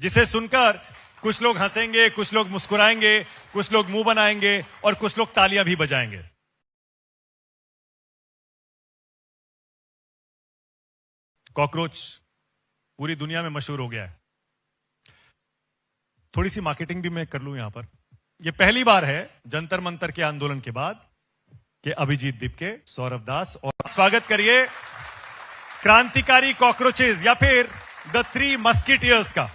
जिसे सुनकर कुछ लोग हंसेंगे, कुछ लोग मुस्कुराएंगे, कुछ लोग मुंह बनाएंगे और कुछ लोग तालियां भी बजाएंगे। कॉकरोच पूरी दुनिया में मशहूर हो गया है। थोड़ी सी मार्केटिंग भी मैं कर लूं यहां पर। यह पहली बार है जंतर मंतर के आंदोलन के बाद कि अभिजीत दीपके, सौरभ दास, और स्वागत करिए क्रांतिकारी कॉकरोचेस या फिर द थ्री मस्किटियर्स का।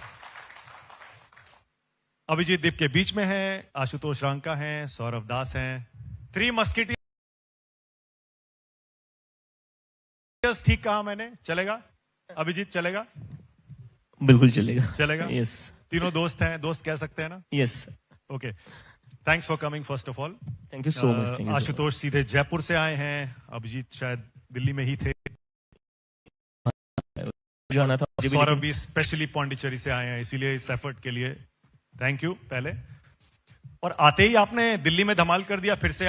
अभिजीत दीपके बीच में है, आशुतोष रांका हैं, सौरभ दास हैं। थ्री मस्किटियर्स ठीक कहा मैंने? चलेगा अभिजीत? चलेगा, बिल्कुल चलेगा। चलेगा। यस। तीनों दोस्त हैं, दोस्त कह सकते हैं ना? Yes. Okay, thanks for coming first of all. Thank you so much. Ashutosh सीधे जयपुर से आए हैं, अभिजीत शायद दिल्ली में ही थे, जाना था। सौरभ भी स्पेशली पौंडीचेरी से आए हैं, इसीलिए इस एफर्ट के लिए थैंक यू पहले। और आते ही आपने दिल्ली में धमाल कर दिया, फिर से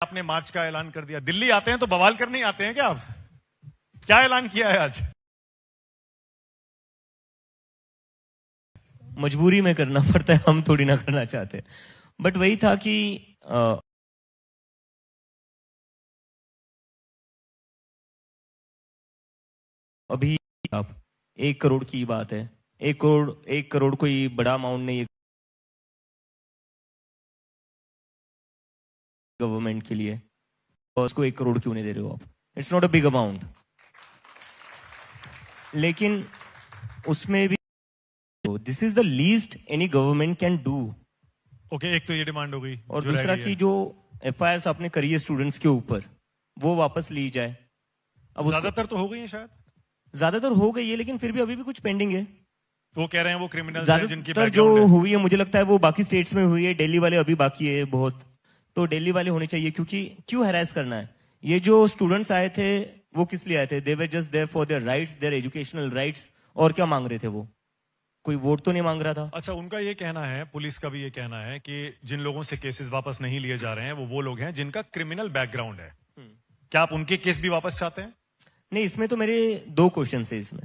आपने मार्च का ऐलान कर दिया। दिल्ली आते हैं तो बवाल करने ही आते हैं क्या आप? क्या ऐलान किया है आज? मजबूरी में करना पड़ता है, हम थोड़ी ना करना चाहते। बट वही था कि अभी आप 1 करोड़ की बात है। 1 करोड़ कोई बड़ा अमाउंट नहीं है गवर्नमेंट के लिए, और उसको 1 करोड़ क्यों नहीं दे रहे हो आप? It's not a big amount. लेकिन उसमें भी this is the least any government can do. Okay, एक तो ये डिमांड हो गई, और दूसरा कि जो एफआईआर आपने करी है स्टूडेंट्स के ऊपर, वो वापस ली जाए। अब ज्यादातर तो हो गई है, शायद ज्यादातर हो गई है, लेकिन फिर भी अभी भी कुछ पेंडिंग है। वो कह रहे हैं वो क्रिमिनल्स हैं जिनकी ज्यादातर जो हुई है मुझे लगता है वो बाकी स्टेट्स में हुई है, दिल्ली वाले अभी बाकी है बहुत। तो दिल्ली वाले होने चाहिए, क्योंकि क्यों हैरेस करना है? ये जो स्टूडेंट्स आए थे वो किस लिए आए थे? They were just there for their rights, their educational rights. और क्या मांग रहे थे वो? कोई वोट तो नहीं मांग रहा था। अच्छा, उनका ये कहना है, पुलिस का भी ये कहना है कि जिन लोगों से केसेस वापस नहीं लिए जा रहे हैं वो लोग हैं जिनका क्रिमिनल बैकग्राउंड है। क्या आप उनके केस भी वापस चाहते हैं? नहीं, इसमें तो मेरे 2 क्वेश्चन है इसमें,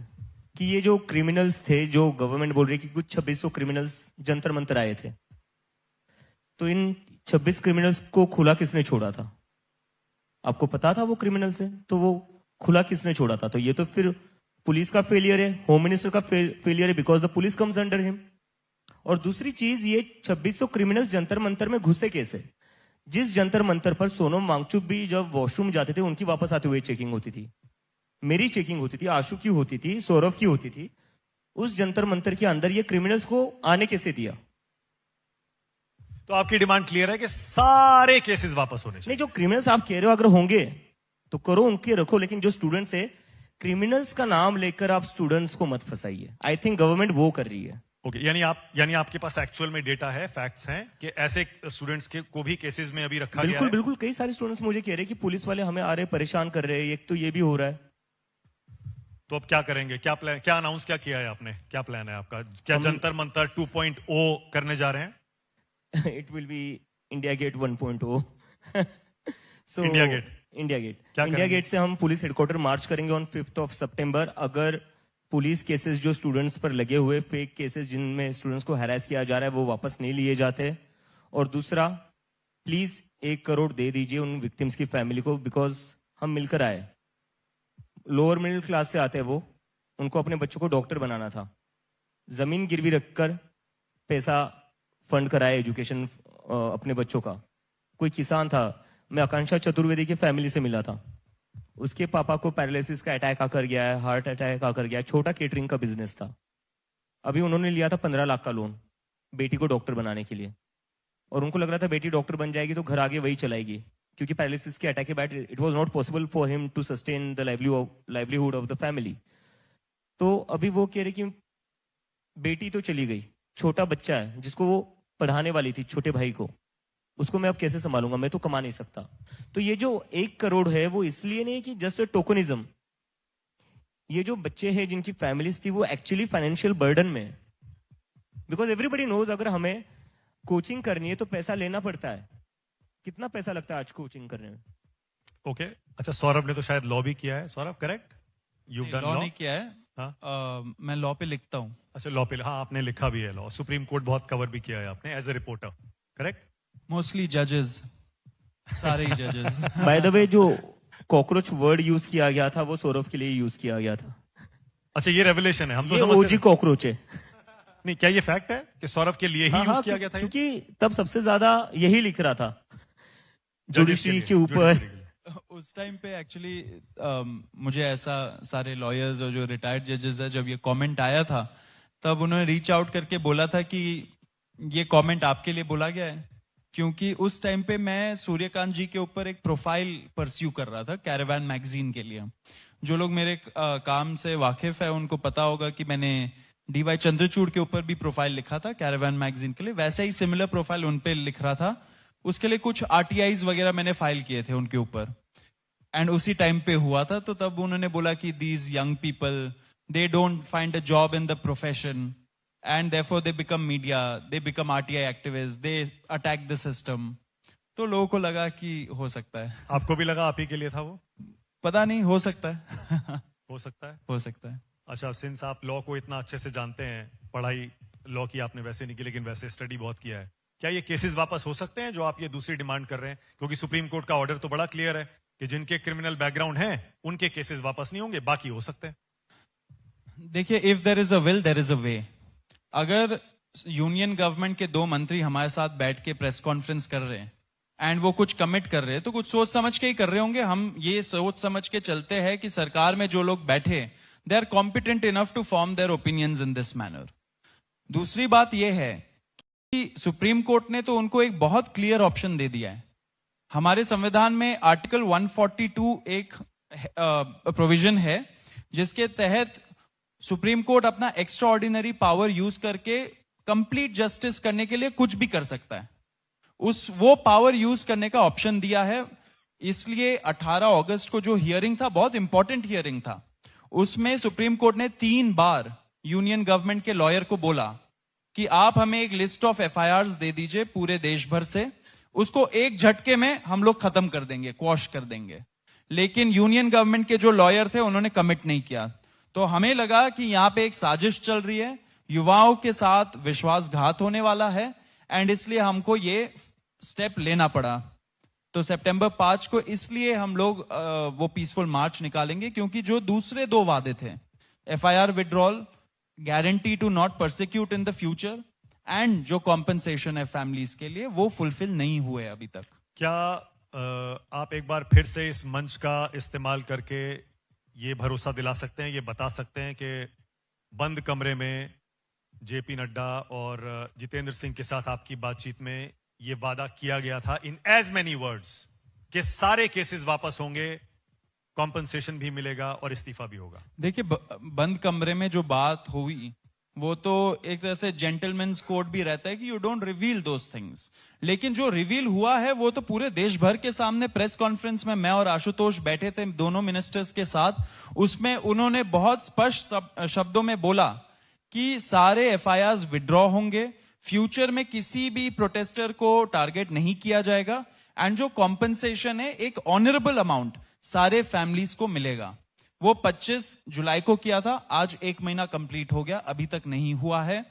कि ये जो क्रिमिनल्स थे, जो गवर्नमेंट बोल रही है कि कुछ 2600 क्रिमिनल्स जंतर मंतर आए थे, तो इन 26 क्रिमिनल्स को खुला किसने छोड़ा था? आपको पता था वो क्रिमिनल्स है, तो वो खुला किसने छोड़ा था? तो ये तो फिर पुलिस का फेलियर है, होम मिनिस्टर का फेलियर है, because the police comes under him. और दूसरी चीज, ये 2600 क्रिमिनल्स जंतर मंतर में घुसे कैसे? जिस जंतर मंतर पर सोनम वांगचुक भी जब वॉशरूम जाते थे, उनकी वापस आते हुए चेकिंग होती थी, मेरी चेकिंग होती थी, आशु की होती थी, सौरभ की होती थी। उस जंतर मंतर के अंदर ये क्रिमिनल्स को आने कैसे दिया? तो आपकी डिमांड क्लियर है कि सारे केसेस वापस होने चाहिए? नहीं, जो क्रिमिनल्स आप कह रहे हो अगर होंगे तो करो, उनके रखो, लेकिन जो स्टूडेंट्स है, क्रिमिनल्स का नाम लेकर आप स्टूडेंट्स को मत फंसाइए। आई थिंक गवर्नमेंट वो कर रही है। ओके, यानी आपके पास एक्चुअल में डेटा है, फैक्ट्स हैं कि ऐसे स्टूडेंट्स के को भी केसेस में अभी रखा गया है? बिल्कुल, कई सारे स्टूडेंट्स मुझे कह रहे हैं कि पुलिस वाले हमें आ रहे, परेशान कर रहे हैं। एक तो ये भी हो रहा है। तो अब क्या करेंगे? क्या प्लान, क्या अनाउंस क्या किया है आपने? क्या प्लान है आपका? क्या जंतर मंतर 2.0 करने जा रहे हैं? It will be India Gate 1.0। So India Gate India Gate से हम पुलिस हेडक्वार्टर मार्च करेंगे ऑन 5 सितंबर। अगर पुलिस केसेस जो स्टूडेंट्स पर लगे हुए, फेक केसेस जिनमें स्टूडेंट्स को हैरेस किया जा रहा है, वो वापस नहीं लिए जाते। और दूसरा, प्लीज 1 करोड़ दे दीजिए उन विक्टिम्स की फैमिली को, बिकॉज हम मिलकर आए, लोअर मिडिल क्लास से आते हैं वो, उनको अपने बच्चों को डॉक्टर बनाना था, जमीन गिरवी रखकर पैसा फंड कराए एजुकेशन अपने बच्चों का। कोई किसान था, मैं आकांक्षा चतुर्वेदी की फैमिली से मिला था, उसके पापा को पैरालिसिस का अटैक आकर गया है, हार्ट अटैक आकर गया है, छोटा केटरिंग का बिजनेस था। अभी उन्होंने लिया था 15 लाख का लोन बेटी को डॉक्टर बनाने के लिए, और उनको लग रहा था बेटी डॉक्टर बन जाएगी तो घर आगे वही चलाएगी, क्योंकि पैरालिसिस के अटैक के बाद it was not possible for him to sustain the livelihood of the family. तो अभी वो कह रहे कि बेटी तो चली गई, छोटा बच्चा है जिसको वो पढ़ाने वाली थी, छोटे भाई को, उसको मैं अब कैसे संभालूंगा? मैं तो कमा नहीं सकता। तो ये जो 1 करोड़ है वो इसलिए नहीं कि जस्ट टोकनिज्म। ये जो बच्चे हैं जिनकी फैमिलीज थी वो एक्चुअली फाइनेंशियल बर्डन में है, बिकॉज एवरीबडी नोज अगर हमें कोचिंग करनी है तो पैसा लेना पड़ता है। कितना पैसा लगता है आज कोचिंग करने में? ओके, अच्छा, सौरभ ने तो शायद लॉ भी किया है। Saurabh, correct? You done law नहीं किया है, हाँ मैं लॉ पे लिखता हूँ। अच्छा, लॉ पे, हाँ आपने लिखा भी है लॉ, सुप्रीम कोर्ट बहुत कवर भी किया है आपने as a reporter, correct? Mostly जजेस, सारे ही जजेस। बाय द वे, जो कॉकरोच वर्ड यूज किया गया था वो सौरभ के लिए यूज किया गया था। अच्छा, ये रेवलेशन है, हम तो ये समझते ओजी थे। कॉकरोच है। नहीं, क्या ये फैक्ट है कि सौरभ के लिए ही यूज किया गया था ये? क्योंकि तब सबसे ज्यादा यही लिख रहा था Judges जुडिशरी लिए, के ऊपर। judiciary के लिए। उस टाइम पे एक्चुअली मुझे ऐसा सारे लॉयर्स और जो रिटायर्ड जजेस है, जब ये कमेंट आया था तब उन्होंने रीच आउट करके बोला था कि ये कमेंट आपके लिए बोला गया है, क्योंकि उस टाइम पे मैं सूर्यकांत जी के ऊपर एक प्रोफाइल परस्यू कर रहा था कैरावान मैगजीन के लिए। जो लोग मेरे काम से वाकिफ है उनको पता होगा कि मैंने डीवाई चंद्रचूड़ के ऊपर भी प्रोफाइल लिखा था कैरावान मैगजीन के लिए, वैसे ही सिमिलर प्रोफाइल उन पे लिख रहा था। उसके लिए कुछ आरटीआईज वगैरह मैंने फाइल किए थे उनके ऊपर, एंड उसी टाइम पे हुआ था। तो तब उन्होंने बोला कि these young people they don't find a job in the profession and therefore they become media, they become RTI activist, they attack the system. तो लोगों को लगा कि हो सकता है। आपको भी लगा आप ही के लिए था वो? पता नहीं, हो सकता है। हो सकता है। हो सकता है। अच्छा, सिंस आप लॉ को इतना अच्छे से जानते हैं, पढ़ाई लॉ की आपने वैसे नहीं की लेकिन वैसे स्टडी बहुत किया है, क्या ये केसेस वापस हो सकते हैं जो आप ये दूसरी डिमांड कर रहे हैं? क्योंकि सुप्रीम कोर्ट का ऑर्डर तो बड़ा क्लियर है कि जिनके क्रिमिनल बैकग्राउंड हैं उनके केसेस वापस नहीं होंगे, बाकी हो सकते हैं। देखिए, if there is a will there is a way. अगर यूनियन गवर्नमेंट के 2 मंत्री हमारे साथ बैठ के प्रेस कॉन्फ्रेंस कर रहे हैं एंड वो कुछ कमिट कर रहे हैं, तो कुछ सोच समझ के ही कर रहे होंगे। हम ये सोच समझ के चलते हैं कि सरकार में जो लोग बैठे they are competent enough to form their opinions in this manner. दूसरी बात यह है कि सुप्रीम कोर्ट ने तो उनको एक बहुत क्लियर ऑप्शन दे दिया है। हमारे संविधान में आर्टिकल 142 एक प्रोविजन है जिसके तहत सुप्रीम कोर्ट अपना एक्स्ट्रा ऑर्डिनरी पावर यूज करके कंप्लीट जस्टिस करने के लिए कुछ भी कर सकता है। वो पावर यूज करने का ऑप्शन दिया है। इसलिए 18 अगस्त को जो हियरिंग था, बहुत इंपॉर्टेंट हियरिंग था, उसमें सुप्रीम कोर्ट ने 3 बार यूनियन गवर्नमेंट के लॉयर को बोला कि आप हमें एक लिस्ट ऑफ एफआईआर्स दे दीजिए पूरे देश भर से, उसको एक झटके में हम लोग खत्म कर देंगे, क्वॉश कर देंगे। लेकिन यूनियन गवर्नमेंट के जो लॉयर थे उन्होंने कमिट नहीं किया। तो हमें लगा कि यहां पे एक साजिश चल रही है, युवाओं के साथ विश्वासघात होने वाला है, एंड इसलिए हमको ये स्टेप लेना पड़ा। तो सितंबर 5 को इसलिए हम लोग वो पीसफुल मार्च निकालेंगे, क्योंकि जो दूसरे 2 वादे थे, FIR withdrawal, guarantee to not persecute in the future, and जो कॉम्पेंसेशन है फैमिलीज के लिए, वो फुलफिल नहीं हुए अभी तक। क्या आप एक बार फिर से इस मंच का इस्तेमाल करके ये भरोसा दिला सकते हैं, ये बता सकते हैं कि बंद कमरे में जेपी नड्डा और जितेंद्र सिंह के साथ आपकी बातचीत में ये वादा किया गया था इन एज मेनी वर्ड्स कि सारे केसेस वापस होंगे, कॉम्पनसेशन भी मिलेगा और इस्तीफा भी होगा? देखिए, बंद कमरे में जो बात हुई वो तो एक तरह से जेंटलमैन्स कोड भी रहता है कि you don't reveal those things, लेकिन जो रिवील हुआ है वो तो पूरे देश भर के सामने प्रेस कॉन्फ्रेंस में मैं और आशुतोष बैठे थे दोनों मिनिस्टर्स के साथ। उसमें उन्होंने बहुत स्पष्ट शब्दों में बोला कि सारे एफआईआर्स विड्रॉ होंगे, फ्यूचर में किसी भी प्रोटेस्टर को टारगेट नहीं किया जाएगा, एंड जो कॉम्पनसेशन है एक ऑनरेबल अमाउंट सारे फैमिलीज को मिलेगा। वो 25 जुलाई को किया था, आज 1 महीना कंप्लीट हो गया, अभी तक नहीं हुआ है।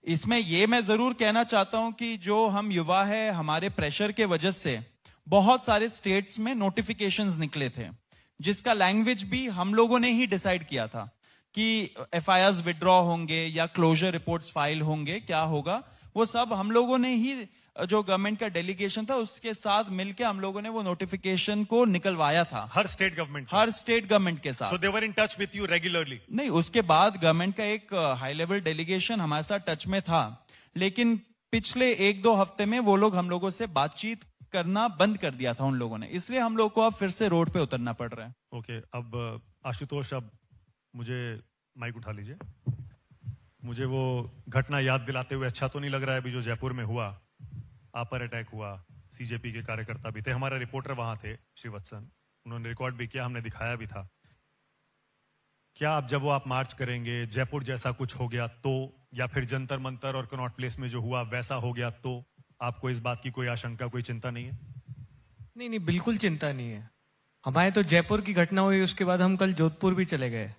इसमें ये मैं जरूर कहना चाहता हूं कि जो हम युवा है, हमारे प्रेशर के वजह से बहुत सारे स्टेट्स में नोटिफिकेशंस निकले थे, जिसका लैंग्वेज भी हम लोगों ने ही डिसाइड किया था कि एफआईआर्स विड्रॉ होंगे या क्लोजर रिपोर्ट्स फाइल होंगे, क्या होगा वो सब हम लोगों ने ही, जो गवर्नमेंट का डेलीगेशन था उसके साथ मिलकर हम लोगों ने वो नोटिफिकेशन को निकलवाया था। हर स्टेट गवर्नमेंट के साथ। So they were in touch with you regularly? नहीं, उसके बाद गवर्नमेंट का एक हाई लेवल डेलीगेशन हमारे साथ टच में था, लेकिन पिछले 1-2 हफ्ते में वो लोग हम लोगों से बातचीत करना बंद कर दिया था उन लोगों ने, इसलिए हम लोग को अब फिर से रोड पे उतरना पड़ रहा है। ओके, अब आशुतोष, अब मुझे माइक उठा लीजिए। मुझे वो घटना याद दिलाते हुए अच्छा तो नहीं लग रहा है अभी जो जयपुर में हुआ, आप पर अटैक हुआ, सीजेपी के कार्यकर्ता भी थे, हमारा रिपोर्टर वहां थे श्रीवत्सन, उन्होंने रिकॉर्ड भी किया, हमने दिखाया भी था। क्या अब जब वो आप मार्च करेंगे, जयपुर जैसा कुछ हो गया तो, या फिर जंतर मंतर और कनॉट प्लेस में जो हुआ वैसा हो गया तो, आपको इस बात की कोई आशंका, कोई चिंता नहीं है? नहीं, बिल्कुल चिंता नहीं है। हमारे तो जयपुर की घटना हुई, उसके बाद हम कल जोधपुर भी चले गए।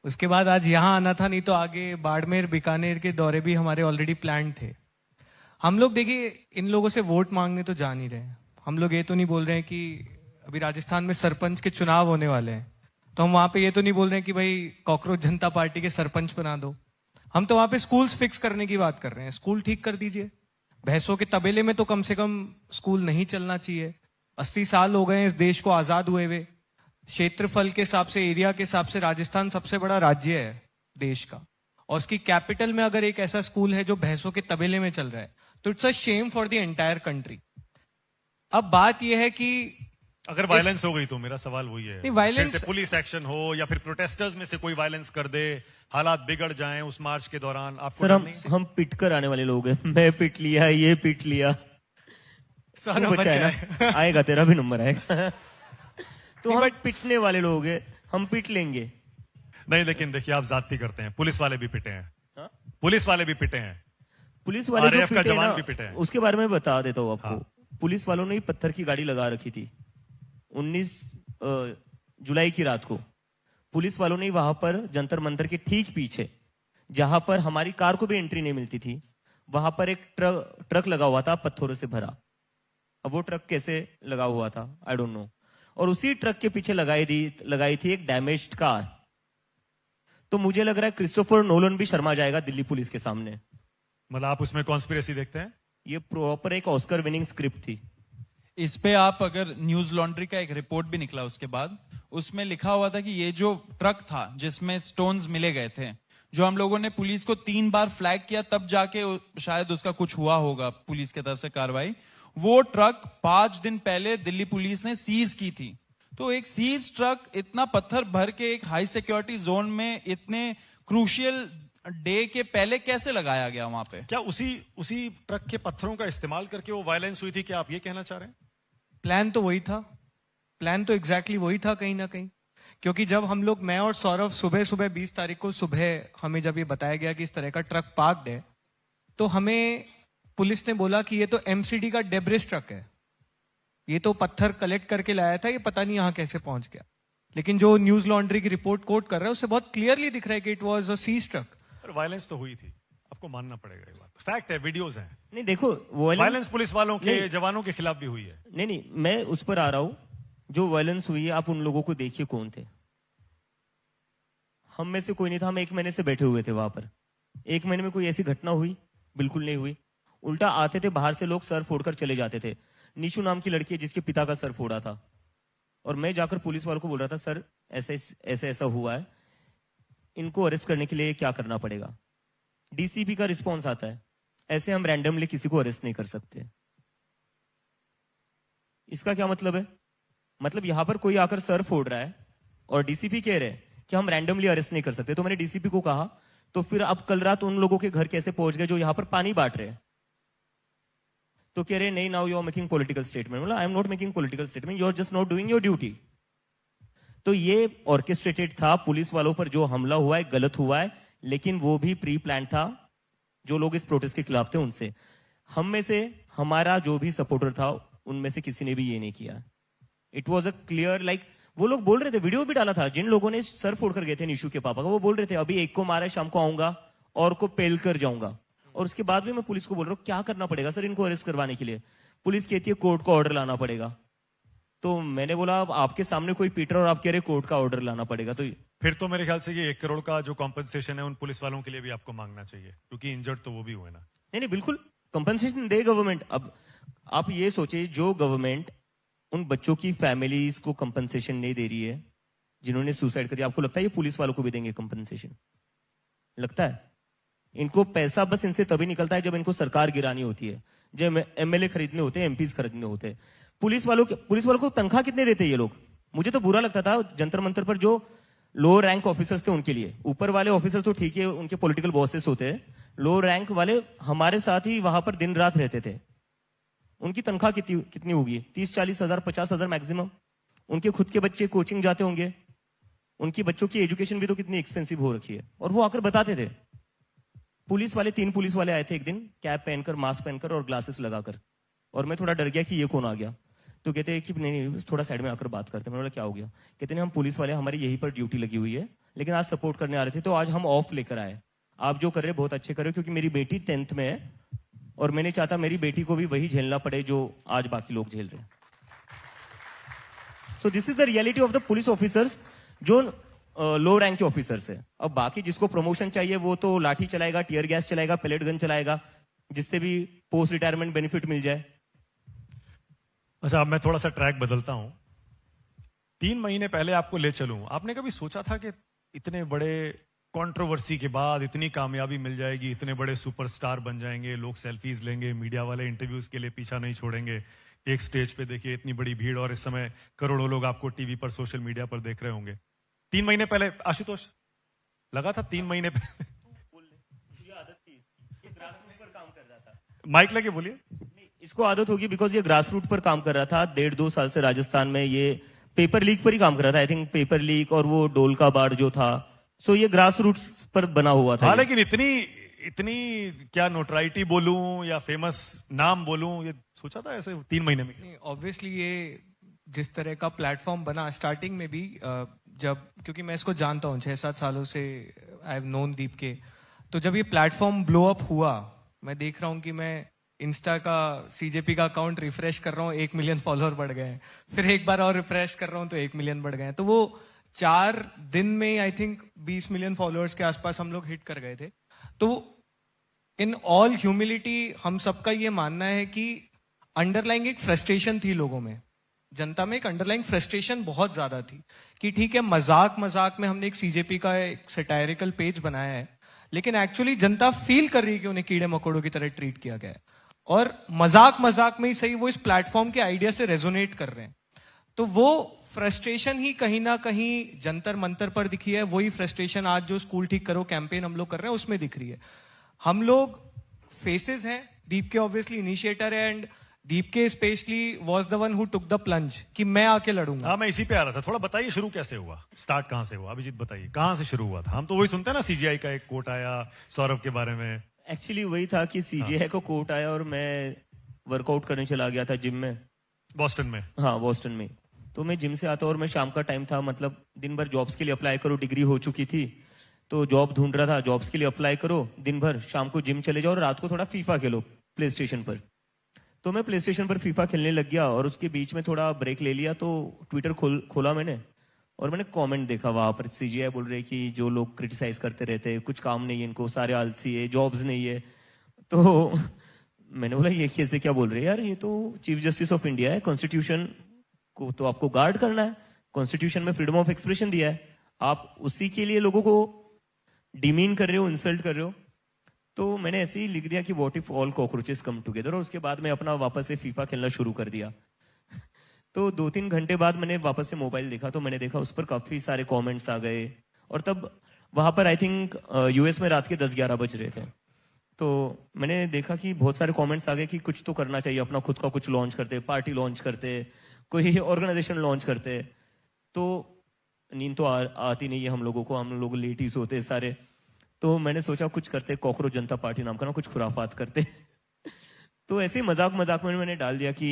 उसके बाद आज यहाँ आना था, नहीं तो आगे बाड़मेर बीकानेर के दौरे भी हमारे ऑलरेडी प्लान थे। हम लोग देखिए इन लोगों से वोट मांगने तो जा नहीं रहे हैं। हम लोग ये तो नहीं बोल रहे हैं कि अभी राजस्थान में सरपंच के चुनाव होने वाले हैं तो हम वहां पे ये तो नहीं बोल रहे हैं कि भाई कॉकरोच जनता पार्टी के सरपंच बना दो। हम तो वहां पे स्कूल्स फिक्स करने की बात कर रहे हैं। स्कूल ठीक कर दीजिए। भैंसों के तबेले में तो कम से कम स्कूल नहीं चलना चाहिए। 80 साल हो गए हैं इस देश को आजाद हुए हुए। क्षेत्रफल के हिसाब से, एरिया के हिसाब से राजस्थान सबसे बड़ा राज्य है देश का, और उसकी कैपिटल में अगर एक ऐसा स्कूल है जो भैंसों के तबेले में चल रहा है तो it's a shame for the entire country. अब बात यह है कि अगर वायलेंस हो गई तो मेरा सवाल वही है, नहीं, violence- फिर से पुलिस एक्शन हो या फिर प्रोटेस्टर्स में से कोई वायलेंस कर दे, हालात बिगड़ जाएं उस मार्च के दौरान, आपको सर डर हम नहीं? हम पिट कर आने वाले लोग हैं। मैं पिट लिया, ये पिट लिया। सारा तू बचा है बचा ना? आएगा, तेरा भी नंबर आएगा। तो हम पिटने वाले लोग हैं, हम पिट लेंगे। नहीं, लेकिन देखिए आप जाती करते हैं, पुलिस वाले भी पिटे हैं, हाँ? पुलिस वाले भी पिटे हैं, पुलिस वाले जो RAF का पिटे जवान ना, भी पिटे हैं। उसके बारे में बता देता हूँ आपको। हाँ। पुलिस वालों ने ही पत्थर की गाड़ी लगा रखी थी 19 जुलाई की रात को। पुलिस वालों ने वहां पर जंतर मंतर के ठीक पीछे, जहां पर हमारी कार को भी एंट्री नहीं मिलती थी, वहां पर एक ट्रक लगा हुआ था पत्थरों से भरा। अब वो ट्रक कैसे लगा हुआ था आई डोंट नो। और उसी ट्रक के पीछे लगाई थी एक डैमेज्ड कार। तो मुझे लग रहा है क्रिस्टोफर नोलन भी शर्मा जाएगा दिल्ली पुलिस के सामने। मतलब आप उसमें कॉन्स्पिरेसी देखते हैं? ये प्रॉपर एक ऑस्कर विनिंग स्क्रिप्ट थी। इस पे आप अगर न्यूज लॉन्ड्री का एक रिपोर्ट भी निकला उसके बाद, उसमें लिखा हुआ था कि ये जो ट्रक था जिसमें स्टोन्स मिले गए थे, जो हम लोगों ने पुलिस को 3 बार फ्लैग किया तब जाके शायद उसका कुछ हुआ होगा पुलिस की तरफ से कार्रवाई, वो ट्रक 5 दिन पहले दिल्ली पुलिस ने सीज की थी। तो एक सीज ट्रक इतना पत्थर भर के एक हाई सिक्योरिटी जोन में इतने क्रूशियल डे के पहले कैसे लगाया गया वहां पे? क्या उसी ट्रक के पत्थरों का इस्तेमाल करके वो वायलेंस हुई थी? क्या आप ये कहना चाह रहे हैं? प्लान तो वही था। प्लान तो एग्जैक्टली वही था कहीं ना कहीं। क्योंकि जब हम लोग, मैं और सौरभ, सुबह 20 तारीख को सुबह हमें जब ये बताया गया कि इस तरह का ट्रक पार्क्ड है, तो हमें पुलिस ने बोला कि ये तो एमसीडी का डेब्रिस ट्रक है, ये तो पत्थर कलेक्ट करके लाया था, ये पता नहीं यहां कैसे पहुंच गया। लेकिन जो न्यूज लॉन्ड्री की रिपोर्ट कोट कर रहा है उससे बहुत क्लियरली दिख रहा है कि it was a seize truck. पर वायलेंस तो हुई थी, आपको मानना पड़ेगा ये बात। फैक्ट है, वीडियोस हैं। नहीं देखो, वायलेंस पुलिस वालों के, नहीं। जवानों के खिलाफ भी हुई है। नहीं, मैं उस पर आ रहा हूं। जो वायलेंस हुई है, आप उन लोगों को देखिए कौन थे। हम में से कोई नहीं था। हम 1 महीने से बैठे हुए थे वहां पर। 1 महीने में कोई ऐसी घटना हुई? बिल्कुल नहीं हुई। उल्टा आते थे बाहर से लोग, सर फोड़कर चले जाते थे। निशु नाम की लड़की है जिसके पिता का सर फोड़ा था, और मैं जाकर पुलिस वालों को बोल रहा था, सर ऐसा हुआ है, इनको अरेस्ट करने के लिए क्या करना पड़ेगा? डीसीपी का रिस्पॉन्स आता है, ऐसे हम रैंडमली किसी को अरेस्ट नहीं कर सकते। इसका क्या मतलब है? मतलब यहां पर कोई आकर सर फोड़ रहा है और डीसीपी कह रहे हैं कि हम रैंडमली अरेस्ट नहीं कर सकते। तो मैंने डीसीपी को कहा, तो फिर अब कल रात उन लोगों के घर कैसे पहुंच गए जो यहां पर पानी बांट रहे हैं? तो कह रहे नहीं, now you are making political statement. बोला, I am not making political statement, you are just not doing your duty. तो ये ऑर्केस्ट्रेटेड था। पुलिस वालों पर जो हमला हुआ है गलत हुआ है, लेकिन वो भी प्री प्लान था। जो लोग इस प्रोटेस्ट के खिलाफ थे उनसे, हम में से हमारा जो भी सपोर्टर था उनमें से किसी ने भी ये नहीं किया। It was a clear, like वो लोग बोल रहे थे, वीडियो भी डाला था, जिन लोगों ने सर फोड़कर गए थे निशु के पापा का, वो बोल रहे थे अभी एक को मारा, शाम को आऊंगा और को पेल कर जाऊंगा। और उसके बाद भी मैं पुलिस को बोल रहा हूँ क्या करना पड़ेगा सर इनको अरेस्ट करवाने के लिए? पुलिस कहती है कोर्ट का ऑर्डर लाना पड़ेगा। तो मैंने बोला अब आपके सामने कोई पीटर और आप कह रहे कोर्ट का ऑर्डर लाना पड़ेगा, तो फिर तो मेरे ख्याल से ये 1 करोड़ का जो कॉम्पनसेशन है उन पुलिस वालों के लिए भी आपको मांगना चाहिए, क्योंकि इंजर्ड तो वो भी हुए ना। नहीं, बिल्कुल कंपनसेशन दे गवर्नमेंट। अब आप ये सोचिए, जो गवर्नमेंट उन बच्चों की फैमिलीज को कंपनसेशन नहीं दे रही है जिन्होंने सुसाइड करी, आपको लगता है ये पुलिस वालों को भी देंगे कंपनसेशन? लगता है? इनको पैसा बस इनसे तभी निकलता है जब इनको सरकार गिरानी होती है, जब एमएलए खरीदने होते हैं, एमपीज खरीदने होते हैं। पुलिस वालों को तनख्वाह कितने देते हैं ये लोग? मुझे तो बुरा लगता था जंतर मंतर पर जो लोअर रैंक ऑफिसर्स थे उनके लिए। ऊपर वाले ऑफिसर तो ठीक है, उनके पॉलिटिकल बॉसेस होते हैं। लोअर रैंक वाले हमारे साथ ही वहां पर दिन रात रहते थे। उनकी तनख्वाह कितनी होगी? 30-40 हजार, 50 हजार मैक्सिमम। उनके खुद के बच्चे कोचिंग जाते होंगे, उनकी बच्चों की एजुकेशन भी तो कितनी एक्सपेंसिव हो रखी है। और वो आकर बताते थे। पुलिस वाले 3 पुलिस वाले आए थे एक दिन, कैप पहनकर, मास्क पहनकर और ग्लासेस लगाकर, और मैं थोड़ा डर गया कि ये कौन आ गया। तो कहते हैं कि नहीं, थोड़ा साइड में आकर बात करते हैं। मैंने बोला क्या हो गया? कहते हैं हम पुलिस वाले, हमारी यहीं पर ड्यूटी लगी हुई है, लेकिन आज सपोर्ट करने आ रहे थे, तो आज हम ऑफ लेकर आए। आप जो कर रहे हैं बहुत अच्छे कर रहे हो, क्योंकि मेरी बेटी 10th में है और मैंने चाहता मेरी बेटी को भी वही झेलना पड़े जो आज बाकी लोग झेल रहे हैं। So this is the reality of the police officers, जो लो रैंक के ऑफिसर्स है। अब बाकी जिसको प्रमोशन चाहिए वो तो लाठी चलाएगा, टीयर गैस चलाएगा, पेलेट गन चलाएगा, जिससे भी पोस्ट रिटायरमेंट बेनिफिट मिल जाए। अच्छा, अब मैं थोड़ा सा ट्रैक बदलता हूं। 3 महीने पहले आपको ले चलूं, आपने कभी सोचा था कि इतने बड़े कंट्रोवर्सी के बाद इतनी कामयाबी मिल जाएगी, इतने बड़े सुपरस्टार बन जाएंगे, लोग सेल्फीज लेंगे, मीडिया वाले इंटरव्यूज के लिए पीछा नहीं छोड़ेंगे, एक स्टेज पे देखिए इतनी बड़ी भीड़, और इस समय करोड़ों लोग आपको टीवी पर, सोशल मीडिया पर देख रहे होंगे। 3 महीने पहले आशुतोष लगा था 3 महीने पहले माइक लगे बोलिए। इसको आदत होगी बिकॉज ये ग्रास रूट पर काम कर रहा था 1.5-2 साल से राजस्थान में। ये पेपर लीक पर ही काम कर रहा था, आई थिंक पेपर लीक और वो डोल का बाढ़ जो था। सो ये ग्रास रूट्स पर बना हुआ था। हाँ, लेकिन इतनी क्या नोटराइटी बोलूं या फेमस नाम बोलूं, ये सोचा था ऐसे 3 महीने में? ऑब्वियसली ये जिस तरह का प्लेटफॉर्म बना स्टार्टिंग में भी, जब, क्योंकि मैं इसको जानता हूँ 6-7 सालों से, आई हैव नोन दीप के, तो जब ये प्लेटफॉर्म ब्लो अप हुआ, मैं देख रहा हूँ कि मैं इंस्टा का सीजेपी का अकाउंट रिफ्रेश कर रहा हूँ, 1 मिलियन फॉलोअर बढ़ गए हैं, फिर एक बार और रिफ्रेश कर रहा हूँ तो 1 मिलियन बढ़ गए हैं। तो वो 4 दिन में आई थिंक 20 मिलियन फॉलोअर्स के आसपास हम लोग हिट कर गए थे। तो इन ऑल ह्यूमिलिटी हम सबका ये मानना है कि अंडरलाइंग एक फ्रस्ट्रेशन थी लोगों में, जनता में एक अंडरलाइंग फ्रस्ट्रेशन बहुत ज्यादा थी कि ठीक है, मजाक मजाक में हमने एक सीजेपी का एक सटायरिकल पेज बनाया है, लेकिन एक्चुअली जनता फील कर रही है कि उन्हें कीड़े मकोड़ों की तरह ट्रीट किया गया है, और मजाक मजाक में ही सही वो इस प्लेटफॉर्म के आइडिया से रेजोनेट कर रहे हैं। तो वो फ्रस्ट्रेशन ही कहीं ना कहीं जंतर मंतर पर दिखी है, वही फ्रस्ट्रेशन आज जो स्कूल ठीक करो कैंपेन हम लोग कर रहे हैं उसमें दिख रही है। हम लोग फेसेस हैं, दीप के ऑब्वियसली इनिशिएटर है, एंड दीप के specially was the one who took the plunge कि मैं आके लड़ूंगा। हाँ, मैं इसी पे आ रहा था। थोड़ा बताइए शुरू कैसे हुआ, स्टार्ट कहां से हुआ? अभिजीत बताइए कहां से शुरू हुआ था। हम तो वही सुनते हैं ना, सीजीआई का एक कोट आया सौरभ के बारे में। एक्चुअली वही था कि सीजीआई को कोट आया और मैं वर्कआउट करने चला गया था जिम में, बॉस्टन में। हाँ बोस्टन में। तो मैं जिम से आता और मैं शाम का टाइम था, मतलब दिन भर जॉब्स के लिए अप्लाई करो, डिग्री हो चुकी थी तो जॉब ढूंढ रहा था, जॉब्स के लिए अप्लाई करो दिन भर, शाम को जिम चले जाओ और रात को थोड़ा फीफा खेलो प्ले स्टेशन पर। तो मैं प्ले स्टेशन पर फीफा खेलने लग गया और उसके बीच में थोड़ा ब्रेक ले लिया, तो ट्विटर खोला मैंने और मैंने कमेंट देखा, वहां पर सीजीआई बोल रहे कि जो लोग क्रिटिसाइज करते रहते हैं, कुछ काम नहीं है इनको, सारे आलसी है, जॉब्स नहीं है। तो मैंने बोला ये कैसे क्या बोल रहे हैं यार, ये तो चीफ जस्टिस ऑफ इंडिया है, कॉन्स्टिट्यूशन को तो आपको गार्ड करना है, कॉन्स्टिट्यूशन में फ्रीडम ऑफ एक्सप्रेशन दिया है, आप उसी के लिए लोगों को डिमीन कर रहे हो, इंसल्ट कर रहे हो। तो मैंने ऐसे ही लिख दिया कि what if all cockroaches come together, और उसके बाद मैं अपना वापस से फीफा खेलना शुरू कर दिया। तो 2-3 घंटे बाद मैंने वापस से मोबाइल देखा तो मैंने देखा उस पर काफी सारे कमेंट्स आ गए, और तब वहां पर आई थिंक यूएस में रात के 10-11 बज रहे थे। तो मैंने देखा कि बहुत सारे कमेंट्स आ गए कि कुछ तो करना चाहिए, अपना खुद का कुछ लॉन्च करते, पार्टी लॉन्च करते, कोई ऑर्गेनाइजेशन लॉन्च करते। तो नींद तो आती नहीं है हम लोगों को, हम लोग लेट ही सोते सारे। तो मैंने सोचा कुछ करते, कॉकरोच जनता पार्टी नाम का ना कुछ खुराफात करते। तो ऐसे ही मजाक मजाक में मैंने डाल दिया कि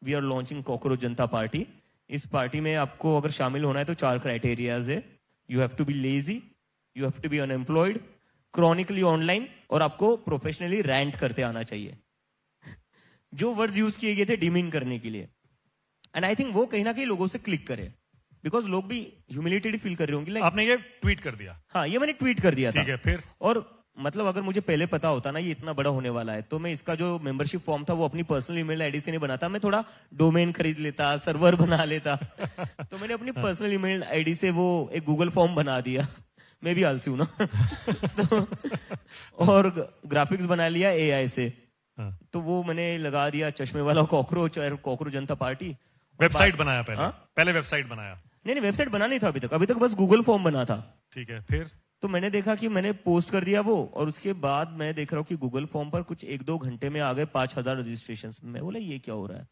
we are launching cockroach Janata party. इस पार्टी में आपको अगर शामिल होना है तो 4 क्राइटेरियाज है, you have to be lazy, you have to be unemployed, chronically online, और आपको प्रोफेशनली रैंट करते आना चाहिए। जो वर्ड्स यूज किए गए थे डिमीन करने के लिए, एंड आई थिंक वो कहीं ना कहीं लोगों से क्लिक करे, बिकॉज लोग भी ह्यूमिलिटेड फील कर रहे होंगे। लाइक आपने ये ट्वीट कर दिया? हाँ, ये मैंने ट्वीट कर दिया था। ठीक है, फिर? और मतलब अगर मुझे पहले पता होता ना ये इतना बड़ा होने वाला है, तो मैं इसका जो मेंबरशिप फॉर्म था वो अपनी पर्सनल ईमेल आईडी से नहीं बनाता, मैं थोड़ा डोमेन खरीद लेता, सर्वर बना लेता। तो मैंने अपनी पर्सनल ईमेल आईडी से वो एक गूगल फॉर्म बना दिया। मैं भी आलसी हूं ना। तो और ग्राफिक्स बना लिया एआई से। हाँ। तो वो मैंने लगा दिया चश्मे वाला कॉकरोच और कॉकरोच जनता पार्टी। वेबसाइट बनाया पहले? हाँ? पहले वेबसाइट बनाया? नहीं, वेबसाइट बना नहीं था अभी तक बस गूगल फॉर्म बना था। ठीक है, फिर? तो मैंने देखा कि मैंने पोस्ट कर दिया वो, और उसके बाद मैं देख रहा हूँ कि गूगल फॉर्म पर कुछ 1-2 घंटे में आ गए 5000 रजिस्ट्रेशन। मैं बोला ये क्या हो रहा है?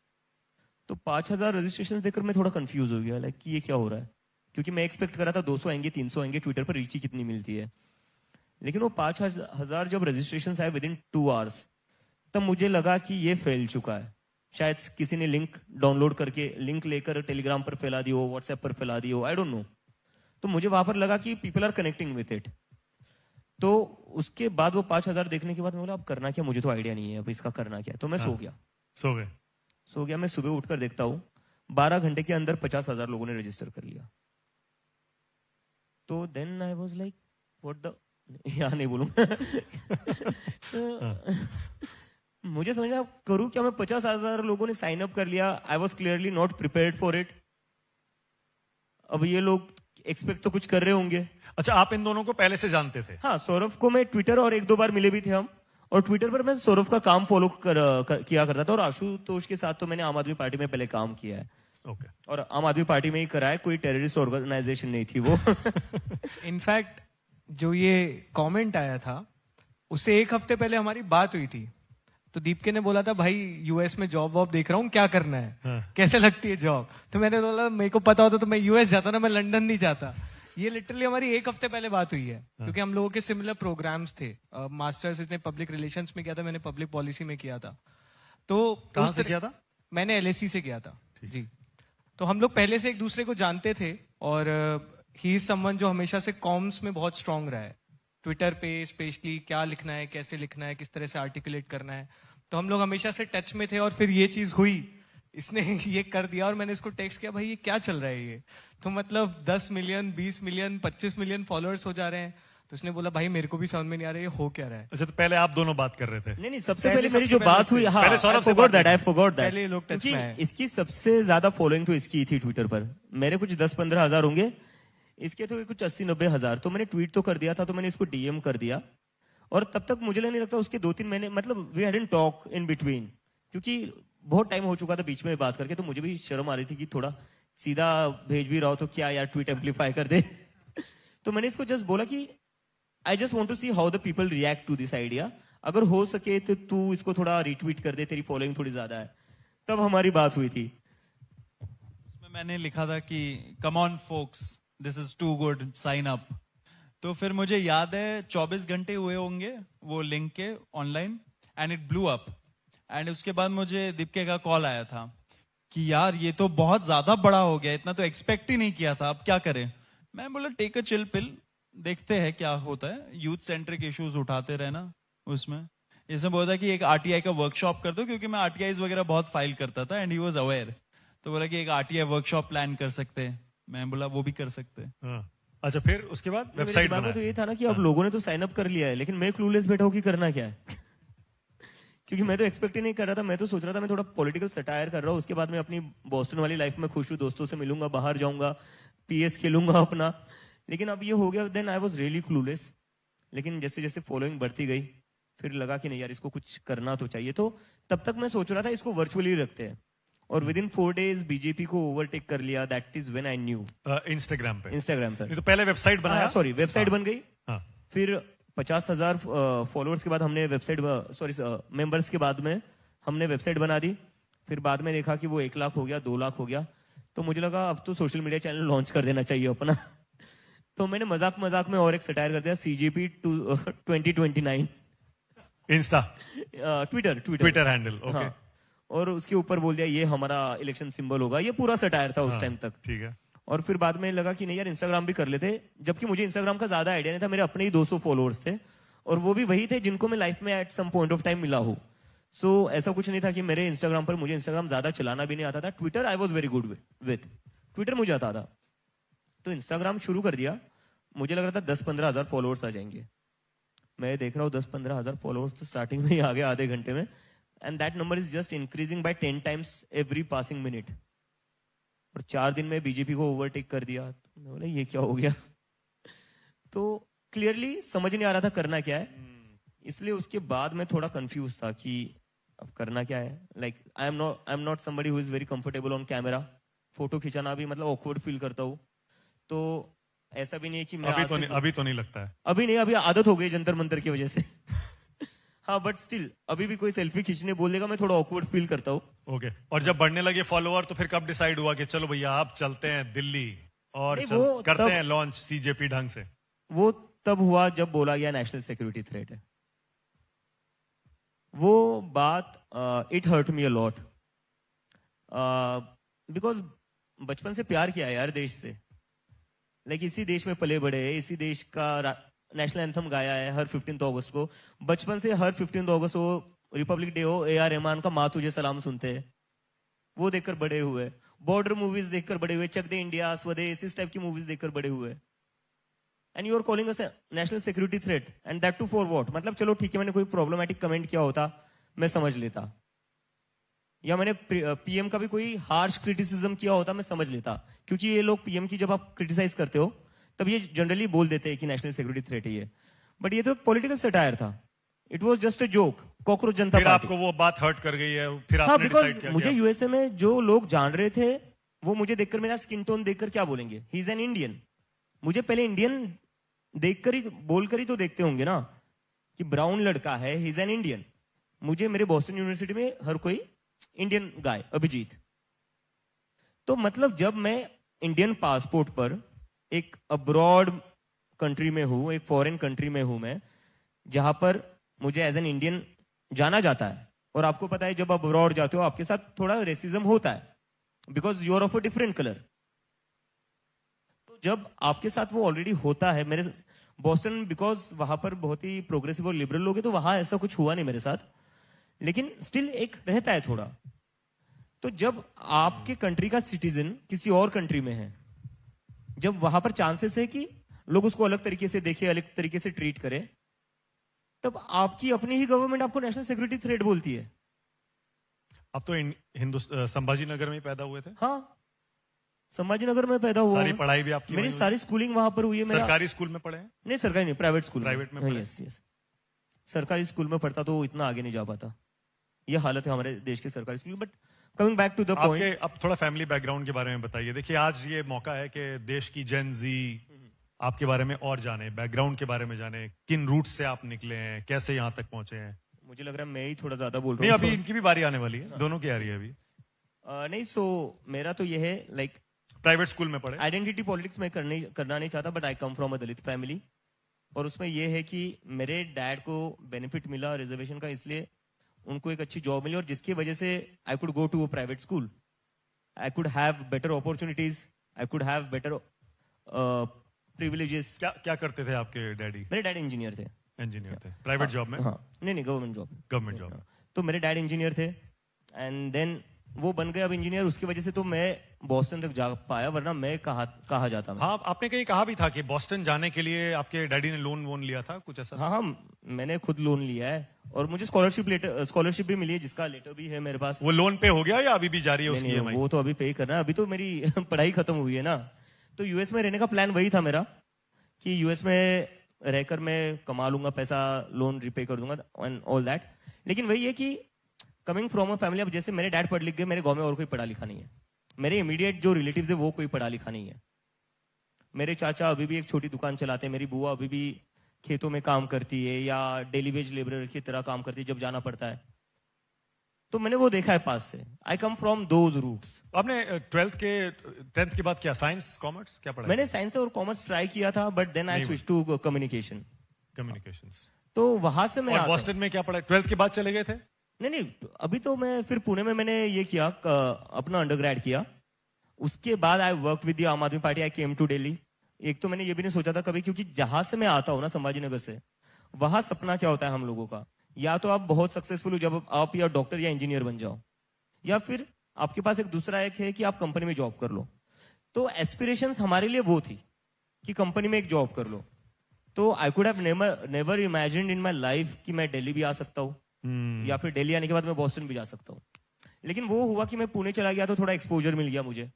तो 5000 रजिस्ट्रेशन देखकर मैं थोड़ा कंफ्यूज हो गया, लाइक ये क्या हो रहा है, क्योंकि मैं एक्सपेक्ट कर रहा था 200 आएंगे, 300 आएंगे, ट्विटर पर रीच ही कितनी मिलती है। लेकिन वो 5000 जब रजिस्ट्रेशन आए विद इन 2 आवर्स, तब मुझे लगा कि ये फैल चुका है। शायद किसी ने लिंक डाउनलोड करके लिंक लेकर टेलीग्राम पर फैला दी हो, व्हाट्सएप पर फैला दी हो, आई डोंट नो। तो मुझे वहां पर लगा कि people are connecting with it. तो उसके बाद वो 5,000 देखने के बाद मैं बोला अब करना क्या, मुझे तो आइडिया नहीं है अब इसका करना क्या है। तो मैं सो गया। सो गए। मैं सुबह उठकर देखता हूँ 12 घंटे के अंदर 50,000 लोगों ने रजिस्टर कर लिया। तो then I was like what the, यहाँ नहीं बोलूंगा। तो मुझे समझ में करूं क्या, मैं 50,000 लोगों ने साइन अप कर लिया। I was clearly not prepared for it. अब ये लोग एक्सपेक्ट तो कुछ कर रहे होंगे। अच्छा, आप इन दोनों को पहले से जानते थे? हाँ, सौरभ को मैं ट्विटर और 1-2 बार मिले भी थे हम, और ट्विटर पर मैं सौरभ का काम फॉलो किया करता था। और आशुतोष के साथ तो मैंने आम आदमी पार्टी में पहले काम किया है। ओके। और आम आदमी पार्टी में ही करा है, कोई टेररिस्ट ऑर्गेनाइजेशन नहीं थी वो। इनफैक्ट जो ये कमेंट आया था उससे 1 हफ्ते पहले हमारी बात हुई थी। तो दीपके ने बोला था भाई यूएस में जॉब वॉब देख रहा हूँ, क्या करना है? हाँ। कैसे लगती है जॉब? तो मैंने बोला मेरे को पता होता तो मैं यूएस जाता ना, मैं लंदन नहीं जाता। ये लिटरली हमारी 1 हफ्ते पहले बात हुई है, क्योंकि हम लोगों के सिमिलर प्रोग्राम्स थे। मास्टर्स इसने पब्लिक रिलेशंस में किया था, मैंने पब्लिक पॉलिसी में किया था। तो कहां से किया था? मैंने एलएससी से किया था जी। तो हम लोग पहले से एक दूसरे को जानते थे, और ही इज समवन जो हमेशा से कॉम्स में बहुत स्ट्रांग रहा है। ट्विटर पे स्पेशली क्या लिखना है, कैसे लिखना है, किस तरह से आर्टिकुलेट करना है। तो हम लोग हमेशा से टच में थे। और फिर ये चीज हुई, इसने ये कर दिया, और मैंने इसको टेक्स्ट किया भाई ये क्या चल रहा है ये? तो मतलब 10 मिलियन 20 मिलियन 25 मिलियन फॉलोअर्स हो जा रहे हैं। तो उसने बोला भाई मेरे को भी समझ में नहीं आ रहा है ये हो क्या रहा है। अच्छा, तो पहले आप दोनों बात कर रहे थे? नहीं, सबसे पहले मेरी जो बात हुई, हाँ, पहले सौरभ से I forgot बात that, I forgot that। पहले ये लोग टच में आए। इसकी सबसे ज्यादा फॉलोइंग तो इसकी थी ट्विटर पर। मेरे कुछ 10-15 हजार होंगे, इसके तो कुछ 80-90 हजार। तो मैंने ट्वीट तो कर दिया था, तो मैंने इसको डीएम कर दिया। और तब तक मुझे नहीं लगता उसके 2-3 महीने, मतलब we hadn't talk in between, क्योंकि बहुत टाइम हो चुका था बीच में बात करके। तो मुझे भी शर्म आ रही थी कि थोड़ा सीधा भेज भी रहा हो तो क्या यार ट्वीट एम्पलीफाई कर दे। तो मैंने इसको जस्ट बोला कि I just want to see how the people react to this idea. अगर हो सके तो तू इसको थोड़ा रिट्वीट कर दे, तेरी फॉलोइंग थोड़ी ज्यादा है। तब हमारी बात हुई थी। उसमें मैंने लिखा था कि come on folks, this is too good, sign up. तो फिर मुझे याद है 24 घंटे हुए होंगे वो लिंक के online, and it blew up. And उसके बाद मुझे दीपके का कॉल आया था कि यार ये तो बहुत ज्यादा बड़ा हो गया, इतना तो एक्सपेक्ट ही नहीं किया था, अब क्या करें? मैं बोला टेक अ चिल पिल, देखते हैं क्या होता है। यूथ सेंट्रिक इश्यूज उठाते रहना उसमें। इसमें बोला था कि एक आरटीआई का वर्कशॉप कर दो, क्योंकि मैं आरटीआई वगैरह बहुत फाइल करता था, एंड ही वाज अवेयर। तो बोला कि एक आरटीआई वर्कशॉप प्लान कर सकते हैं। मैं बोला वो भी कर सकते हैं। हाँ। अच्छा, फिर उसके बाद वेबसाइट दिमाग में तो बनाया? ये था ना कि अब लोगों ने तो साइन अप कर लिया है, लेकिन मैं क्लूलेस बैठा हूं कि करना क्या है। क्योंकि मैं तो एक्सपेक्ट ही नहीं कर रहा था। मैं तो सोच रहा था मैं थोड़ा पॉलिटिकल सटायर कर रहा हूँ, उसके बाद मैं अपनी बॉस्टन वाली लाइफ में खुश हूँ, दोस्तों से मिलूंगा, बाहर जाऊंगा, पीएस खेलूंगा अपना। लेकिन अब ये हो गया, then I was really clueless. लेकिन जैसे जैसे फॉलोइंग बढ़ती गई, फिर लगा कि नहीं यार इसको कुछ करना तो चाहिए। तो तब तक मैं सोच रहा था इसको वर्चुअली रखते हैं, और विद इन 4 days बीजेपी को ओवरटेक कर लिया। That is when I knew. Instagram पे? इंस्टाग्राम पर। नहीं तो पहले वेबसाइट बनाया? सॉरी, वेबसाइट बन गई। हाँ। फिर 50,000 फॉलोअर्स के बाद हमने वेबसाइट, सॉरी मेंबर्स के बाद में हमने वेबसाइट बना दी। फिर बाद में देखा कि वो 1 लाख हो गया, 2 लाख हो गया। तो मुझे लगा अब तो सोशल मीडिया चैनल लॉन्च कर देना चाहिए अपना। तो मैंने मजाक मजाक में और एक सटायर कर दिया, CJP 2029 Insta, Twitter handle. Okay. हाँ, और उसके ऊपर बोल दिया ये हमारा इलेक्शन सिंबल होगा। ये पूरा सटायर था उस टाइम तक। ठीक है। और फिर बाद में लगा कि नहीं यार इंस्टाग्राम भी कर लेते, जबकि मुझे इंस्टाग्राम का ज्यादा आइडिया नहीं था। मेरे अपने ही 200 फॉलोअर्स थे, और वो भी वही थे जिनको मैं लाइफ में at some point of time मिला हूं। सो ऐसा कुछ नहीं था कि मेरे इंस्टाग्राम पर, मुझे इंस्टाग्राम ज्यादा चलाना भी नहीं आता था। Twitter I was very good with Twitter, मुझे आता था। तो इंस्टाग्राम शुरू कर दिया। मुझे लग रहा था 10-15 हजार फॉलोअर्स आ जाएंगे। मैं देख रहा हूँ 10-15 हजार फॉलोअर्स तो स्टार्टिंग में ही आ गए आधे घंटे में, and that number is just increasing by 10 times every passing minute. और 4 दिन में बीजेपी को ओवरटेक कर दिया। तो मैं बोला ये क्या हो गया। तो क्लियरली समझ नहीं आ रहा था करना क्या है, इसलिए उसके बाद मैं थोड़ा कंफ्यूज था कि अब करना क्या है। Like I am not somebody who is very comfortable on camera. Photo खिंचाना भी मतलब ऑकवर्ड फील करता हूँ। तो ऐसा भी नहीं है कि मैं अभी तो नहीं लगता है? अभी नहीं, अभी आदत हो गई जंतर मंतर की वजह से। हाँ, बट स्टिल अभी भी कोई सेल्फी खींचने बोलेगा मैं थोड़ा ऑकवर्ड फील करता हूँ। ओके। और जब बढ़ने लगे फॉलोअर, तो फिर कब डिसाइड हुआ कि चलो भैया आप चलते हैं दिल्ली और नहीं, वो करते तब- हैं लॉन्च सीजेपी ढंग से? वो तब हुआ जब बोला गया नेशनल सिक्योरिटी थ्रेट है। वो बात it hurt me a lot, because बचपन से प्यार किया है यार देश से। लाइक इसी देश में पले बड़े हैं, इसी देश का नेशनल एंथम गाया है हर 15 अगस्त को। बचपन से हर 15 अगस्त को, रिपब्लिक डे हो, A.R. रहमान का माँ तुझे सलाम सुनते हैं, वो देखकर बड़े हुए। बॉर्डर मूवीज देखकर बड़े हुए, चक दे इंडिया, स्वदेश, इस टाइप की मूवीज देखकर बड़े हुए। And you are calling us national security threat, and that too for what? मतलब चलो ठीक है, मैंने कोई प्रॉब्लमेटिक कमेंट किया होता मैं समझ लेता, या मैंने पीएम का भी कोई हार्श क्रिटिसिज्म किया होता मैं समझ लेता, क्योंकि ये लोग पीएम की जब आप क्रिटिसाइज करते हो तब ये जनरली बोल देते हैं कि नेशनल सिक्योरिटी थ्रेट है ये। बट ये तो पॉलिटिकल सटायर था, it was just a joke. Cockroach जनता फिर पार्टी। आपको वो बात हर्ट कर गई है, फिर हाँ, आपने डिसाइड बिकॉज किया मुझे कि यूएसए में जो लोग जान रहे थे वो मुझे देखकर, मेरा स्किन टोन देखकर क्या बोलेंगे, ही इज एन इंडियन। मुझे पहले इंडियन देखकर ही, बोलकर ही तो देखते होंगे ना कि ब्राउन लड़का है, ही इज एन इंडियन। मुझे मेरे बॉस्टन यूनिवर्सिटी में हर कोई इंडियन गाय अभिजीत। तो मतलब जब मैं इंडियन पासपोर्ट पर एक अब्रॉड कंट्री में हूं, एक फॉरेन कंट्री में हूं मैं, जहां पर मुझे एज एन इंडियन जाना जाता है, और आपको पता है जब आप अब्रॉड जाते हो आपके साथ थोड़ा रेसिज्म होता है, because you are of a different colour. तो जब आपके साथ वो ऑलरेडी होता है, मेरे बॉस्टन बिकॉज वहां पर बहुत ही प्रोग्रेसिव और लिबरल लोग हैं, तो वहां ऐसा कुछ हुआ नहीं मेरे साथ, लेकिन स्टिल एक रहता है थोड़ा। तो जब आपके कंट्री का सिटीजन किसी और कंट्री में है, जब वहां पर चांसेस है कि लोग उसको अलग तरीके से देखे, अलग तरीके से ट्रीट करे, तब आपकी अपनी ही गवर्नमेंट आपको नेशनल सिक्योरिटी थ्रेट बोलती है। आप तो संभाजी नगर में ही पैदा हुए थे? हाँ, संभाजी नगर में पैदा हुआ सारी हूं। पढ़ाई भी आपकी मेरी वहीं हुई? सारी स्कूलिंग वहां पर हुई है। मेरा सरकारी स्कूल में पढ़े हैं? नहीं, सरकारी नहीं, प्राइवेट स्कूल प्राइवेट में पढ़े? Yes yes. सरकारी स्कूल में पढ़ता तो इतना आगे नहीं जा पाता। ये हालत है हमारे देश के सरकारी school. But coming back to the आपके पॉइंट, अब थोड़ा फैमिली बैकग्राउंड के बारे में बताइए। देखिए आज ये मौका है कि देश की जेन जी आपके बारे में और जाने, बैकग्राउंड के बारे में जाने, किन रूट से आप निकले हैं, कैसे यहाँ तक पहुंचे हैं। मुझे लग रहा है मैं ही थोड़ा ज्यादा बोल नहीं, रहा अभी हूँ। इनकी भी बारी आने वाली है, दोनों की आ रही है अभी। नहीं, सो मेरा तो ये है, लाइक प्राइवेट स्कूल में पढ़े? आइडेंटिटी पॉलिटिक्स में करना नहीं चाहता, but I come from a Dalit family. और उसमें यह है कि मेरे डैड को बेनिफिट मिला रिजर्वेशन का, इसलिए उनको एक अच्छी जॉब मिली, और जिसकी वजह से I could go to a private school, I could have better opportunities, I could have better privileges. क्या क्या करते थे आपके डैडी? मेरे डैड इंजीनियर थे। इंजीनियर थे? प्राइवेट जॉब में? हाँ, नहीं, गवर्नमेंट जॉब। Government job. तो मेरे डैड इंजीनियर थे, एंड देन वो बन गए अब इंजीनियर। उसकी वजह से तो मैं बॉस्टन तक जा पाया, वरना मैं कहा जाता मैं। हाँ, आपने कहीं कहा भी था कि बॉस्टन जाने के लिए आपके डैडी ने लोन वोन लिया था, कुछ ऐसा? हाँ, मैंने खुद लोन लिया है, और मुझे स्कॉलरशिप भी मिली है, जिसका लेटर भी है मेरे पास। वो लोन पे हो गया या अभी भी जारी है उसकी नहीं, EMI? वो तो अभी पे करना है, अभी तो मेरी पढ़ाई खत्म हुई है ना। तो यूएस में रहने का प्लान वही था मेरा, कि यूएस में रहकर मैं कमा लूंगा पैसा, लोन रिपे कर दूंगा एंड ऑल दैट। लेकिन वही है कि कमिंग फ्रॉम अ फैमिली, अब जैसे मेरे डैड पढ़ लिख गए, मेरे गांव में और कोई पढ़ा लिखा नहीं है, मेरे इमीडिएट जो रिलेटिव्स है वो कोई पढ़ा लिखा नहीं है। मेरे चाचा अभी भी एक छोटी दुकान चलाते हैं, मेरी बुआ अभी भी खेतों में काम करती है, या डेली वेज लेबरर की तरह काम करती है जब जाना पड़ता है। तो मैंने वो देखा है पास से। आई कम फ्रॉम दोज रूट्स। आपने 10th के बाद क्या, साइंस, कॉमर्स, क्या पढ़ा? मैंने साइंस और कॉमर्स ट्राई किया था, but then I switch to communication. Communications. तो वहां से मैं और आता हूं। बॉस्टन में क्या पढ़ा? 12th के बाद चले गए थे? नहीं, अभी तो मैं फिर पुणे में मैंने ये किया, अपना अंडरग्रेड किया। उसके बाद I work with the Aam Aadmi party, I came to Delhi. एक तो मैंने ये भी नहीं सोचा था कभी, क्योंकि जहां से मैं आता हूँ ना, संभाजी नगर से, वहां सपना क्या होता है हम लोगों का, या तो आप बहुत सक्सेसफुल हो जब आप या डॉक्टर या इंजीनियर बन जाओ, या फिर आपके पास एक दूसरा एक है कि आप कंपनी में जॉब कर लो। तो एस्पिरेशंस हमारे लिए वो थी कि कंपनी में एक जॉब कर लो। तो आई could have never imagined in my life कि मैं दिल्ली भी आ सकता हूँ, या फिर दिल्ली आने के बाद मैं बॉस्टन भी जा सकता हूँ। लेकिन वो हुआ कि मैं पुणे चला गया, तो थोड़ा एक्सपोजर मिल गया मुझे,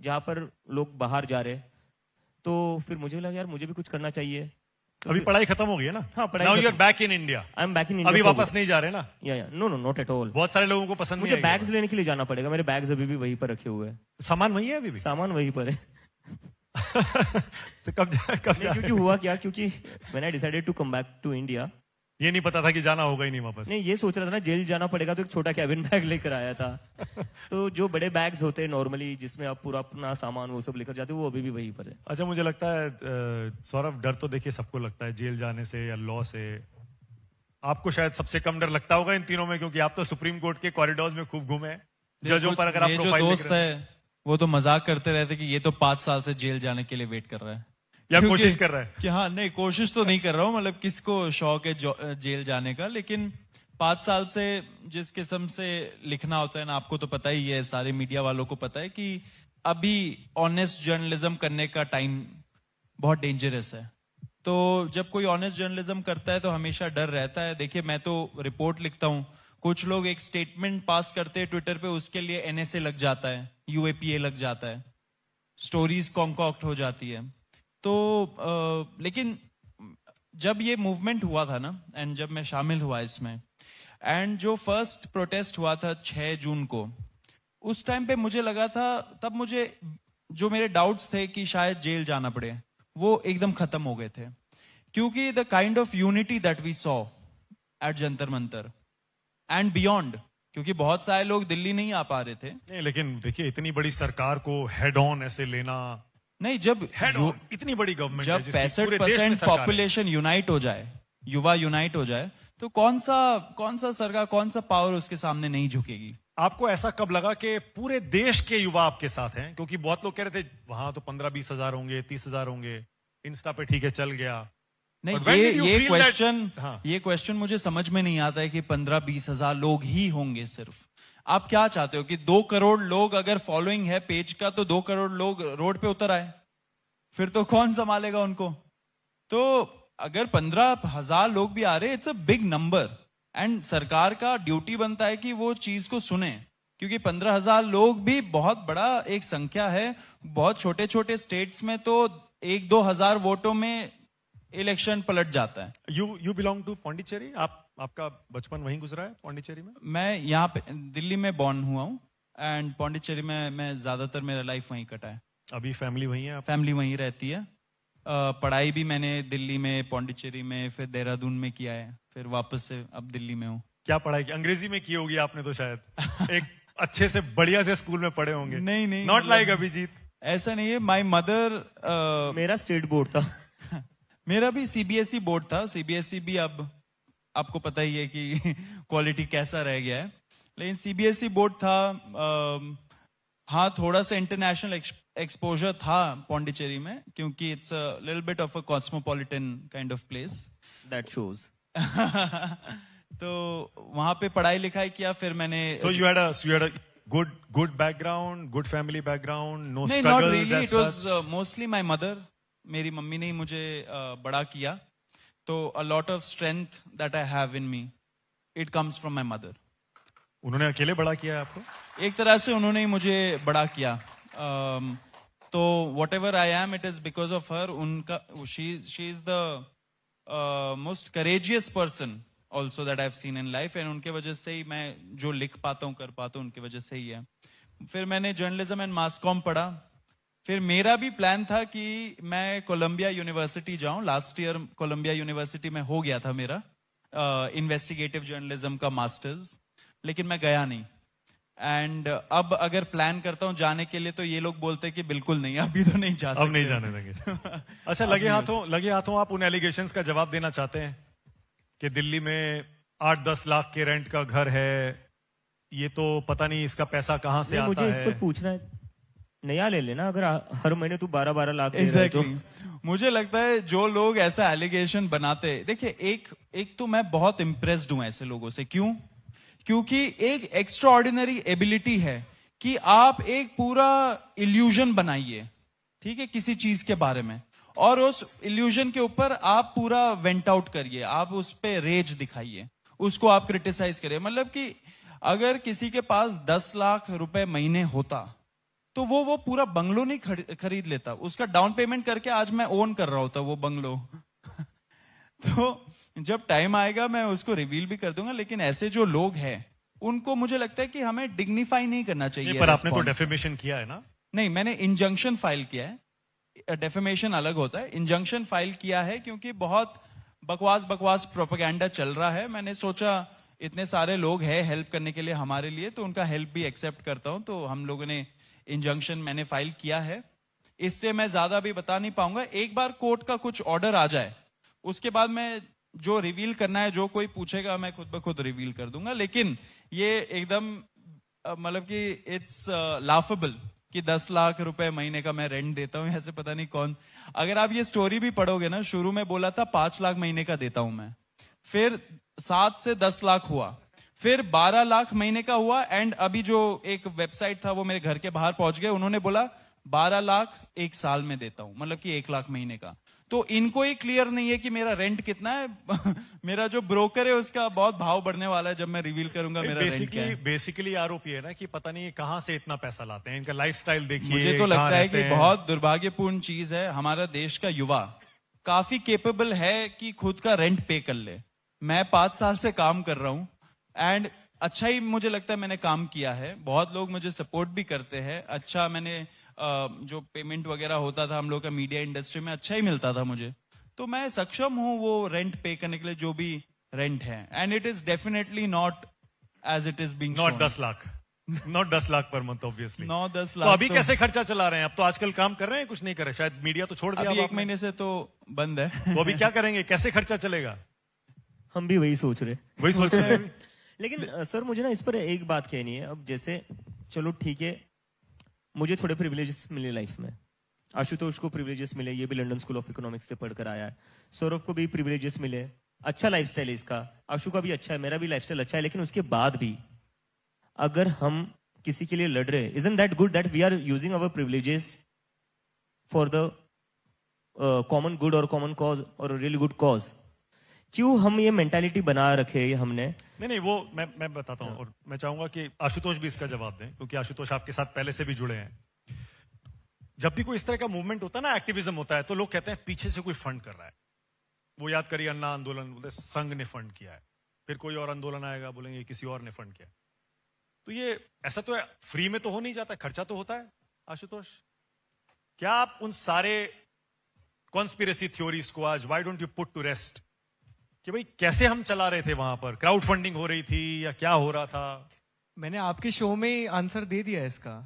जहां पर लोग बाहर जा रहे। तो फिर मुझे लगा यार मुझे भी कुछ करना चाहिए। तो अभी पढ़ाई खत्म हो गई है ना? हाँ, पढ़ाई नाउ यू आर खत्म। Back in India. I am back in India. अभी वापस नहीं जा रहे ना? या नो, नॉट एट ऑल। बहुत सारे लोगों को पसंद मुझे नहीं आएगी बैग्स लेने के लिए जाना पड़ेगा, मेरे बैग्स अभी भी वहीं पर रखे हुए हैं। सामान वही है अभी भी? सामान वहीं पर है। तो कब नहीं, क्योंकि हुआ क्या, क्योंकि मैंने I decided to come back to India. ये नहीं पता था कि जाना होगा ही नहीं वापस? नहीं, ये सोच रहा था ना जेल जाना पड़ेगा, तो एक छोटा कैबिन बैग लेकर आया था। तो जो बड़े बैग्स होते हैं नॉर्मली, जिसमें आप पूरा अपना सामान वो सब लेकर जाते हो, वो अभी भी वहीं पर है। अच्छा, मुझे लगता है सौरभ, डर तो देखिए सबको लगता है, जेल जाने से या लॉ से। आपको शायद सबसे कम डर लगता होगा इन तीनों में, क्योंकि आप तो सुप्रीम कोर्ट के कॉरिडोर्स में खूब घूमे हैं। जजों पर अगर आप ये जो प्रोफाइल दोस्त है वो तो मजाक करते रहते कि ये तो 5 साल से जेल जाने के लिए वेट कर रहा है या क्योंकि- कोशिश कर रहा है? कि हाँ, नहीं कोशिश तो नहीं कर रहा हूँ, मतलब किसको शौक है जेल जाने का, लेकिन 5 साल से जिस किस्म से लिखना होता है ना, आपको तो पता ही है, सारे मीडिया वालों को पता है कि अभी ऑनेस्ट जर्नलिज्म करने का टाइम बहुत डेंजरस है। तो जब कोई ऑनेस्ट जर्नलिज्म करता है तो हमेशा डर रहता है। देखिए, मैं तो रिपोर्ट लिखता हूँ, कुछ लोग एक स्टेटमेंट पास करते हैं ट्विटर पे, उसके लिए एनएसए लग जाता है, यूएपीए लग जाता है, स्टोरीज कॉन्कॉक्ट हो जाती है। तो लेकिन जब ये मूवमेंट हुआ था ना, एंड जब मैं शामिल हुआ इसमें, एंड जो फर्स्ट प्रोटेस्ट हुआ था 6 जून को, उस टाइम पे मुझे लगा था, तब मुझे जो मेरे डाउट्स थे कि शायद जेल जाना पड़े, वो एकदम खत्म हो गए थे, क्योंकि the kind of unity that we saw at Jantar Mantar and beyond, क्योंकि बहुत सारे लोग दिल्ली नहीं आ पा रहे थे। नहीं, लेकिन देखिए, इतनी बड़ी सरकार को हेड ऑन ऐसे लेना, नहीं, जब हेड ऑन इतनी बड़ी गवर्नमेंट जब 65% पॉपुलेशन यूनाइट हो जाए, युवा यूनाइट हो जाए, तो कौन सा सरकार, कौन सा पावर उसके सामने नहीं झुकेगी। आपको ऐसा कब लगा कि पूरे देश के युवा आपके साथ हैं? क्योंकि बहुत लोग कह रहे थे वहां तो 15-20 हजार होंगे, 30 हजार होंगे, इंस्टा पे ठीक है चल गया। नहीं, But when did you ये feel क्वेश्चन that- हाँ। ये क्वेश्चन मुझे समझ में नहीं आता है कि 15-20 हजार लोग ही होंगे सिर्फ। आप क्या चाहते हो कि 2 करोड़ लोग अगर फॉलोइंग है पेज का, तो 2 करोड़ लोग रोड पे उतर आए, फिर तो कौन संभालेगा उनको? तो अगर 15,000 लोग भी आ रहे, it's a big number, and सरकार का ड्यूटी बनता है कि वो चीज को सुने, क्योंकि 15,000 लोग भी बहुत बड़ा एक संख्या है। बहुत छोटे छोटे स्टेट्स में तो 1-2 हजार वोटों में इलेक्शन पलट जाता है। You belong to Pondicherry? आपका बचपन वहीं गुजरा है पौंडीचेरी में? मैं यहाँ पे दिल्ली में बॉर्न हुआ हूँ, एंड पौंडीचेरी में मैं ज्यादातर मेरा लाइफ वहीं कटा है। अभी फैमिली वहीं है? फैमिली वहीं रहती है। पढ़ाई भी मैंने दिल्ली में, पौंडीचेरी में, फिर देहरादून में किया है, फिर वापस से अब दिल्ली में हूँ। क्या पढ़ाई की? अंग्रेजी में की होगी आपने तो शायद। एक अच्छे से बढ़िया से स्कूल में पढ़े होंगे। नहीं, नॉट मतलब- लाइक अभिजीत। ऐसा नहीं है। माई मदर, मेरा स्टेट बोर्ड था। मेरा भी सीबीएसई बोर्ड था। सीबीएसई भी अब आपको पता ही है कि क्वालिटी कैसा रह गया है, लेकिन सीबीएसई बोर्ड था। हाँ, थोड़ा सा इंटरनेशनल एक्सपोजर था पौंडीचेरी में, क्योंकि it's a little bit of a cosmopolitan kind of place. That shows. तो वहां पे पढ़ाई लिखाई किया, फिर मैंने So you had a good background, good family background, no नहीं, not struggles really, as it was such? Mostly my mother. मेरी मम्मी ने ही मुझे बड़ा किया, तो a lot of strength that I have in me, it comes from my mother. उन्होंने अकेले बड़ा किया है आपको? एक तरह से उन्होंने ही मुझे बड़ा किया। तो whatever I am, it is because of her. उनका she is the most courageous person also that I have seen in life, and उनके वजह से ही मैं जो लिख पाता हूँ, कर पाता हूँ, उनकी वजह से ही है। फिर मैंने जर्नलिज्म एंड मास कॉम पढ़ा। फिर मेरा भी प्लान था कि मैं कोलंबिया यूनिवर्सिटी जाऊं। लास्ट ईयर कोलंबिया यूनिवर्सिटी में हो गया था मेरा इन्वेस्टिगेटिव जर्नलिज्म का मास्टर्स, लेकिन मैं गया नहीं। एंड अब अगर प्लान करता हूं जाने के लिए, तो ये लोग बोलते हैं कि बिल्कुल नहीं, अभी तो नहीं जा सकते। अब नहीं जाने देंगे। अच्छा, लगे हाथों आप उन एलिगेशंस का जवाब देना चाहते हैं कि दिल्ली में 8-10 लाख के रेंट का घर है, ये तो पता नहीं इसका पैसा कहां से आता मुझे इस है? पर पूछना है, नया ले लेना। अगर हर महीने तू 12-12 लाख दे रहा है तो Exactly. मुझे लगता है जो लोग ऐसा एलिगेशन बनाते हैं, देखिए एक तो मैं बहुत इम्प्रेस्ड हूं ऐसे लोगों से। क्यों? क्योंकि एक एक्स्ट्रा ऑर्डिनरी एबिलिटी है कि आप एक पूरा इल्यूजन बनाइए, ठीक है, किसी चीज के बारे में, और उस इल्यूजन के ऊपर आप पूरा वेंट आउट करिए, आप उस पे रेज दिखाइए, उसको आप क्रिटिसाइज करिए। मतलब कि अगर किसी के पास 10 लाख रुपए महीने होता, तो वो पूरा बंगलो नहीं खरीद लेता, उसका डाउन पेमेंट करके आज मैं ओन कर रहा होता वो बंगलो। तो जब टाइम आएगा मैं उसको रिवील भी कर दूंगा, लेकिन ऐसे जो लोग हैं उनको मुझे लगता है कि हमें डिग्निफाई नहीं करना चाहिए। नहीं, पर आपने तो response। डेफेमेशन किया है ना? नहीं, मैंने इंजंक्शन फाइल किया है। डेफेमेशन अलग होता है। इंजंक्शन फाइल किया है क्योंकि बहुत बकवास प्रोपेगेंडा चल रहा है। मैंने सोचा इतने सारे लोग हैं हेल्प करने के लिए हमारे लिए, तो उनका हेल्प भी एक्सेप्ट करता हूं। तो हम लोगों ने इंजंक्शन मैंने फाइल किया है, इसलिए मैं ज्यादा भी बता नहीं पाऊंगा। एक बार कोर्ट का कुछ ऑर्डर आ जाए, उसके बाद मैं जो रिवील करना है, जो कोई पूछेगा, मैं खुद ब खुद रिवील कर दूंगा। लेकिन ये एकदम मतलब कि इट्स लाफेबल कि 10 लाख रुपए महीने का मैं रेंट देता हूँ, ऐसे पता नहीं कौन। अगर आप ये स्टोरी भी पढ़ोगे ना, शुरू में बोला था 5 लाख महीने का देता हूं मैं, फिर 7 से 10 लाख हुआ, फिर 12 लाख महीने का हुआ, एंड अभी जो एक वेबसाइट था वो मेरे घर के बाहर पहुंच गए, उन्होंने बोला 12 लाख एक साल में देता हूं, मतलब कि 1 लाख महीने का। तो इनको ही क्लियर नहीं है कि मेरा रेंट कितना है। मेरा जो ब्रोकर है उसका बहुत भाव बढ़ने वाला है जब मैं रिवील करूंगा मेरा रेंट क्या है। बेसिकली आरोप ये है ना कि पता नहीं कहां से इतना पैसा लाते हैं, इनका लाइफस्टाइल देखिए। मुझे तो कहां लगता है कि रहते हैं। बहुत दुर्भाग्यपूर्ण चीज है, हमारा देश का युवा काफी केपेबल है कि खुद का रेंट पे कर ले। मैं 5 साल से काम कर रहा हूं, एंड अच्छा ही मुझे लगता है मैंने काम किया है, बहुत लोग मुझे सपोर्ट भी करते हैं। अच्छा, मैंने जो पेमेंट वगैरह होता था हम लोग का मीडिया इंडस्ट्री में, अच्छा ही मिलता था मुझे, तो मैं सक्षम हूं वो रेंट पे करने के लिए, जो भी रेंट है। And it is definitely not as it is being not 10 lakh, not 10 lakh per month obviously. 9-10 तो लाख अभी कैसे खर्चा चला रहे हैं? अब तो आजकल काम कर रहे हैं, कुछ नहीं कर रहे, शायद मीडिया तो छोड़ दिया अभी अब 1 आपने। महीने से तो बंद है। तो अभी क्या करेंगे, कैसे खर्चा चलेगा? हम भी वही सोच रहे। वही सोच रहे हैं। लेकिन सर मुझे ना इस पर एक बात कहनी है। अब जैसे चलो ठीक है, मुझे थोड़े प्रिविलेजेस मिले लाइफ में, आशुतोष को प्रिविलेजेस मिले, ये भी लंदन स्कूल ऑफ इकोनॉमिक्स से पढ़कर आया है, सौरभ को भी प्रिविलेजेस मिले, अच्छा लाइफस्टाइल है इसका, आशु का भी अच्छा है, मेरा भी लाइफस्टाइल अच्छा है। लेकिन उसके बाद भी अगर हम किसी के लिए लड़ रहे हैं, isn't that good that we are using our privileges for the common good or common cause or a really good cause? क्यों हम ये मेंटालिटी बना रखे है हमने? नहीं, वो मैं बताता हूं, और मैं चाहूंगा कि आशुतोष भी इसका जवाब दें, क्योंकि आशुतोष आपके साथ पहले से भी जुड़े हैं। जब भी कोई इस तरह का मूवमेंट होता है ना, एक्टिविज्म होता है, तो लोग कहते हैं पीछे से कोई फंड कर रहा है। वो याद करिए अन्ना आंदोलन, बोलते संघ ने फंड किया है, फिर कोई और आंदोलन आएगा, बोलेंगे किसी और ने फंड किया। तो ये ऐसा तो है, फ्री में तो हो नहीं जाता, खर्चा तो होता है। आशुतोष, क्या आप उन सारे कॉन्स्पिरेसी थ्योरीज को आज why don't you put to rest, कि भाई कैसे हम चला रहे थे वहां पर, क्राउड फंडिंग हो रही थी या क्या हो रहा था? मैंने आपके शो में ही आंसर दे दिया है इसका।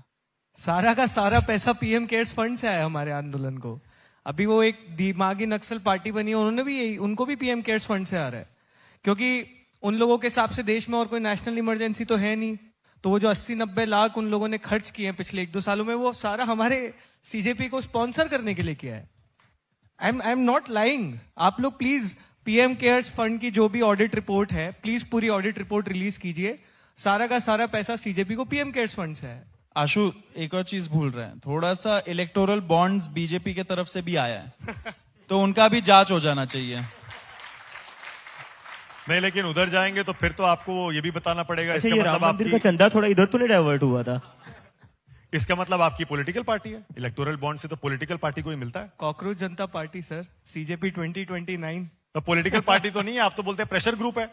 सारा का सारा पैसा पीएम केयर्स फंड से आया हमारे आंदोलन को। अभी वो एक दिमागी नक्सल पार्टी बनी है, उन्होंने भी यही, उनको भी पीएम केयर्स फंड से आ रहा है, क्योंकि उन लोगों के हिसाब से देश में और कोई नेशनल इमरजेंसी तो है नहीं। तो वो जो 80-90 लाख उन लोगों ने खर्च किए हैं पिछले 1-2 सालों में, वो सारा हमारे सीजेपी को स्पॉन्सर करने के लिए किया है। आई एम नॉट लाइंग। आप लोग प्लीज पीएम केयर्स फंड की जो भी ऑडिट रिपोर्ट है, प्लीज पूरी ऑडिट रिपोर्ट रिलीज कीजिए। सारा का सारा पैसा सीजेपी को पीएम केयर्स फंड से है। आशु, एक और चीज भूल रहे हैं, थोड़ा सा इलेक्टोरल बॉन्ड्स बीजेपी की तरफ से भी आया है, तो उनका भी जांच हो जाना चाहिए। नहीं, लेकिन उधर जाएंगे तो फिर तो आपको ये भी बताना पड़ेगा। अच्छा, इसका ये राम मतलब मंदिर का आपकी, चंदा थोड़ा इधर तो नहीं डाइवर्ट हुआ था? इसका मतलब आपकी पॉलिटिकल पार्टी है। इलेक्टोरल बॉन्ड से तो पॉलिटिकल पार्टी को ही मिलता है। कॉकरोच जनता पार्टी सर, सीजेपी 2029। तो पॉलिटिकल पार्टी तो नहीं है, आप तो बोलते हैं प्रेशर ग्रुप है।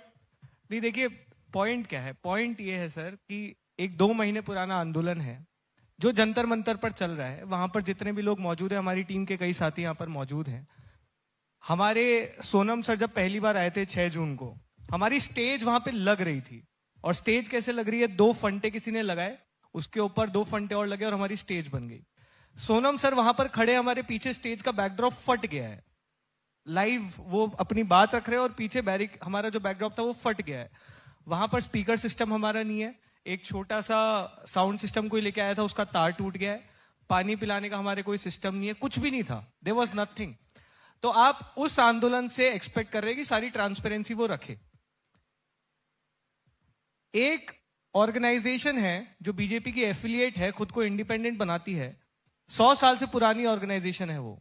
नहीं, देखिए पॉइंट क्या है, पॉइंट ये है सर कि एक 2 महीने पुराना आंदोलन है जो जंतर मंतर पर चल रहा है। वहां पर जितने भी लोग मौजूद हैं, हमारी टीम के कई साथी यहाँ पर मौजूद हैं। हमारे सोनम सर जब पहली बार आए थे 6 जून को, हमारी स्टेज वहां पे लग रही थी। और स्टेज कैसे लग रही है, 2 फंटे किसी ने लगाए, उसके ऊपर 2 फंटे और लगे और हमारी स्टेज बन गई। सोनम सर वहां पर खड़े, हमारे पीछे स्टेज का बैकड्रॉप फट गया है। लाइव वो अपनी बात रख रहे हैं और पीछे हमारा जो बैकड्रॉप था वो फट गया है। वहां पर स्पीकर सिस्टम हमारा नहीं है, एक छोटा सा साउंड सिस्टम कोई लेके आया था, उसका तार टूट गया है। पानी पिलाने का हमारे कोई सिस्टम नहीं है, कुछ भी नहीं था, देयर वाज नथिंग। तो आप उस आंदोलन से एक्सपेक्ट कर रहे हैं कि सारी ट्रांसपेरेंसी वो रखे। एक ऑर्गेनाइजेशन है जो बीजेपी की एफिलिएट है, खुद को इंडिपेंडेंट बनाती है, 100 साल से पुरानी ऑर्गेनाइजेशन है, वो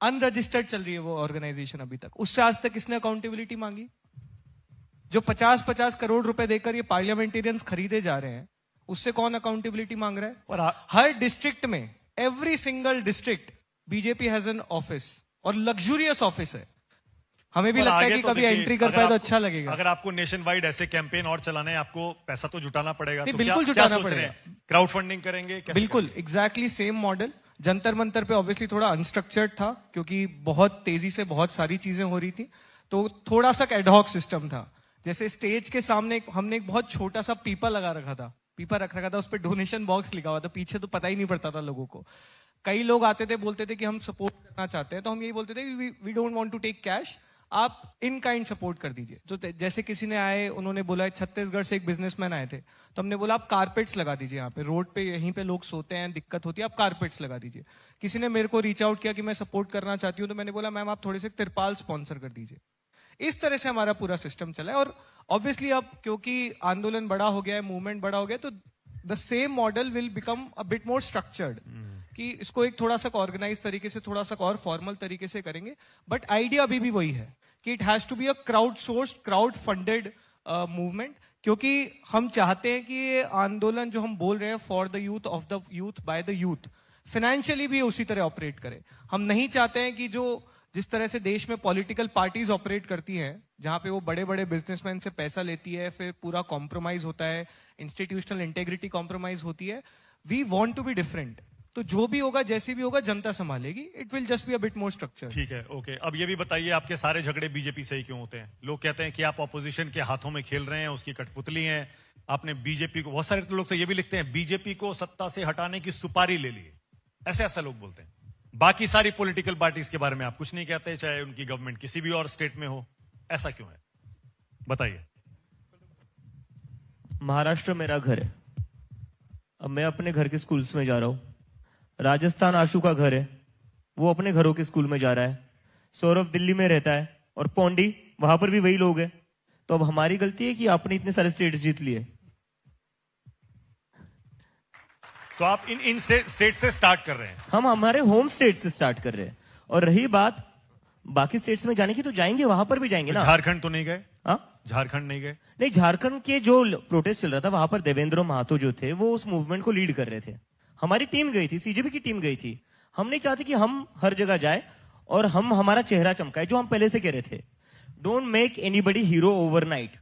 अनरजिस्टर्ड चल रही है वो ऑर्गेनाइजेशन अभी तक। उससे आज तक किसने अकाउंटेबिलिटी मांगी? जो 50-50 करोड़ रुपए देकर ये पार्लियामेंटेरियंस खरीदे जा रहे हैं, उससे कौन अकाउंटेबिलिटी मांग रहा है? और हर डिस्ट्रिक्ट में, every single district BJP has an office, और लग्जूरियस ऑफिस है। हमें भी और लगता है आगे कि तो कभी देखिए, एंट्री कर अगर पाए तो आपको- अच्छा लगेगा। अगर आपको नेशन वाइड ऐसे कैंपेन और चलाने हैं, आपको पैसा तो जुटाना पड़ेगा। नहीं, तो बिल्कुल क्या जुटाना सोच रहे हैं? पड़ेगा। क्राउड फंडिंग करेंगे? कैसे बिल्कुल exactly same model. Jantar Mantar पे ऑब्वियसली थोड़ा अनस्ट्रक्चर्ड था, क्योंकि बहुत तेजी से बहुत सारी चीजें हो रही थी, तो थोड़ा सा एडहॉक सिस्टम था। जैसे स्टेज के सामने हमने एक बहुत छोटा सा पीपा लगा रखा था, पीपा रख रखा था, उस पर डोनेशन बॉक्स लिखा हुआ था, पीछे तो पता ही नहीं पड़ता था लोगों को। कई लोग आते थे, बोलते थे कि हम सपोर्ट करना चाहते हैं, तो हम यही बोलते थे we don't want to take cash, आप इन काइंड सपोर्ट कर दीजिए। तो जैसे किसी ने आए, उन्होंने बोला छत्तीसगढ़ से एक बिजनेसमैन आए थे, तो हमने बोला आप कारपेट्स लगा दीजिए यहाँ पे, रोड पे यहीं पे लोग सोते हैं, दिक्कत होती है, आप कारपेट्स लगा दीजिए। किसी ने मेरे को रीच आउट किया कि मैं सपोर्ट करना चाहती हूँ, तो मैंने बोला मैम आप थोड़े से तिरपाल स्पॉन्सर कर दीजिए। इस तरह से हमारा पूरा सिस्टम चला है। और ऑब्वियसली अब क्योंकि आंदोलन बड़ा हो गया है, मूवमेंट बड़ा हो गया, तो the same model will become a bit more structured, कि इसको एक थोड़ा सा ऑर्गेनाइज तरीके से, थोड़ा सा और फॉर्मल तरीके से करेंगे। बट आइडिया अभी भी वही है कि it has to be a crowd sourced, crowd funded movement, क्योंकि हम चाहते हैं कि ये आंदोलन जो हम बोल रहे हैं for the youth, of the youth, by the youth, financially भी उसी तरह ऑपरेट करे। हम नहीं चाहते हैं कि जिस तरह से देश में पॉलिटिकल पार्टीज ऑपरेट करती हैं, जहां पे वो बड़े बड़े बिजनेसमैन से पैसा लेती है, फिर पूरा कॉम्प्रोमाइज होता है, इंस्टीट्यूशनल इंटेग्रिटी कॉम्प्रोमाइज होती है। We want to be different. तो जो भी होगा, जैसे भी होगा, जनता संभालेगी। It will just be a bit more structure. ठीक है, ओके। अब ये भी बताइए, आपके सारे झगड़े बीजेपी से ही क्यों होते हैं? लोग कहते हैं कि आप ऑपोजिशन के हाथों में खेल रहे हैं, उसकी कठपुतली हैं। आपने बीजेपी को, बहुत सारे लोग तो ये भी लिखते हैं, बीजेपी को सत्ता से हटाने की सुपारी ले ली। ऐसे ऐसा लोग बोलते हैं। बाकी सारी पॉलिटिकल पार्टीज के बारे में आप कुछ नहीं कहते, चाहे उनकी गवर्नमेंट किसी भी और स्टेट में हो। ऐसा क्यों है, बताइए। महाराष्ट्र मेरा घर है। अब मैं अपने घर के स्कूल्स में जा रहा हूं। राजस्थान आशु का घर है, वो अपने घरों के स्कूल में जा रहा है। सौरभ दिल्ली में रहता है, और पौंडी, वहां पर भी वही लोग हैं। तो अब हमारी गलती है कि आपने इतने सारे स्टेट्स जीत लिए। तो आप इन स्टेट से स्टार्ट कर रहे हैं? हम हमारे होम स्टेट से स्टार्ट कर रहे हैं। और रही बात बाकी स्टेट्स में जाने की, तो जाएंगे, वहां पर भी जाएंगे ना। झारखंड तो नहीं गए? हाँ, झारखंड नहीं गए? नहीं, झारखंड के जो प्रोटेस्ट चल रहा था, वहां पर देवेंद्र महतो जो थे, वो उस मूवमेंट को लीड कर रहे थे। हमारी टीम गई थी, सीजेपी की टीम गई थी। हम नहीं चाहते कि हम हर जगह जाए और हम हमारा चेहरा चमकाए, जो हम पहले से कह रहे थे। Don't make anybody hero overnight.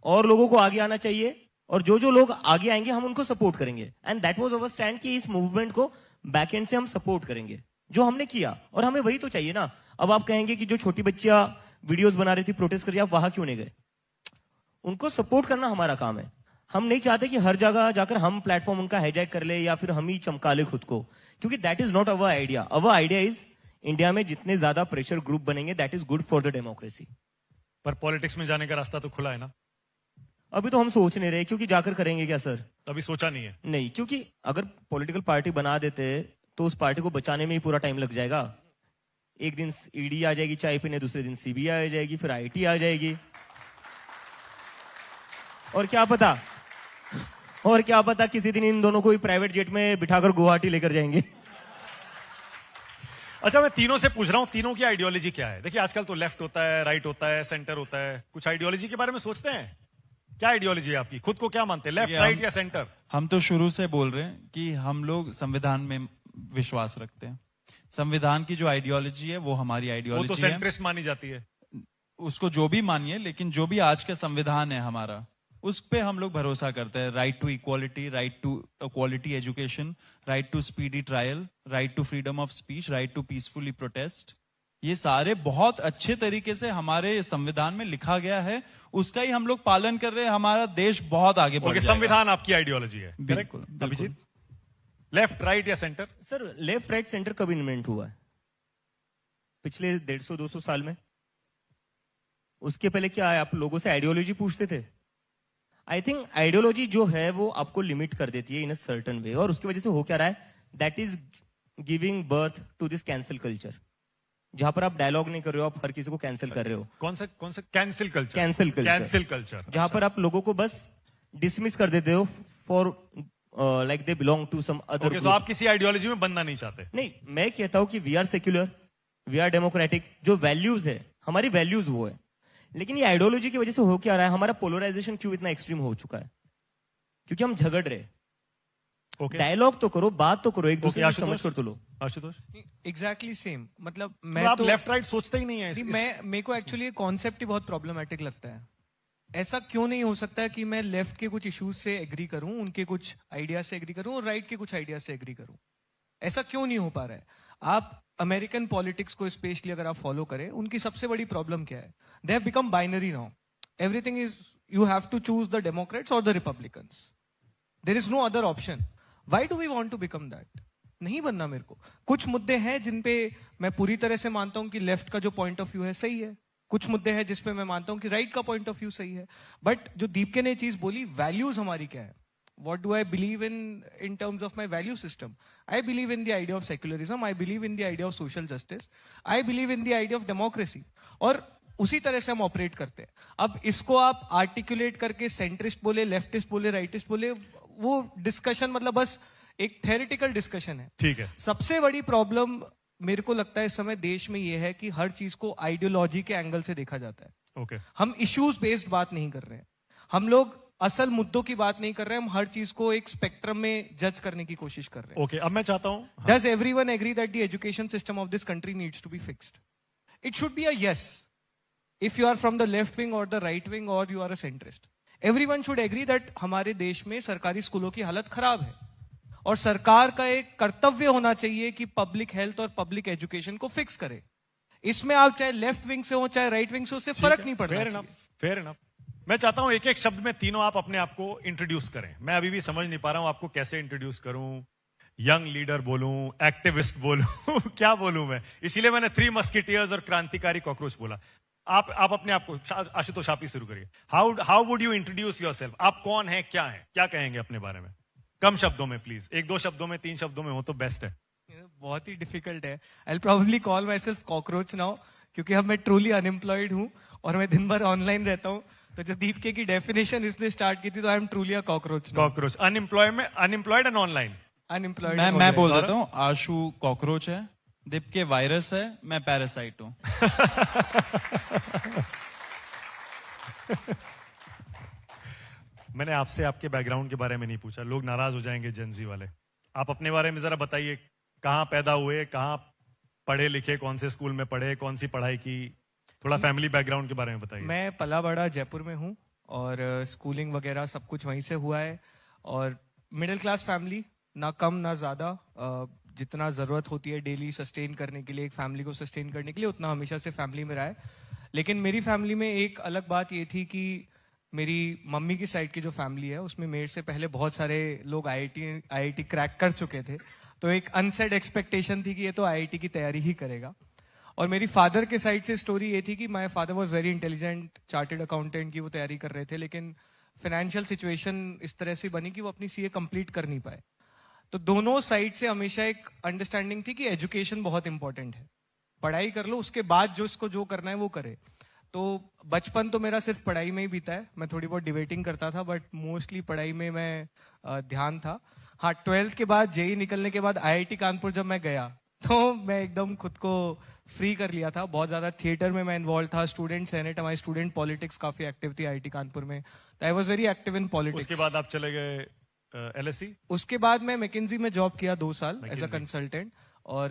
और लोगों को आगे आना चाहिए, और जो जो लोग आगे आएंगे हम उनको सपोर्ट करेंगे। And that was our stand कि इस मूवमेंट को बैक एंड से हम सपोर्ट करेंगे, जो हमने किया। और हमें वही तो चाहिए ना। अब आप कहेंगे कि जो छोटी बच्चियां वीडियोस बना रही थी प्रोटेस्ट कर रही, आप वहां क्यों नहीं गए? उनको सपोर्ट करना हमारा काम है। हम नहीं चाहते कि हर जगह जाकर हम प्लेटफॉर्म उनका हाईजैक कर ले, या फिर हम ही चमका ले खुद को, क्योंकि that is not our idea. Our idea is India में जितने ज्यादा प्रेशर ग्रुप बनेंगे, that is good for the democracy. पर पॉलिटिक्स में जाने का रास्ता तो खुला है ना? अभी तो हम सोच नहीं रहे, क्योंकि जाकर करेंगे क्या सर? अभी सोचा नहीं है? नहीं, क्योंकि अगर पॉलिटिकल पार्टी बना देते तो उस पार्टी को बचाने में ही पूरा टाइम लग जाएगा। एक दिन ईडी आ जाएगी चाय पीने, दूसरे दिन सीबीआई आ जाएगी, फिर आईटी आ जाएगी, और क्या पता किसी दिन इन दोनों को ही प्राइवेट जेट में बिठाकर गुवाहाटी लेकर जाएंगे। अच्छा, मैं तीनों से पूछ रहा हूं, तीनों की आइडियोलॉजी क्या है? देखिए, आजकल तो लेफ्ट होता है, राइट होता है, सेंटर होता है। कुछ आइडियोलॉजी के बारे में सोचते हैं? क्या आइडियोलॉजी है आपकी? खुद को क्या मानते हैं, लेफ्ट, राइट या सेंटर? हम तो शुरू से बोल रहे हैं कि हम लोग संविधान में विश्वास रखते हैं। संविधान की जो आइडियोलॉजी है वो हमारी वो आइडियोलॉजी तो है। सेंट्रिस्ट मानी जाती है। उसको जो भी मानिए, लेकिन जो भी आज का संविधान है हमारा, उस पे हम लोग भरोसा करते हैं। Right to equality, right to quality education, right to speedy trial, right to freedom of speech, right to peacefully protest. ये सारे बहुत अच्छे तरीके से हमारे संविधान में लिखा गया है, उसका ही हम लोग पालन कर रहे हैं। हमारा देश बहुत आगे बढ़ जाएगा। संविधान आपकी आइडियोलॉजी है? बिल्कुल, Correct? अभिजीत, लेफ्ट, राइट या centre? Sir, left right centre कब इन्वेंट हुआ है? पिछले 150-200 साल में। उसके पहले क्या है, आप लोगों से आइडियोलॉजी पूछते थे? आई थिंक आइडियोलॉजी जो है वो आपको लिमिट कर देती है इन अ सर्टन वे, और उसकी वजह से हो क्या रहा है, that is giving birth to this cancel culture, जहां पर आप डायलॉग नहीं कर रहे हो, आप हर किसी को कैंसिल कर रहे हो। कौन सा कैंसिल कल्चर? कैंसिल कल्चर, जहां पर आप लोगों को बस डिसमिस कर देते हो for like they belong to some other. तो आप किसी आइडियोलॉजी में बनना नहीं चाहते? नहीं, मैं कहता हूं कि we are secular, we are democratic. जो वैल्यूज है हमारी, वैल्यूज वो है। लेकिन ये आइडियोलॉजी की वजह से हो क्या रहा है, हमारा पोलराइजेशन क्यों इतना एक्सट्रीम हो चुका है? क्योंकि हम झगड़ रहे। डायलॉग तो करो, बात तो करो, एक दूसरे को समझ कर तो लो। Ashutosh, exactly same. मतलब तो मैं आप लेफ्ट राइट सोचते ही नहीं है? मेरे को एक्चुअली कॉन्सेप्ट ही बहुत प्रॉब्लमेटिक लगता है। ऐसा क्यों नहीं हो सकता है कि मैं लेफ्ट के कुछ इश्यूज से एग्री करूं, उनके कुछ आइडिया से एग्री करूं, और राइट के कुछ आइडिया से एग्री करूं? ऐसा क्यों नहीं हो पा रहा है? आप अमेरिकन पॉलिटिक्स को स्पेशली अगर आप फॉलो करें, उनकी सबसे बड़ी प्रॉब्लम क्या है? They have become binary now. Everything is, you have to choose the Democrats और the Republicans. There is no other option. Why do we want to become that? नहीं बनना मेरे को। कुछ मुद्दे हैं जिन पे मैं पूरी तरह से मानता हूं कि लेफ्ट का जो पॉइंट ऑफ व्यू है सही है, कुछ मुद्दे हैं जिसपे मैं मानता हूं कि राइट का पॉइंट ऑफ व्यू सही है। बट जो दीपके ने चीज बोली, वैल्यूज हमारी क्या है, what do I believe in terms of my value system? I believe in the idea of secularism. I believe in the idea of social justice. I believe in the idea of democracy. और उसी तरह से हम operate करते हैं। अब इसको आप आर्टिकुलेट करके सेंट्रिस्ट बोले, लेफ्टिस्ट बोले, राइटिस्ट बोले, वो डिस्कशन मतलब बस एक थेरेटिकल डिस्कशन है। ठीक है। सबसे बड़ी प्रॉब्लम मेरे को लगता है इस समय देश में ये है कि हर चीज को आइडियोलॉजी के एंगल से देखा जाता है। ओके। हम इश्यूज बेस्ड बात नहीं कर रहे हैं, हम लोग असल मुद्दों की बात नहीं कर रहे हैं, हम हर चीज को एक स्पेक्ट्रम में जज करने की कोशिश कर रहे हैं। ओके, अब मैं चाहता हूं Does everyone agree that the education system of this country needs to be fixed? It should be a yes. If you are from the left wing or the right wing or you are a centrist, everyone should agree that हमारे देश में सरकारी स्कूलों की हालत खराब है और सरकार का एक कर्तव्य होना चाहिए कि पब्लिक हेल्थ और पब्लिक एजुकेशन को फिक्स करे। इसमें आप चाहे लेफ्ट विंग से हो चाहे राइट विंग से, उससे फर्क नहीं पड़ता। Fair enough, fair enough. मैं चाहता हूं एक एक शब्द में तीनों आप अपने आप को इंट्रोड्यूस करें। मैं अभी भी समझ नहीं पा रहा हूं आपको कैसे इंट्रोड्यूस करूं, यंग लीडर बोलूं, एक्टिविस्ट बोलूं क्या बोलूं मैं, इसीलिए मैंने 3 मस्किटियर्स और क्रांतिकारी कॉकरोच बोला। आप अपने आप को, आशुतोष आप ही शुरू करिए। How would you introduce yourself? आप कौन हैं, क्या कहेंगे अपने बारे में? कम शब्दों में प्लीज, 1-2 शब्दों में, 3 शब्दों में हो तो बेस्ट है। बहुत ही डिफिकल्ट है। I probably call my self cockroach now, क्योंकि अब मैं ट्रूली अनएम्प्लॉयड हूं और मैं दिन भर ऑनलाइन रहता हूं। तो जो दीपके की डेफिनेशन इसने स्टार्ट की थी, तो I am truly a cockroach. Cockroach, unemployed and online. Unemployed. मैं बोल देता हूँ, आशु कॉकरोच है, दीपके वायरस है, मैं पैरासाइट हूँ। मैंने आपसे आपके बैकग्राउंड के बारे में नहीं पूछा, लोग नाराज हो जाएंगे जेनजी वाले। आप अपने बारे में जरा बताइए, कहाँ पैदा हुए, कहाँ पढ़े लिखे, कौन से स्कूल में पढ़े, कौन सी पढ़ाई की, थोड़ा फैमिली बैकग्राउंड के बारे में बताइए। मैं पला बड़ा जयपुर में हूँ और स्कूलिंग वगैरह सब कुछ वहीं से हुआ है। और मिडिल क्लास फैमिली, ना कम ना ज्यादा, जितना जरूरत होती है डेली सस्टेन करने के लिए, एक फैमिली को सस्टेन करने के लिए, उतना हमेशा से फैमिली में रहा है। लेकिन मेरी फैमिली में एक अलग बात ये थी कि मेरी मम्मी की साइड की जो फैमिली है उसमें मेरे से पहले बहुत सारे लोग आईआईटी क्रैक कर चुके थे। तो एक अनसेड एक्सपेक्टेशन थी कि ये तो आईआईटी की तैयारी ही करेगा। और मेरी फादर के साइड से स्टोरी ये थी कि my father was very intelligent, chartered accountant की वो तैयारी कर रहे थे, लेकिन फाइनेंशियल सिचुएशन इस तरह से बनी कि वो अपनी सीए कंप्लीट कर नहीं पाए। तो दोनों साइड से हमेशा एक अंडरस्टैंडिंग थी कि एजुकेशन बहुत इंपॉर्टेंट है, पढ़ाई कर लो, उसके बाद जो इसको जो करना है वो करे। तो बचपन तो मेरा सिर्फ पढ़ाई में ही बीता है। मैं थोड़ी बहुत डिबेटिंग करता था, बट मोस्टली पढ़ाई में मैं ध्यान था। हाँ, 12th के बाद जेई निकलने के बाद आईआईटी कानपुर जब मैं गया तो मैं एकदम खुद को फ्री कर लिया था। बहुत ज्यादा थिएटर में मैं इन्वॉल्व था, स्टूडेंट सेनेट, हमारी स्टूडेंट पॉलिटिक्स काफी एक्टिव थी आईआईटी कानपुर में। तो I was very active in politics. उसके बाद आप चले गए एलएससी? उसके बाद मैं मैकेंजी में जॉब किया 2 साल एज अ कंसल्टेंट। और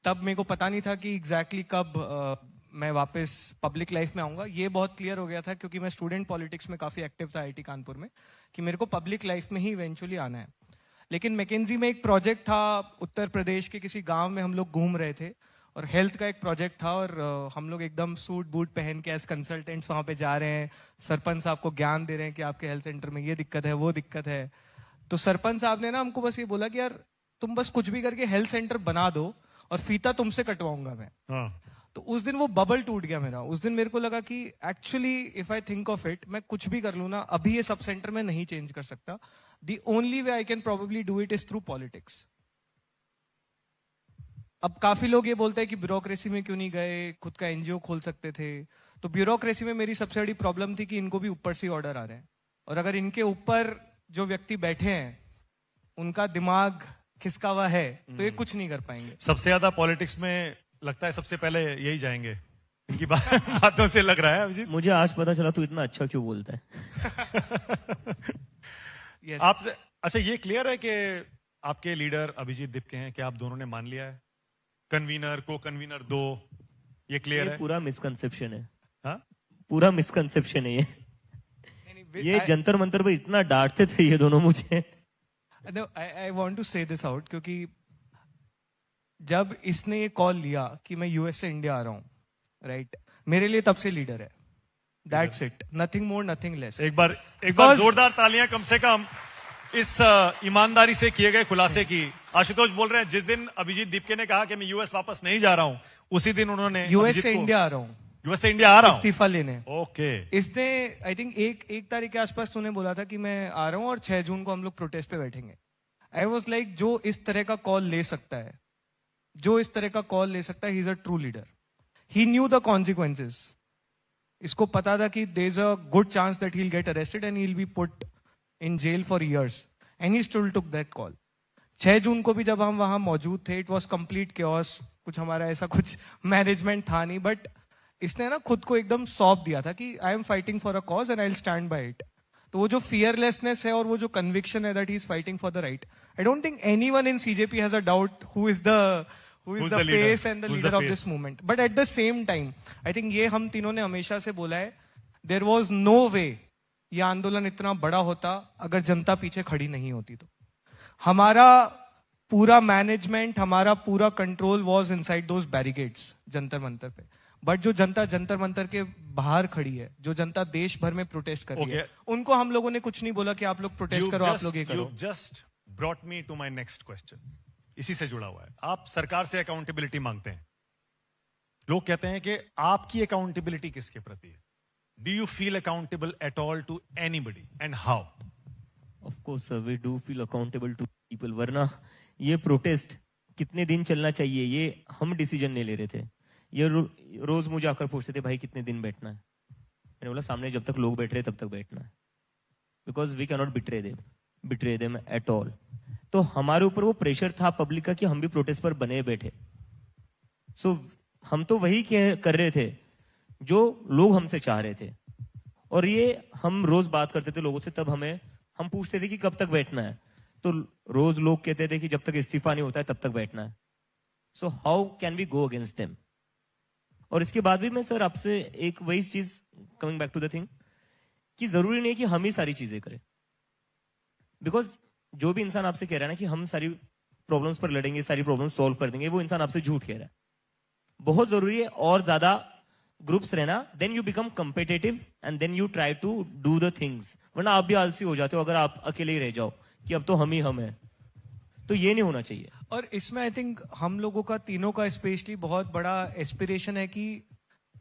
तब मेरे को पता नहीं था कि एग्जैक्टली कब मैं वापस पब्लिक लाइफ में आऊंगा। ये बहुत क्लियर हो गया था क्योंकि मैं स्टूडेंट पॉलिटिक्स में काफी एक्टिव था आईआईटी कानपुर में, कि मेरे को पब्लिक लाइफ में ही इवेंचुअली आना है। लेकिन मैकेंजी में एक प्रोजेक्ट था, उत्तर प्रदेश के किसी गांव में हम लोग घूम रहे थे और हेल्थ का एक प्रोजेक्ट था, और हम लोग एकदम सूट बूट पहन के एज कंसल्टेंट्स वहां पे जा रहे हैं। सरपंच साहब को ज्ञान दे रहे हैं कि आपके हेल्थ सेंटर में ये दिक्कत है, वो दिक्कत है। तो सरपंच साहब ने ना हमको बस ये बोला कि यार तुम बस कुछ भी करके हेल्थ सेंटर बना दो और फीता तुमसे कटवाऊंगा मैं। हाँ। तो उस दिन वो बबल टूट गया मेरा। उस दिन मेरे को लगा कि actually if I think of it, मैं कुछ भी कर लूं ना, अभी ये सब सेंटर में नहीं चेंज कर सकता। The only way I can probably do it is through politics. अब काफी लोग ये बोलते हैं कि ब्यूरोक्रेसी में क्यों नहीं गए, खुद का एनजीओ खोल सकते थे। तो ब्यूरोक्रेसी में मेरी सबसे बड़ी प्रॉब्लम थी कि इनको भी ऊपर से ऑर्डर आ रहे हैं, और अगर इनके ऊपर जो व्यक्ति बैठे हैं उनका दिमाग खिसका हुआ है तो ये कुछ नहीं कर पाएंगे। सबसे ज्यादा पॉलिटिक्स में लगता है सबसे पहले यही जाएंगे, इनकी बातों से लग रहा है अभिजीत। मुझे आज पता चला तू इतना अच्छा क्यों बोलता है। Yes. आपसे अच्छा ये क्लियर है कि आपके लीडर अभिजीत दीपके हैं, क्या आप दोनों ने मान लिया है? कन्वीनर, को कन्वीनर 2, ये क्लियर ये है? पूरा मिसकंसेप्शन है, हाँ? पूरा मिसकंसेप्शन है ये जंतर मंतर पे इतना डांटते थे ये दोनों मुझे। आई वॉन्ट टू से दिस आउट, क्योंकि जब इसने ये कॉल लिया कि मैं यूएस से इंडिया आ रहा हूँ, राइट, मेरे लिए तब से लीडर है। That's it, nothing more nothing less. एक बार जोरदार तालियां कम से कम इस ईमानदारी से किए गए खुलासे की आशुतोष बोल रहे हैं जिस दिन अभिजीत दीपके ने कहा कि मैं यूएस वापस नहीं जा रहा हूं, उसी दिन उन्होंने यूएस से इंडिया आ रहा हूँ, यूएस से इंडिया आ रहा हूं। इस्तीफा लेने। ओके, इसने आई थिंक एक तारीख के आसपास तूने बोला था कि मैं आ रहा हूँ और 6 जून को हम लोग प्रोटेस्ट पे बैठेंगे। आई वॉज लाइक, जो इस तरह का कॉल ले सकता है, जो इस तरह का कॉल ले सकता है, he is a true leader. He knew the consequences. इसको पता था कि there is a good chance that he will get arrested and he will be put in jail for years, and he still took that call. 6 जून को भी जब हम वहां मौजूद थे, इट वॉज कंप्लीट केओस, कुछ हमारा ऐसा कुछ मैनेजमेंट था नहीं, बट इसने ना खुद को एकदम सौंप दिया था कि I am fighting for a cause and I will stand by it. तो वो जो फियरलेसनेस है और वो जो कन्विक्शन है that he is fighting for the right, I don't think anyone in CJP has a doubt who is the Who's the leader? Face and the Who's leader the of face? This movement. But at the same time I think ये हम तीनों ने हमेशा से बोला है, there was no वे ये आंदोलन इतना बड़ा होता अगर जनता पीछे खड़ी नहीं होती। तो हमारा पूरा मैनेजमेंट, हमारा पूरा control was inside those barricades Jantar Mantar पे। बट जो जनता जंतर मंतर के बाहर खड़ी है, जो जनता देश भर में प्रोटेस्ट कर रही है, उनको हम लोगों ने कुछ नहीं बोला कि आप लोग प्रोटेस्ट करो, आप लोग ये करो। Just brought me to my next question, इसी से जुड़ा हुआ है। आप सरकार से अकाउंटेबिलिटी मांगते हैं, लोग कहते हैं कि आपकी अकाउंटेबिलिटी किसके प्रति है? Do you feel accountable at all to anybody and how? Of course sir, we do feel accountable to people, वरना ये प्रोटेस्ट कितने दिन चलना चाहिए ये हम डिसीजन नहीं ले रहे थे। ये रोज मुझे आकर पूछते थे भाई कितने दिन बैठना है, मैंने बोला सामने जब तक लोग बैठ रहे तब तक बैठना है, because we can not betray them at all. तो हमारे ऊपर वो प्रेशर था पब्लिक का कि हम भी प्रोटेस्ट पर बने बैठे। सो हम तो वही कर रहे थे जो लोग हमसे चाह रहे थे, और ये हम रोज बात करते थे लोगों से, तब हम पूछते थे कि कब तक बैठना है, तो रोज लोग कहते थे कि जब तक इस्तीफा नहीं होता है तब तक बैठना है। So how can we go against them? और इसके बाद भी मैं सर आपसे एक वही चीज, coming back to the thing, कि जरूरी नहीं कि हम ही सारी चीजें करें, बिकॉज जो भी इंसान आपसे कह रहा है ना कि हम सारी प्रॉब्लम्स पर लड़ेंगे, सारी प्रॉब्लम सॉल्व कर देंगे, वो इंसान आपसे झूठ कह रहा है। बहुत जरूरी है और ज्यादा ग्रुप्स रहना, then you become competitive and then you try to do the things, वरना आप भी आलसी हो जाते हो अगर आप अकेले ही रह जाओ कि अब तो हम ही हम हैं। तो ये नहीं होना चाहिए। और इसमें आई थिंक हम लोगों का, तीनों का स्पेशली बहुत बड़ा एस्पिरेशन है कि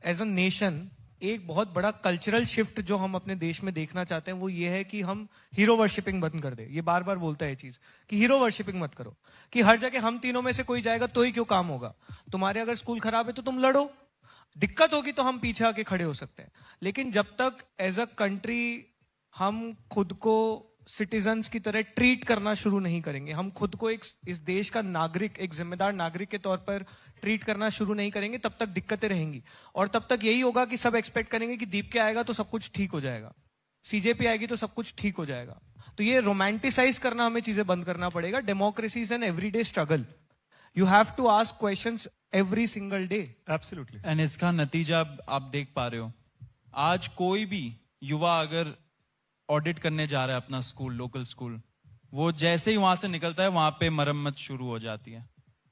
एज अ नेशन एक बहुत बड़ा कल्चरल शिफ्ट जो हम अपने देश में देखना चाहते हैं वो ये है कि हम हीरो वर्शिपिंग बंद कर दे। ये बार बार बोलता है ये चीज कि हीरो वर्शिपिंग मत करो, कि हर जगह हम तीनों में से कोई जाएगा तो ही क्यों काम होगा। तुम्हारे अगर स्कूल खराब है तो तुम लड़ो, दिक्कत होगी तो हम पीछे आके खड़े हो सकते हैं, लेकिन जब तक एज अ कंट्री हम खुद को सिटीजन्स की तरह ट्रीट करना शुरू नहीं करेंगे, हम खुद को एक इस देश का नागरिक, एक जिम्मेदार नागरिक के तौर पर ट्रीट करना शुरू नहीं करेंगे, तब तक दिक्कतें रहेंगी। और तब तक यही होगा कि सब एक्सपेक्ट करेंगे कि दीप के आएगा तो सब कुछ ठीक हो जाएगा, सीजेपी आएगी तो सब कुछ ठीक हो जाएगा। तो ये रोमांटिसाइज करना हमें चीजें बंद करना पड़ेगा। Democracy is an everyday struggle, you have to ask questions every single day. Absolutely. And इसका नतीजा आप देख पा रहे हो, आज कोई भी युवा अगर ऑडिट करने जा रहा है अपना स्कूल, लोकल स्कूल, वो जैसे ही वहां से निकलता है वहां पे मरम्मत शुरू हो जाती है,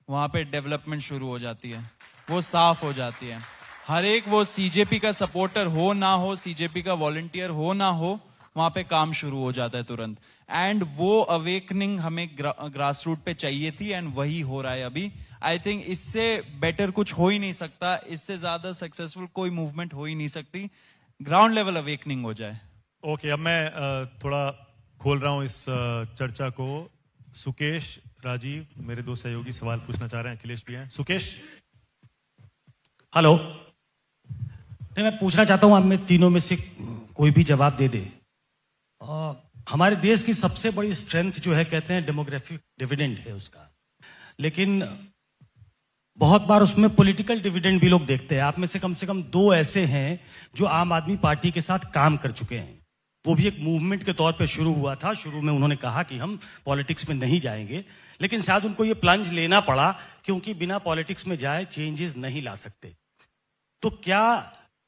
वहां पे डेवलपमेंट शुरू हो जाती है, वो साफ हो जाती है। हर एक, वो सीजेपी का सपोर्टर हो ना हो, सीजेपी का वॉलंटियर हो ना हो, वहां पे काम शुरू हो जाता है तुरंत। एंड वो अवेकनिंग हमें ग्रास रूट पे चाहिए थी, एंड वही हो रहा है अभी। आई थिंक इससे बेटर कुछ हो ही नहीं सकता, इससे ज्यादा सक्सेसफुल कोई मूवमेंट हो ही नहीं सकती, ग्राउंड लेवल अवेकनिंग हो जाए। ओके, अब मैं थोड़ा खोल रहा हूं इस चर्चा को। सुकेश, राजीव, मेरे दो सहयोगी सवाल पूछना चाह रहे हैं, अखिलेश भी हैं। सुकेश। हेलो। नहीं, मैं पूछना चाहता हूं आप में तीनों में से कोई भी जवाब दे दे। हमारे देश की सबसे बड़ी स्ट्रेंथ जो है, कहते हैं डेमोग्राफिक डिविडेंड है उसका, लेकिन बहुत बार उसमें पॉलिटिकल डिविडेंड भी लोग देखते हैं। आप में से कम दो ऐसे हैं जो आम आदमी पार्टी के साथ काम कर चुके हैं, वो भी एक मूवमेंट के तौर पे शुरू हुआ था। शुरू में उन्होंने कहा कि हम पॉलिटिक्स में नहीं जाएंगे, लेकिन शायद उनको ये प्लंज लेना पड़ा क्योंकि बिना पॉलिटिक्स में जाए चेंजेस नहीं ला सकते। तो क्या,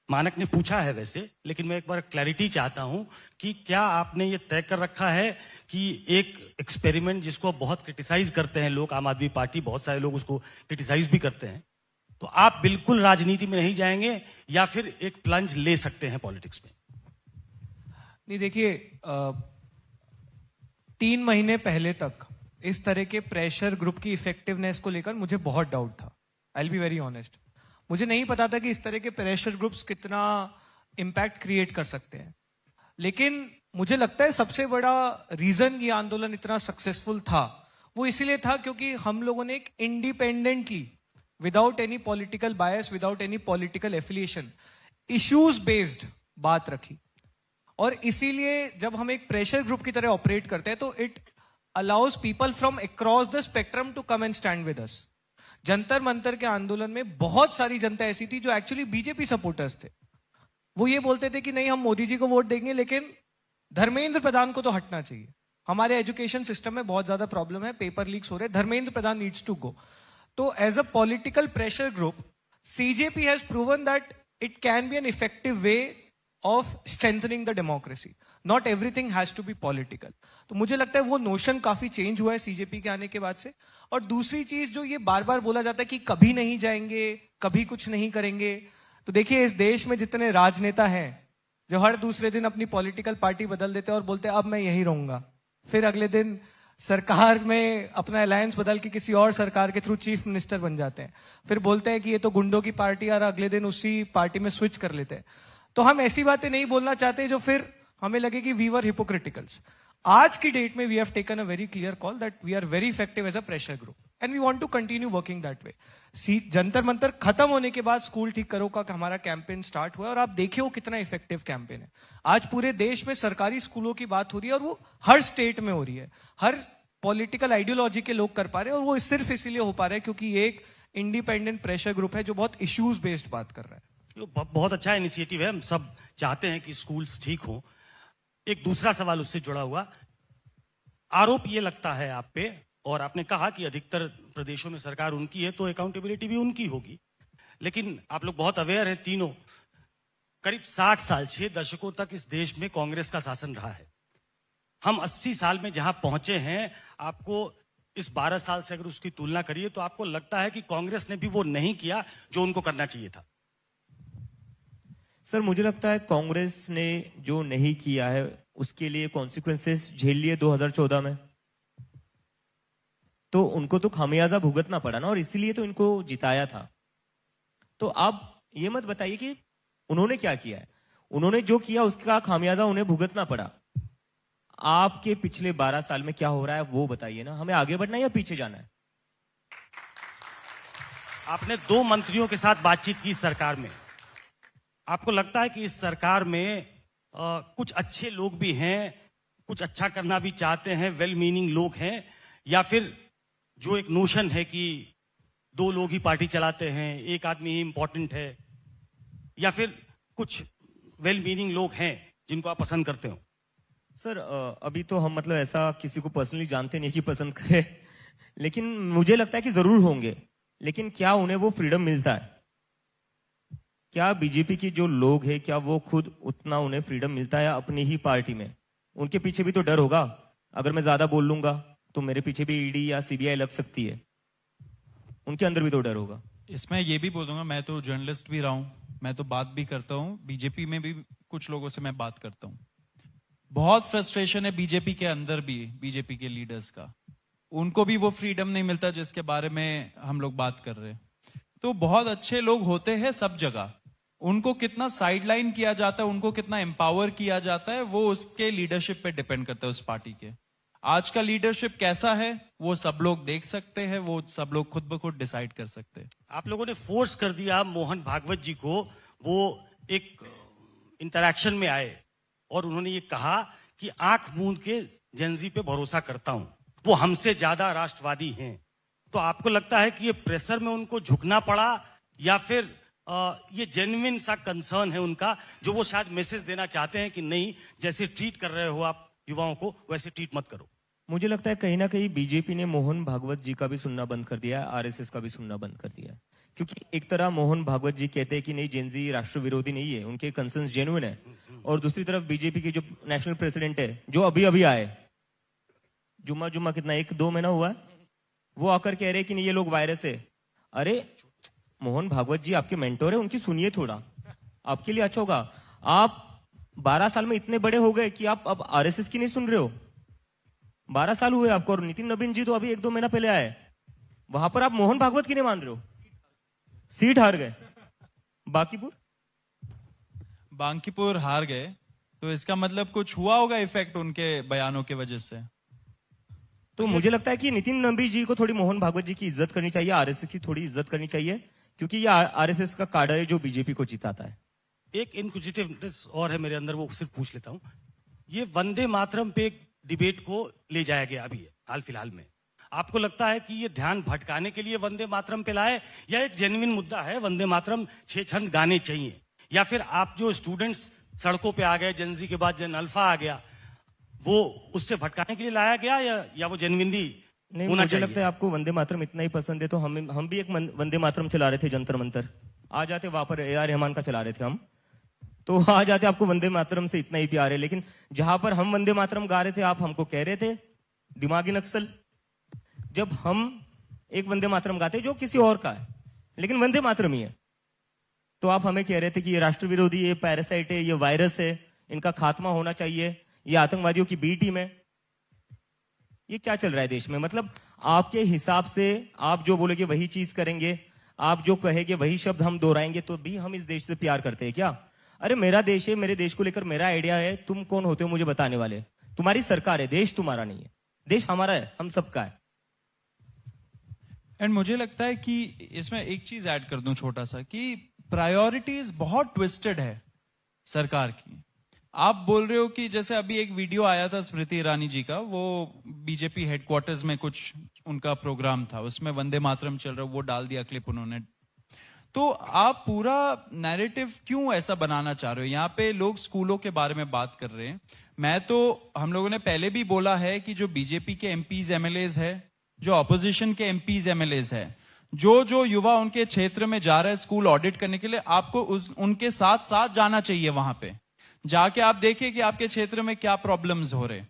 मानक ने पूछा है वैसे, लेकिन मैं एक बार क्लैरिटी चाहता हूं कि क्या आपने ये तय कर रखा है कि एक एक्सपेरिमेंट जिसको बहुत क्रिटिसाइज करते हैं लोग, आम आदमी पार्टी, बहुत सारे लोग उसको क्रिटिसाइज भी करते हैं, तो आप बिल्कुल राजनीति में नहीं जाएंगे या फिर एक प्लंज ले सकते हैं पॉलिटिक्स में? नहीं, देखिए 3 महीने पहले तक इस तरह के प्रेशर ग्रुप की इफेक्टिवनेस को लेकर मुझे बहुत डाउट था। आई विल बी वेरी ऑनेस्ट, मुझे नहीं पता था कि इस तरह के प्रेशर ग्रुप्स कितना इम्पैक्ट क्रिएट कर सकते हैं। लेकिन मुझे लगता है सबसे बड़ा रीजन ये आंदोलन इतना सक्सेसफुल था वो इसीलिए था क्योंकि हम लोगों ने एक independently, without any political bias, without any political affiliation, issues based बात रखी। और इसीलिए जब हम एक प्रेशर ग्रुप की तरह ऑपरेट करते हैं तो it allows people from across the spectrum to come and stand with us. Jantar Mantar के आंदोलन में बहुत सारी जनता ऐसी थी जो एक्चुअली बीजेपी सपोर्टर्स थे। वो ये बोलते थे कि नहीं, हम मोदी जी को वोट देंगे लेकिन धर्मेंद्र प्रधान को तो हटना चाहिए, हमारे एजुकेशन सिस्टम में बहुत ज्यादा प्रॉब्लम है, पेपर लीक्स हो रहे, Dharmendra Pradhan needs to go. तो as a political pressure group CJP has proven that it can be an effective way of strengthening the democracy, not everything has to be political. तो मुझे लगता है वो notion काफी change हुआ है सीजेपी के आने के बाद से। और दूसरी चीज जो ये बार बार बोला जाता है कि कभी नहीं जाएंगे, कभी कुछ नहीं करेंगे, तो देखिए इस देश में जितने राजनेता हैं जो हर दूसरे दिन अपनी पॉलिटिकल पार्टी बदल देते हैं और बोलते हैं अब मैं यही रहूंगा, फिर अगले दिन सरकार में अपना अलायंस बदल के किसी और सरकार के थ्रू चीफ मिनिस्टर बन जाते हैं, फिर बोलते हैं कि ये तो गुंडों की पार्टी, और अगले दिन उसी पार्टी में स्विच कर लेते हैं। तो हम ऐसी बातें नहीं बोलना चाहते जो फिर हमें लगे कि वी वर हिपोक्रिटिकल्स। आज की डेट में we have taken a very clear call that we are very effective as a pressure group and we want to continue working that way. Jantar Mantar खत्म होने के बाद स्कूल ठीक करो का हमारा कैंपेन स्टार्ट हुआ और आप देखिए वो कितना इफेक्टिव कैंपेन है। आज पूरे देश में सरकारी स्कूलों की बात हो रही है और वो हर स्टेट में हो रही है, हर पॉलिटिकल आइडियोलॉजी के लोग कर पा रहे हैं, और वो सिर्फ इसीलिए हो पा रहा है क्योंकि ये एक इंडिपेंडेंट प्रेशर ग्रुप है जो बहुत इश्यूज बेस्ड बात कर रहा है। ये बहुत अच्छा इनिशिएटिव है, हम सब चाहते हैं कि स्कूल्स ठीक हो। एक दूसरा सवाल उससे जुड़ा हुआ, आरोप ये लगता है आप पे, और आपने कहा कि अधिकतर प्रदेशों में सरकार उनकी है तो अकाउंटेबिलिटी भी उनकी होगी, लेकिन आप लोग बहुत अवेयर हैं तीनों, करीब 60 साल 6 दशकों तक इस देश में कांग्रेस का शासन रहा है। हम 80 साल में जहां पहुंचे हैं, आपको इस 12 साल से अगर उसकी तुलना करिए तो आपको लगता है कि कांग्रेस ने भी वो नहीं किया जो उनको करना चाहिए था? सर मुझे लगता है कांग्रेस ने जो नहीं किया है उसके लिए कॉन्सिक्वेंसेस झेल लिए 2014 में, तो उनको तो खामियाजा भुगतना पड़ा ना, और इसीलिए तो इनको जिताया था। तो आप ये मत बताइए कि उन्होंने क्या किया है, उन्होंने जो किया उसका खामियाजा उन्हें भुगतना पड़ा। आपके पिछले 12 साल में क्या हो रहा है वो बताइए ना, हमें आगे बढ़ना है या पीछे जाना है? आपने 2 मंत्रियों के साथ बातचीत की सरकार में, आपको लगता है कि इस सरकार में कुछ अच्छे लोग भी हैं, कुछ अच्छा करना भी चाहते हैं, वेल मीनिंग लोग हैं, या फिर जो एक नोशन है कि 2 लोग ही पार्टी चलाते हैं, एक आदमी ही इंपॉर्टेंट है, या फिर कुछ वेल मीनिंग लोग हैं जिनको आप पसंद करते हो? सर अभी तो हम मतलब ऐसा किसी को पर्सनली जानते नहीं कि पसंद करे, लेकिन मुझे लगता है कि जरूर होंगे, लेकिन क्या उन्हें वो फ्रीडम मिलता है? क्या बीजेपी के जो लोग हैं क्या वो खुद उतना उन्हें फ्रीडम मिलता है अपनी ही पार्टी में? उनके पीछे भी तो डर होगा, अगर मैं ज्यादा बोल लूंगा तो मेरे पीछे भी ईडी या सीबीआई लग सकती है, उनके अंदर भी तो डर होगा। इसमें ये भी बोल दूंगा, मैं तो जर्नलिस्ट भी रहा हूं, मैं तो बात भी करता हूं, बीजेपी में भी कुछ लोगों से मैं बात करता हूं। बहुत फ्रस्ट्रेशन है बीजेपी के अंदर भी, बीजेपी के लीडर्स का, उनको भी वो फ्रीडम नहीं मिलता जिसके बारे में हम लोग बात कर रहे हैं। तो बहुत अच्छे लोग होते हैं सब जगह, उनको कितना साइडलाइन किया जाता है, उनको कितना एम्पावर किया जाता है, वो उसके लीडरशिप पे डिपेंड करता है उस पार्टी के। आज का लीडरशिप कैसा है वो सब लोग देख सकते हैं, वो सब लोग खुद ब खुद डिसाइड कर सकते हैं। आप लोगों ने फोर्स कर दिया मोहन भागवत जी को, वो एक इंटरैक्शन में आए और उन्होंने ये कहा कि आंख मूंद के जेनजी पे भरोसा करता हूं, वो हमसे ज्यादा राष्ट्रवादी हैं। तो आपको लगता है कि ये प्रेशर में उनको झुकना पड़ा, या फिर ये जेन्युइन सा कंसर्न है उनका, जो वो शायद मैसेज देना चाहते हैं कि नहीं, जैसे ट्रीट कर रहे हो आप युवाओं को वैसे ट्रीट मत करो? मुझे लगता है कहीं ना कहीं बीजेपी ने मोहन भागवत जी का भी सुनना बंद कर दिया है, आरएसएस का भी सुनना बंद कर दिया है। क्योंकि एक तरह मोहन भागवत जी कहते हैं कि नहीं, जेनजी राष्ट्र विरोधी नहीं है, उनके कंसर्न्स जेन्युइन है, और दूसरी तरफ बीजेपी के जो नेशनल प्रेसिडेंट है जो अभी अभी आए, जुम्मा कितना 1-2 महीना हुआ है, वो आकर कह रहे कि नहीं ये लोग वायरस है। अरे मोहन भागवत जी आपके मेंटोर है, उनकी सुनिए थोड़ा, आपके लिए अच्छा होगा। आप 12 साल में इतने बड़े हो गए कि आप अब आरएसएस की नहीं सुन रहे हो। 12 साल हुए आपको, और नितिन नवीन जी तो अभी 1-2 महीना पहले आए। वहां पर आप मोहन भागवत की नहीं मान रहे हो, सीट हार गए। बांकीपुर हार गए, तो इसका मतलब कुछ हुआ होगा इफेक्ट उनके बयानों की वजह से। तो मुझे लगता है कि नितिन नवीन जी को थोड़ी मोहन भागवत जी की इज्जत करनी चाहिए, आरएसएस की थोड़ी इज्जत करनी चाहिए, क्योंकि ये आरएसएस का काडर है जो बीजेपी को जिताता है। एक इनक्विजिटिवनेस और है मेरे अंदर, वो सिर्फ पूछ लेता हूं। ये वंदे मातरम पे एक डिबेट को ले जाया गया अभी हाल फिलहाल में, आपको लगता है कि ये ध्यान भटकाने के लिए वंदे मातरम पे लाए, या एक जेन्युइन मुद्दा है वंदे मातरम 6 छंद गाने चाहिए, या फिर आप जो स्टूडेंट्स सड़कों पे आ गए, जेनजी के बाद जेन अल्फा आ गया, वो उससे भटकाने के लिए लाया गया, या वो जेन्युइनली नहीं, होना मुझे चाहिए? लगता है आपको वंदे मातरम इतना ही पसंद है, तो हम भी एक वंदे मातरम चला रहे थे जंतर मंतर, आ जाते वहां पर AR रहमान का चला रहे थे हम, तो आ जाते आपको वंदे मातरम से इतना ही प्यार है। लेकिन जहां पर हम वंदे मातरम गा रहे थे, आप हमको कह रहे थे दिमागी नक्सल। जब हम एक वंदे मातरम गाते जो किसी और का है, लेकिन वंदे मातरम ही है, तो आप हमें कह रहे थे कि ये राष्ट्र विरोधी, ये पैरासाइट है, ये वायरस है, इनका खात्मा होना चाहिए, ये आतंकवादियों की बी टीम है। ये क्या चल रहा है देश में? मतलब आपके हिसाब से आप जो बोलोगे वही चीज करेंगे, आप जो कहेंगे वही शब्द हम दोहराएंगे, तो भी हम इस देश से प्यार करते हैं क्या? अरे मेरा देश है, मेरे देश को लेकर मेरा आइडिया है, तुम कौन होते हो मुझे बताने वाले? तुम्हारी सरकार है, देश तुम्हारा नहीं है, देश हमारा है, हम सबका है। एंड मुझे लगता है कि इसमें एक चीज ऐड कर दूं छोटा सा, कि प्रायोरिटीज बहुत ट्विस्टेड है सरकार की। आप बोल रहे हो कि जैसे अभी एक वीडियो आया था स्मृति ईरानी जी का, वो बीजेपी हेडक्वार्टर्स में कुछ उनका प्रोग्राम था, उसमें वंदे मातरम चल रहा, वो डाल दिया क्लिप उन्होंने। तो आप पूरा नैरेटिव क्यों ऐसा बनाना चाह रहे हो? यहाँ पे लोग स्कूलों के बारे में बात कर रहे हैं। मैं तो, हम लोगों ने पहले भी बोला है कि जो बीजेपी के एमपीज एमएलएज है, जो ऑपोजिशन के एमपीज एमएलएज है, जो युवा उनके क्षेत्र में जा रहा है स्कूल ऑडिट करने के लिए, आपको उनके साथ साथ जाना चाहिए। वहां पे जाके आप देखिए कि आपके क्षेत्र में क्या प्रॉब्लम्स हो रहे,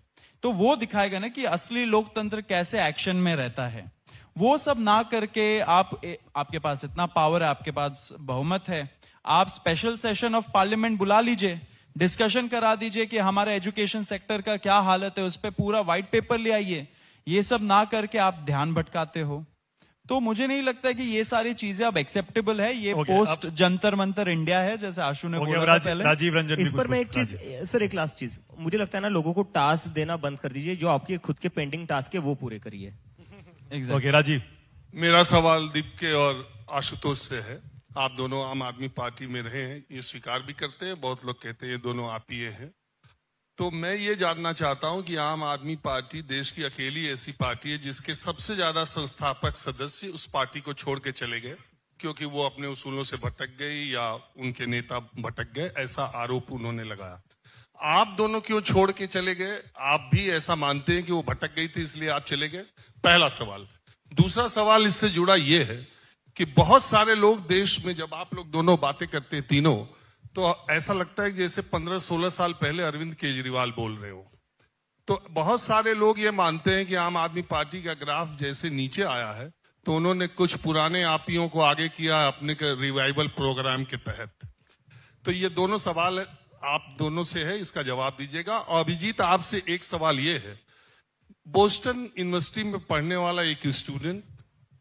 तो वो दिखाएगा ना कि असली लोकतंत्र कैसे एक्शन में रहता है। वो सब ना करके आपके पास इतना पावर है, आपके पास बहुमत है, आप स्पेशल सेशन ऑफ पार्लियामेंट बुला लीजिए, डिस्कशन करा दीजिए कि हमारा एजुकेशन सेक्टर का क्या हालत है, उस पर पूरा व्हाइट पेपर ले आइए। ये सब ना करके आप ध्यान भटकाते हो। तो मुझे नहीं लगता कि ये सारी चीजें अब एक्सेप्टेबल है। ये पोस्ट जंतर मंतर इंडिया है, जैसे आशु ने बोला था पहले। राजीव रंजन इस पर मैं एक चीज, सर एक लास्ट चीज, मुझे लगता है ना, लोगों को टास्क देना बंद कर दीजिए, जो आपके खुद के पेंडिंग टास्क है वो पूरे करिए। ओके राजीव। मेरा सवाल दीपके और आशुतोष से है। आप दोनों आम आदमी पार्टी में रहे हैं, ये स्वीकार भी करते हैं, बहुत लोग कहते हैं ये दोनों आप ही हैं। तो मैं ये जानना चाहता हूं कि आम आदमी पार्टी देश की अकेली ऐसी पार्टी है जिसके सबसे ज्यादा संस्थापक सदस्य उस पार्टी को छोड़ के चले गए, क्योंकि वो अपने उसूलों से भटक गए या उनके नेता भटक गए, ऐसा आरोप उन्होंने लगाया। आप दोनों क्यों छोड़ के चले गए? आप भी ऐसा मानते हैं कि वो भटक गई थी इसलिए आप चले गए? पहला सवाल। दूसरा सवाल इससे जुड़ा ये है कि बहुत सारे लोग देश में, जब आप लोग दोनों बातें करते हैं तीनों, तो ऐसा लगता है कि जैसे 15-16 साल पहले अरविंद केजरीवाल बोल रहे हो। तो बहुत सारे लोग ये मानते हैं कि आम आदमी पार्टी का ग्राफ जैसे नीचे आया है, तो उन्होंने कुछ पुराने आपियों को आगे किया अपने रिवाइवल प्रोग्राम के तहत। तो ये दोनों सवाल आप दोनों से है, इसका जवाब दीजिएगा। और अभिजीत, आपसे एक सवाल ये है, बोस्टन यूनिवर्सिटी में पढ़ने वाला एक स्टूडेंट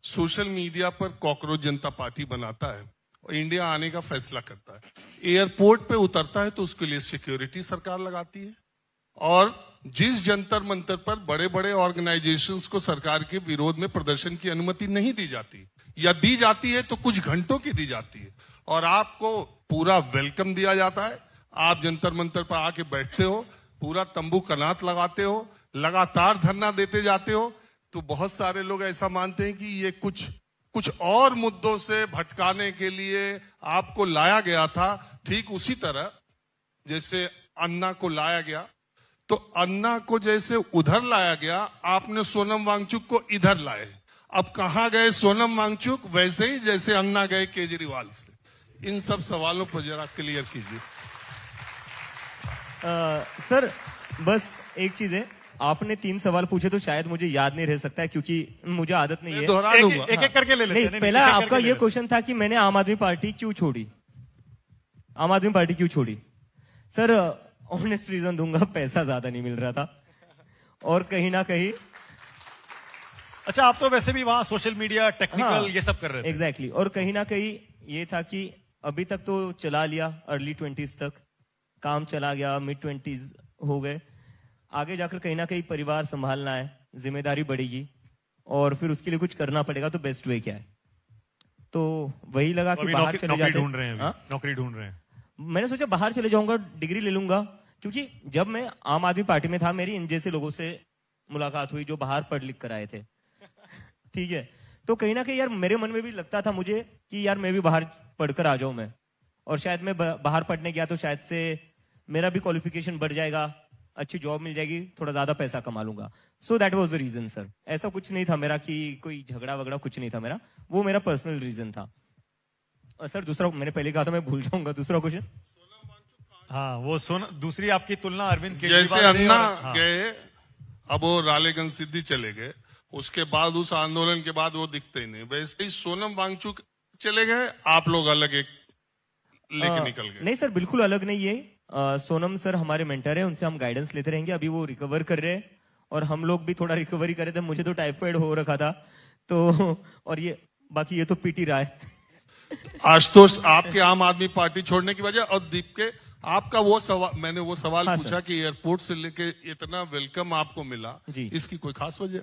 सोशल मीडिया पर कॉकरोच जनता पार्टी बनाता है और इंडिया आने का फैसला करता है। एयरपोर्ट पे उतरता है तो उसके लिए सिक्योरिटी सरकार लगाती है, और जिस जंतर मंतर पर बड़े बड़े ऑर्गेनाइजेशंस को सरकार के विरोध में प्रदर्शन की अनुमति नहीं दी जाती, या दी जाती है तो कुछ घंटों की दी जाती है, और आपको पूरा वेलकम दिया जाता है। आप जंतर मंतर पर आके बैठते हो, पूरा तंबू कनात लगाते हो, लगातार धरना देते जाते हो। तो बहुत सारे लोग ऐसा मानते हैं कि ये कुछ और मुद्दों से भटकाने के लिए आपको लाया गया था, ठीक उसी तरह जैसे अन्ना को लाया गया। तो अन्ना को जैसे उधर लाया गया, आपने सोनम वांगचुक को इधर लाए। अब कहां गए सोनम वांगचुक? वैसे ही जैसे अन्ना गए केजरीवाल से। इन सब सवालों पर जरा क्लियर कीजिए। सर बस एक चीज है, आपने 3 सवाल पूछे तो शायद मुझे याद नहीं रह सकता है, क्योंकि मुझे आदत नहीं है। दोहरा दूंगा। एक करके ले लेते नहीं, हैं। पहला आपका ये क्वेश्चन था कि मैंने आम आदमी पार्टी क्यों छोड़ी। आम आदमी पार्टी क्यों छोड़ी? सर ऑनेस्ट रीजन दूंगा, पैसा ज्यादा नहीं मिल रहा था। और कहीं ना कहीं अच्छा, आप तो वैसे भी वहां सोशल मीडिया टेक्निकल ये सब कर रहे थे। एग्जैक्टली और कहीं ना कहीं ये था कि अभी तक तो चला लिया, अर्ली 20s तक काम चला गया, मिड 20s हो गए, आगे जाकर कहीं ना कहीं परिवार संभालना है, जिम्मेदारी बढ़ेगी और फिर उसके लिए कुछ करना पड़ेगा, तो बेस्ट वे क्या है? तो वही लगा कि अभी बाहर नौकरी चले नौकरी जाते ढूंढ रहे हैं अभी, हाँ? नौकरी ढूंढ रहे हैं। मैंने सोचा बाहर चले जाऊंगा, डिग्री ले लूंगा, क्योंकि जब मैं आम आदमी पार्टी में था मेरी इन जैसे लोगों से मुलाकात हुई जो बाहर पढ़ लिख कर आए थे। ठीक है, तो कहीं ना कहीं यार मेरे मन में भी लगता था मुझे कि यार मैं भी बाहर पढ़कर आ जाऊं मैं, और शायद मैं बाहर पढ़ने गया तो शायद से मेरा भी क्वालिफिकेशन बढ़ जाएगा, अच्छी जॉब मिल जाएगी, थोड़ा ज्यादा पैसा कमा लूंगा। So that was the reason sir. ऐसा कुछ नहीं था मेरा कि कोई झगड़ा वगड़ा, कुछ नहीं था मेरा, वो मेरा पर्सनल रीजन था। और सर दूसरा मैंने पहले कहा था, मैं भूल जाऊंगा दूसरा क्वेश्चन। हाँ, वो दूसरी आपकी तुलना अरविंद जैसे केजरीवाल से अन्ना हाँ। गए, अब वो रालेगंज सिद्धि चले गए, उसके बाद उस आंदोलन के बाद वो दिखते ही नहीं, वैसे ही सोनम वांगचुक चले गए, आप लोग अलग एक लेके निकल गए। नहीं सर, बिल्कुल अलग नहीं है। सोनम सर हमारे मेंटर है, उनसे हम गाइडेंस लेते रहेंगे। अभी वो रिकवर कर रहे हैं और हम लोग भी थोड़ा रिकवरी कर रहे थे। मुझे तो टाइफाइड हो रखा था, तो और ये बाकी ये तो पीटी रहा है। आशुतोष, आपके आम आदमी पार्टी छोड़ने की वजह, और दीप के आपका वो सवाल, मैंने वो सवाल हाँ, पूछा कि एयरपोर्ट से लेके इतना वेलकम आपको मिला, जी। इसकी कोई खास वजह?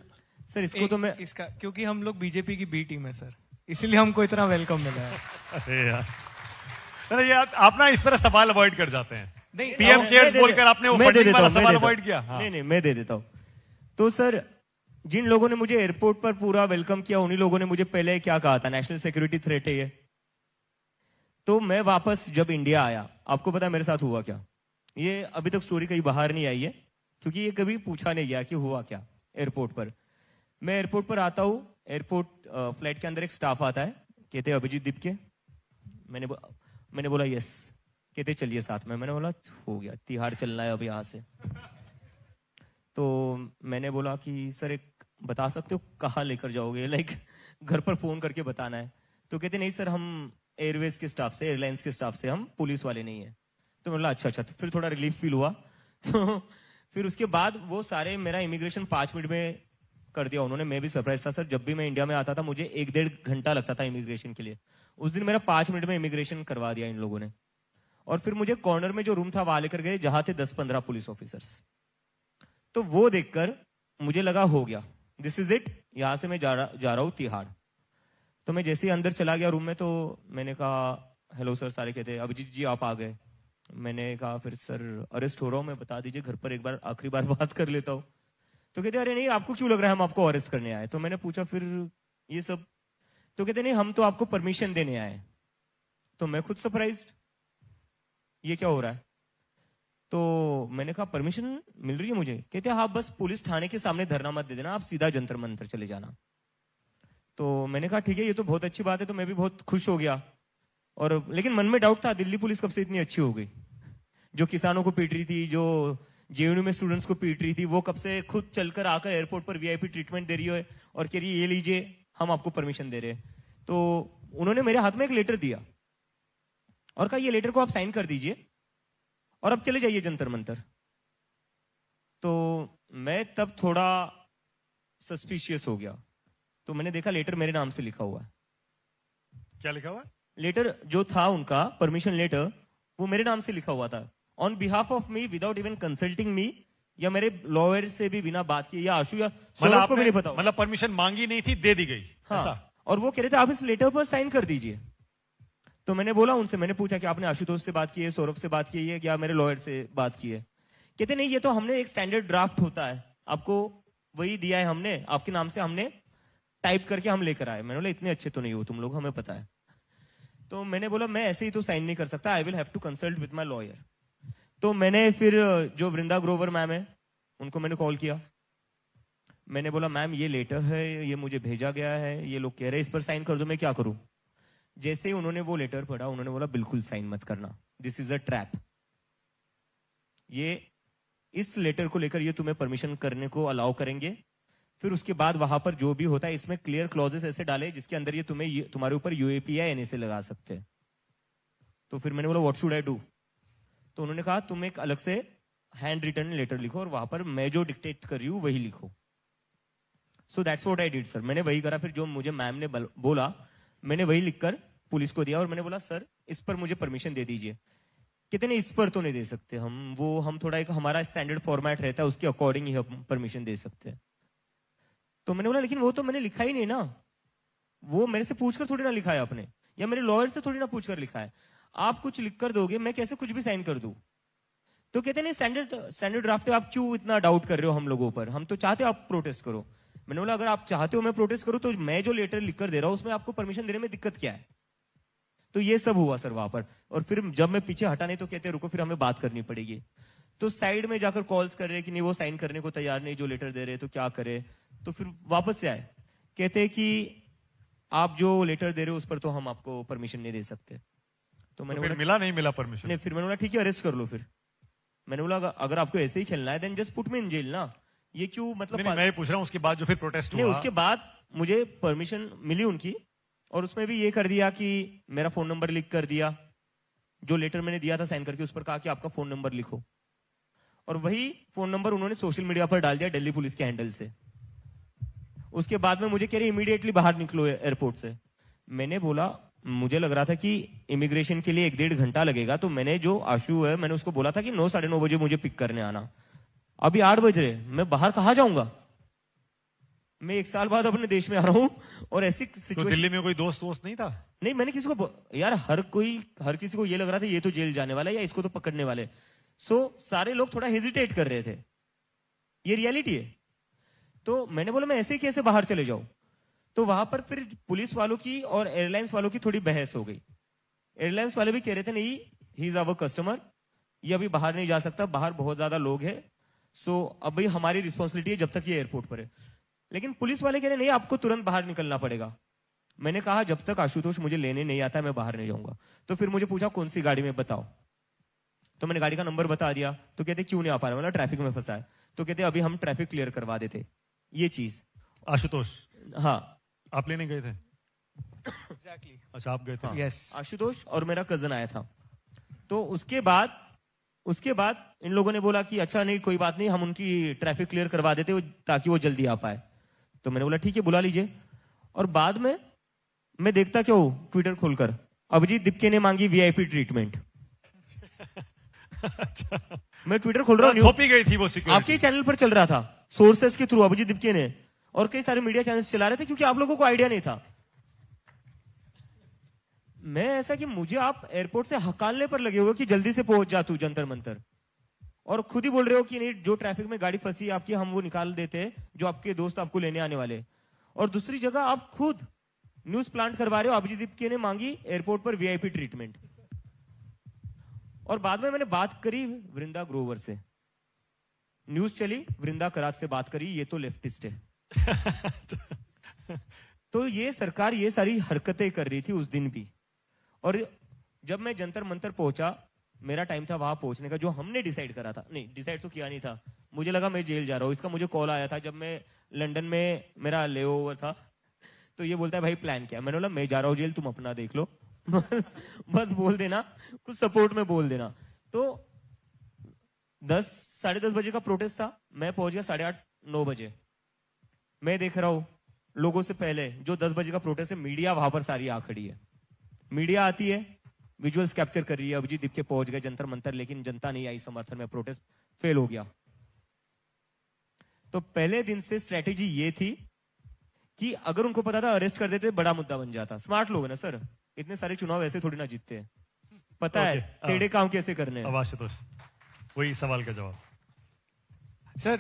सर इसको तो मैं इसका क्योंकि हम लोग बीजेपी की बी टीम है सर, इसीलिए हमको इतना वेलकम मिला है। अरे यार, अरे यार आप ना इस तरह सवाल अवॉइड कर जाते हैं। नहीं, पीएम मैं केयर्स दे- बोलकर आपने वो मैं दे फंडिंग देता वाला हूं, मैं सवाल देता अवॉइड हूं। किया। हाँ। नहीं मैं दे देता हूं। तो सर जिन लोगों ने मुझे एयरपोर्ट पर पूरा वेलकम किया, उन्हीं लोगों ने मुझे पहले क्या कहा था, नेशनल सिक्योरिटी थ्रेट है ये। तो मैं वापस जब इंडिया आया, आपको पता है मेरे साथ हुआ क्या? ये अभी तक स्टोरी कहीं बाहर नहीं आई है, क्योंकि ये कभी पूछा नहीं गया कि हुआ क्या एयरपोर्ट पर। मैं एयरपोर्ट पर आता हूँ, एयरपोर्ट फ्लाइट के अंदर एक स्टाफ आता है, कहते अभिजीत दीप के। मैंने बोला यस, कहते चलिए साथ में। मैंने बोला हो गया, तिहाड़ चलना है अब यहाँ से। तो मैंने बोला कि सर एक बता सकते हो कहाँ लेकर जाओगे, लाइक घर पर फोन करके बताना है। तो कहते नहीं सर, हम एयरवेज के स्टाफ से, एयरलाइंस के स्टाफ से, हम पुलिस वाले नहीं है। तो मैंने बोला अच्छा। तो फिर थोड़ा रिलीफ फील हुआ। तो फिर उसके बाद वो सारे मेरा इमिग्रेशन 5 मिनट में कर दिया उन्होंने। मैं भी सरप्राइज था सर, जब भी मैं इंडिया में आता था मुझे 1-1.5 घंटा लगता था इमिग्रेशन के लिए। उस दिन मेरा 5 मिनट में इमिग्रेशन करवा दिया इन लोगों ने। और फिर मुझे कॉर्नर में जो रूम था वहां लेकर गए, जहां थे 10-15 पुलिस ऑफिसर्स। तो वो देखकर मुझे लगा हो गया, दिस इज इट, यहां से मैं जा रहा हूं तिहाड़। तो मैं जैसे ही अंदर चला गया रूम में, तो मैंने कहा हेलो सर, सारे कहते अभिजीत जी आप आ गए। मैंने कहा फिर सर अरेस्ट हो रहा हूं मैं, बता दीजिए घर पर एक बार आखिरी बार बात कर लेता हूं। तो कहते अरे नहीं, आपको क्यों लग रहा है हम आपको अरेस्ट करने आए? तो मैंने पूछा फिर ये सब, तो कहते नहीं हम तो आपको परमिशन देने आए। तो मैं खुद सरप्राइज, ये क्या हो रहा है? तो मैंने कहा परमिशन मिल रही है मुझे? कहते हाँ, बस पुलिस थाने के सामने धरना मत दे देना, आप सीधा जंतर मंतर चले जाना। तो मैंने कहा ठीक है, ये तो बहुत अच्छी बात है। तो मैं भी बहुत खुश हो गया, और लेकिन मन में डाउट था, दिल्ली पुलिस कब से इतनी अच्छी हो गई? जो किसानों को पीट रही थी, जो जेएनयू में स्टूडेंट्स को पीट रही थी, वो कब से खुद चलकर आकर एयरपोर्ट पर वीआईपी ट्रीटमेंट दे रही है और कह रही है ये लीजिए हम आपको परमिशन दे रहे हैं। तो उन्होंने मेरे हाथ में एक लेटर दिया और कहा ये लेटर को आप साइन कर दीजिए और अब चले जाइए जंतर मंतर। तो मैं तब थोड़ा सस्पिशियस हो गया। तो मैंने देखा लेटर मेरे नाम से लिखा हुआ है। क्या लिखा हुआ? लेटर जो था उनका परमिशन लेटर, वो मेरे नाम से लिखा हुआ था, on behalf of me, without even consulting me, या मेरे लॉयर से भी बिना बात किए, या आशु या सौरभ को भी नहीं पता। मतलब परमिशन मांगी नहीं थी, दे दी गई। हाँ, ऐसा? और वो कह रहे थे आप इस लेटर पर साइन कर दीजिए। तो मैंने बोला उनसे, मैंने पूछा कि आपने आशुतोष से बात की है, सौरभ से बात की है, या मेरे लॉयर से बात की है? कहते नहीं, ये तो हमने एक स्टैंडर्ड ड्राफ्ट होता है, आपको वही दिया है हमने, आपके नाम से हमने टाइप करके हम लेकर आए। मैंने बोला इतने अच्छे तो नहीं हो तुम लोग, हमें पता है। तो मैंने बोला मैं ऐसे ही तो साइन नहीं कर सकता, I will have to consult with my lawyer. तो मैंने फिर जो वृंदा ग्रोवर मैम है उनको मैंने कॉल किया। मैंने बोला मैम ये लेटर है, ये मुझे भेजा गया है, ये लोग कह रहे हैं इस पर साइन कर दो, मैं क्या करूं? जैसे ही उन्होंने वो लेटर पढ़ा, उन्होंने बोला बिल्कुल साइन मत करना, दिस इज अ ट्रैप। ये इस लेटर को लेकर ये तुम्हें परमिशन करने को अलाउ करेंगे, फिर उसके बाद वहां पर जो भी होता है इसमें क्लियर क्लॉजेस ऐसे डाले जिसके अंदर ये तुम्हारे ऊपर यूएपी या एनएसए लगा सकते हैं। तो फिर मैंने बोला व्हाट शुड आई डू? तो उन्होंने कहा तुम एक अलग से हैंड रिटन लेटर लिखो और वहां पर मैं जो डिक्टेट कर रही हूँ वही लिखो। So that's what I did sir. मैंने वही करा। फिर जो मुझे मैम ने बोला मैंने वही लिखकर पुलिस को दिया और मैंने बोला सर इस पर मुझे परमिशन दे दीजिए। कहते नहीं इस पर तो नहीं दे सकते हम थोड़ा एक हमारा स्टैंडर्ड फॉर्मेट रहता है उसके अकॉर्डिंग ही हम परमिशन दे सकते हैं। तो मैंने बोला लेकिन वो तो मैंने लिखा ही नहीं ना, वो मेरे से पूछकर थोड़ी ना लिखा है आपने, या मेरे लॉयर से थोड़ी ना पूछकर लिखा है। आप कुछ लिख कर दोगे मैं कैसे कुछ भी साइन कर दूं। तो कहते नहीं स्टैंडर्ड ड्राफ्ट आप क्यों इतना डाउट कर रहे हो हम लोगों पर, हम तो चाहते हो आप प्रोटेस्ट करो। मैंने बोला अगर आप चाहते हो मैं प्रोटेस्ट करूं तो मैं जो लेटर लिख कर दे रहा हूं उसमें आपको परमिशन देने में दिक्कत क्या है। तो ये सब हुआ सर वहां पर। और फिर जब मैं पीछे हटा नहीं तो कहते रुको फिर हमें बात करनी पड़ेगी। तो साइड में जाकर कॉल्स कर रहे कि नहीं वो साइन करने को तैयार नहीं जो लेटर दे रहे तो क्या करे। तो फिर वापस से आए कहते कि आप जो लेटर दे रहे हो उस पर तो हम आपको परमिशन नहीं दे सकते। तो मैंने फिर बोला मिला नहीं मिला परमिशन? नहीं। फिर मैंने बोला ठीक है अरेस्ट कर लो। फिर मैंने बोला अगर आपको ऐसे ही खेलना है then just put me in jail ना, ये क्यों मतलब नहीं, मैं ये पूछ रहा हूँ उसके बाद जो फिर प्रोटेस्ट नहीं हुआ। उसके बाद मुझे परमिशन मिली उनकी और उसमें भी ये कर दिया कि मेरा फोन नंबर लिख कर दिया, जो लेटर मैंने दिया था साइन करके उस पर कहा कि आपका फोन नंबर लिखो और वही फोन नंबर उन्होंने सोशल मीडिया पर डाल दिया दिल्ली पुलिस के हैंडल से। उसके बाद में मुझे कह रहे इमीडिएटली बाहर निकलो एयरपोर्ट से। मैंने बोला मुझे लग रहा था कि इमिग्रेशन के लिए 1-1.5 घंटा लगेगा, तो मैंने जो आशु है मैंने उसको बोला था कि 9-9:30 बजे मुझे पिक करने आना। अभी 8 बज रहे, मैं बाहर कहाँ जाऊंगा। मैं 1 साल बाद अपने देश में आ रहा हूं और ऐसी तो सिचुएशन। दिल्ली में कोई दोस्त नहीं था? नहीं मैंने किसी को यार हर किसी को ये लग रहा था ये तो जेल जाने वाला है या इसको तो पकड़ने वाले। सो सारे लोग थोड़ा हेजिटेट कर रहे थे, ये रियलिटी है। तो मैंने बोला मैं ऐसे ही कैसे बाहर चले जाऊं। तो वहां पर फिर पुलिस वालों की और एयरलाइंस वालों की थोड़ी बहस हो गई। एयरलाइंस वाले भी कह रहे थे नहीं ही इज आवर कस्टमर, ये अभी बाहर नहीं जा सकता, बाहर बहुत ज्यादा लोग हैं, सो अभी हमारी रिस्पॉन्सिबिलिटी है जब तक ये एयरपोर्ट पर है। लेकिन पुलिस वाले कह रहे नहीं आपको तुरंत बाहर निकलना पड़ेगा। मैंने कहा जब तक आशुतोष मुझे लेने नहीं आता मैं बाहर नहीं जाऊंगा। तो फिर मुझे पूछा कौन सी गाड़ी में बताओ, तो मैंने गाड़ी का नंबर बता दिया। तो कहते क्यों नहीं आ पा रहा, मतलब ट्रैफिक में फंसा है। तो कहते अभी हम ट्रैफिक क्लियर करवा देते ये चीज। आशुतोष हाँ आप लेने गए थे? एग्जैक्टली। अच्छा आप गए थे। यस। आशुतोष और मेरा कजन आया था। तो उसके बाद इन लोगों ने बोला कि अच्छा नहीं कोई बात नहीं हम उनकी ट्रैफिक क्लियर करवा देते ताकि वो जल्दी आ पाए। तो मैंने बोला ठीक है बुला लीजिए। और बाद में मैं देखता क्या हूं ट्विटर खोलकर अभिजीत दिपके ने मांगी वीआईपी ट्रीटमेंट। मैं ट्विटर खोल रहा हूँ थोपी गई थी वो सिक्योरिटी। आपके चैनल पर चल रहा था सोर्सेस के थ्रू अभिजीत दिपके ने, और कई सारे मीडिया चैनल्स चला रहे थे क्योंकि आप लोगों को आइडिया नहीं था। मैं ऐसा कि मुझे आप एयरपोर्ट से हकालने पर लगे हुए कि जल्दी से पहुंच जा तू जंतर मंतर, और खुद ही बोल रहे हो कि नहीं जो ट्रैफिक में गाड़ी फंसी है आपकी हम वो निकाल देते हैं जो आपके दोस्त आपको लेने आने वाले। और दूसरी जगह आप खुद न्यूज प्लांट करवा रहे हो अभिजीत दिपके ने मांगी एयरपोर्ट पर वीआईपी ट्रीटमेंट। और बाद में मैंने बात करी वृंदा ग्रोवर से, न्यूज चली वृंदा करात से बात करी, ये तो लेफ्टिस्ट है। तो ये सरकार ये सारी हरकतें कर रही थी उस दिन भी। और जब मैं जंतर मंतर पहुंचा मेरा टाइम था वहां पहुंचने का, जो हमने डिसाइड करा था, नहीं डिसाइड तो किया नहीं था, मुझे लगा मैं जेल जा रहा हूं। इसका मुझे कॉल आया था जब मैं लंदन में मेरा लेओवर था। तो ये बोलता है भाई प्लान क्या। मैंने बोला मैं जा रहा हूं जेल तुम अपना देख लो। बस बोल देना कुछ सपोर्ट में बोल देना। तो 10-10:30 बजे का प्रोटेस्ट था, मैं पहुंच गया 8:30-9 बजे। मैं देख रहा हूं लोगों से पहले जो 10 बजे का प्रोटेस्ट है मीडिया वहां पर सारी आ खड़ी है। मीडिया आती है विजुअल्स कैप्चर कर रही है, अभिजीत दिपके पहुंच गए जंतर मंतर, लेकिन जनता नहीं आई समर्थन में, प्रोटेस्ट फेल हो गया। तो पहले दिन से स्ट्रेटेजी ये थी कि अगर उनको पता था अरेस्ट कर देते बड़ा मुद्दा बन जाता। स्मार्ट लोग है ना सर, इतने सारे चुनाव ऐसे थोड़ी ना जीतते हैं, पता है टेढ़े काम कैसे करने हैं। अब आशुतोष वही सवाल का जवाब। सर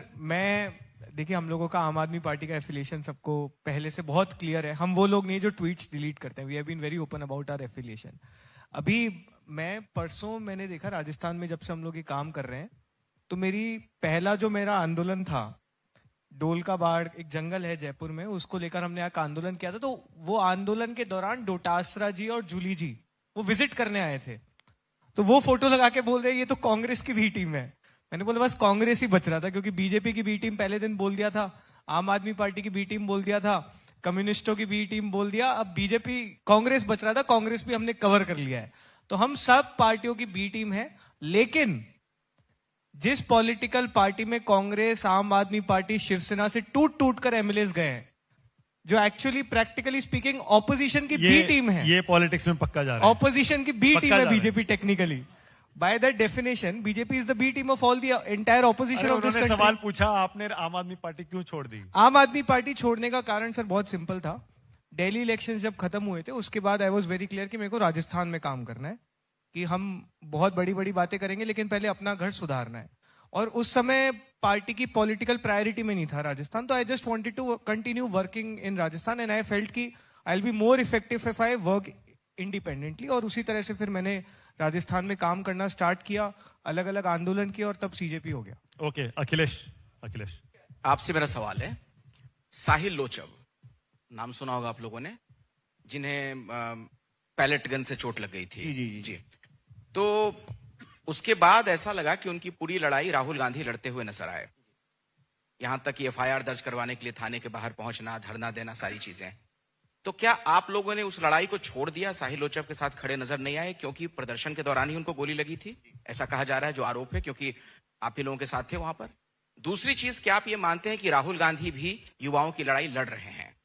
देखिए हम लोगों का आम आदमी पार्टी का एफिलिएशन सबको पहले से बहुत क्लियर है। हम वो लोग नहीं जो ट्वीट्स डिलीट करते हैं। We have been very open about our affiliation. अभी परसों मैंने देखा राजस्थान में जब से हम लोग ये काम कर रहे हैं, तो पहला जो मेरा आंदोलन था डोल का बाढ़, एक जंगल है जयपुर में, उसको लेकर हमने यहाँ आंदोलन किया था। तो वो आंदोलन के दौरान डोटासरा जी और जूली जी वो विजिट करने आए थे। तो वो फोटो लगा के बोल रहे ये तो कांग्रेस की बी टीम है। मैंने बोला बस कांग्रेस ही बच रहा था, क्योंकि बीजेपी की बी टीम पहले दिन बोल दिया था, आम आदमी पार्टी की बी टीम बोल दिया था, कम्युनिस्टों की बी टीम बोल दिया, अब बीजेपी कांग्रेस बच रहा था, कांग्रेस भी हमने कवर कर लिया है। तो हम सब पार्टियों की बी टीम है। लेकिन जिस पॉलिटिकल पार्टी में कांग्रेस, आम आदमी पार्टी, शिवसेना से टूट टूट कर एमएलएस गए हैं, जो एक्चुअली प्रैक्टिकली स्पीकिंग ऑपोजिशन की बी टीम है, ये पॉलिटिक्स में पक्का जा रहा है। ऑपोजिशन की बी पक्का टीम जा है रहा है। BJP technically. By that definition BJP is the B team of all the entire opposition अरे ऑफ दिस उन्होंने सवाल कंट्री। पूछा, आपने आम आदमी पार्टी क्यों छोड़ दी? आम आदमी पार्टी छोड़ने का कारण सर बहुत सिंपल था। दिल्ली इलेक्शंस जब खत्म हुए थे उसके बाद आई वाज वेरी क्लियर कि मेरे को राजस्थान में काम करना है, कि हम बहुत बड़ी बड़ी बातें करेंगे लेकिन पहले अपना घर सुधारना है। और उस समय पार्टी की पॉलिटिकल प्रायोरिटी में नहीं था राजस्थान, तो I just wanted to continue working in Rajasthan and I felt कि I will be more effective if I work independently. और उसी तरह से फिर मैंने राजस्थान में काम करना स्टार्ट किया, अलग अलग आंदोलन किया और तब सीजेपी हो गया। ओके, अखिलेश। अखिलेश, आपसे मेरा सवाल है, साहिल लोचब नाम सुना होगा आप लोगों ने, जिन्हें पैलेट गन से चोट लग गई थी। जी। तो उसके बाद ऐसा लगा कि उनकी पूरी लड़ाई राहुल गांधी लड़ते हुए नजर आए, यहां तक कि एफआईआर दर्ज करवाने के लिए थाने के बाहर पहुंचना, धरना देना, सारी चीजें। तो क्या आप लोगों ने उस लड़ाई को छोड़ दिया, साहिल लोचब के साथ खड़े नजर नहीं आए क्योंकि प्रदर्शन के दौरान ही उनको गोली लगी थी? ऐसा कहा जा रहा है, जो आरोप है, क्योंकि आप ही लोगों के साथ थे वहां पर। दूसरी चीज, क्या आप ये मानते हैं कि राहुल गांधी भी युवाओं की लड़ाई लड़ रहे हैं?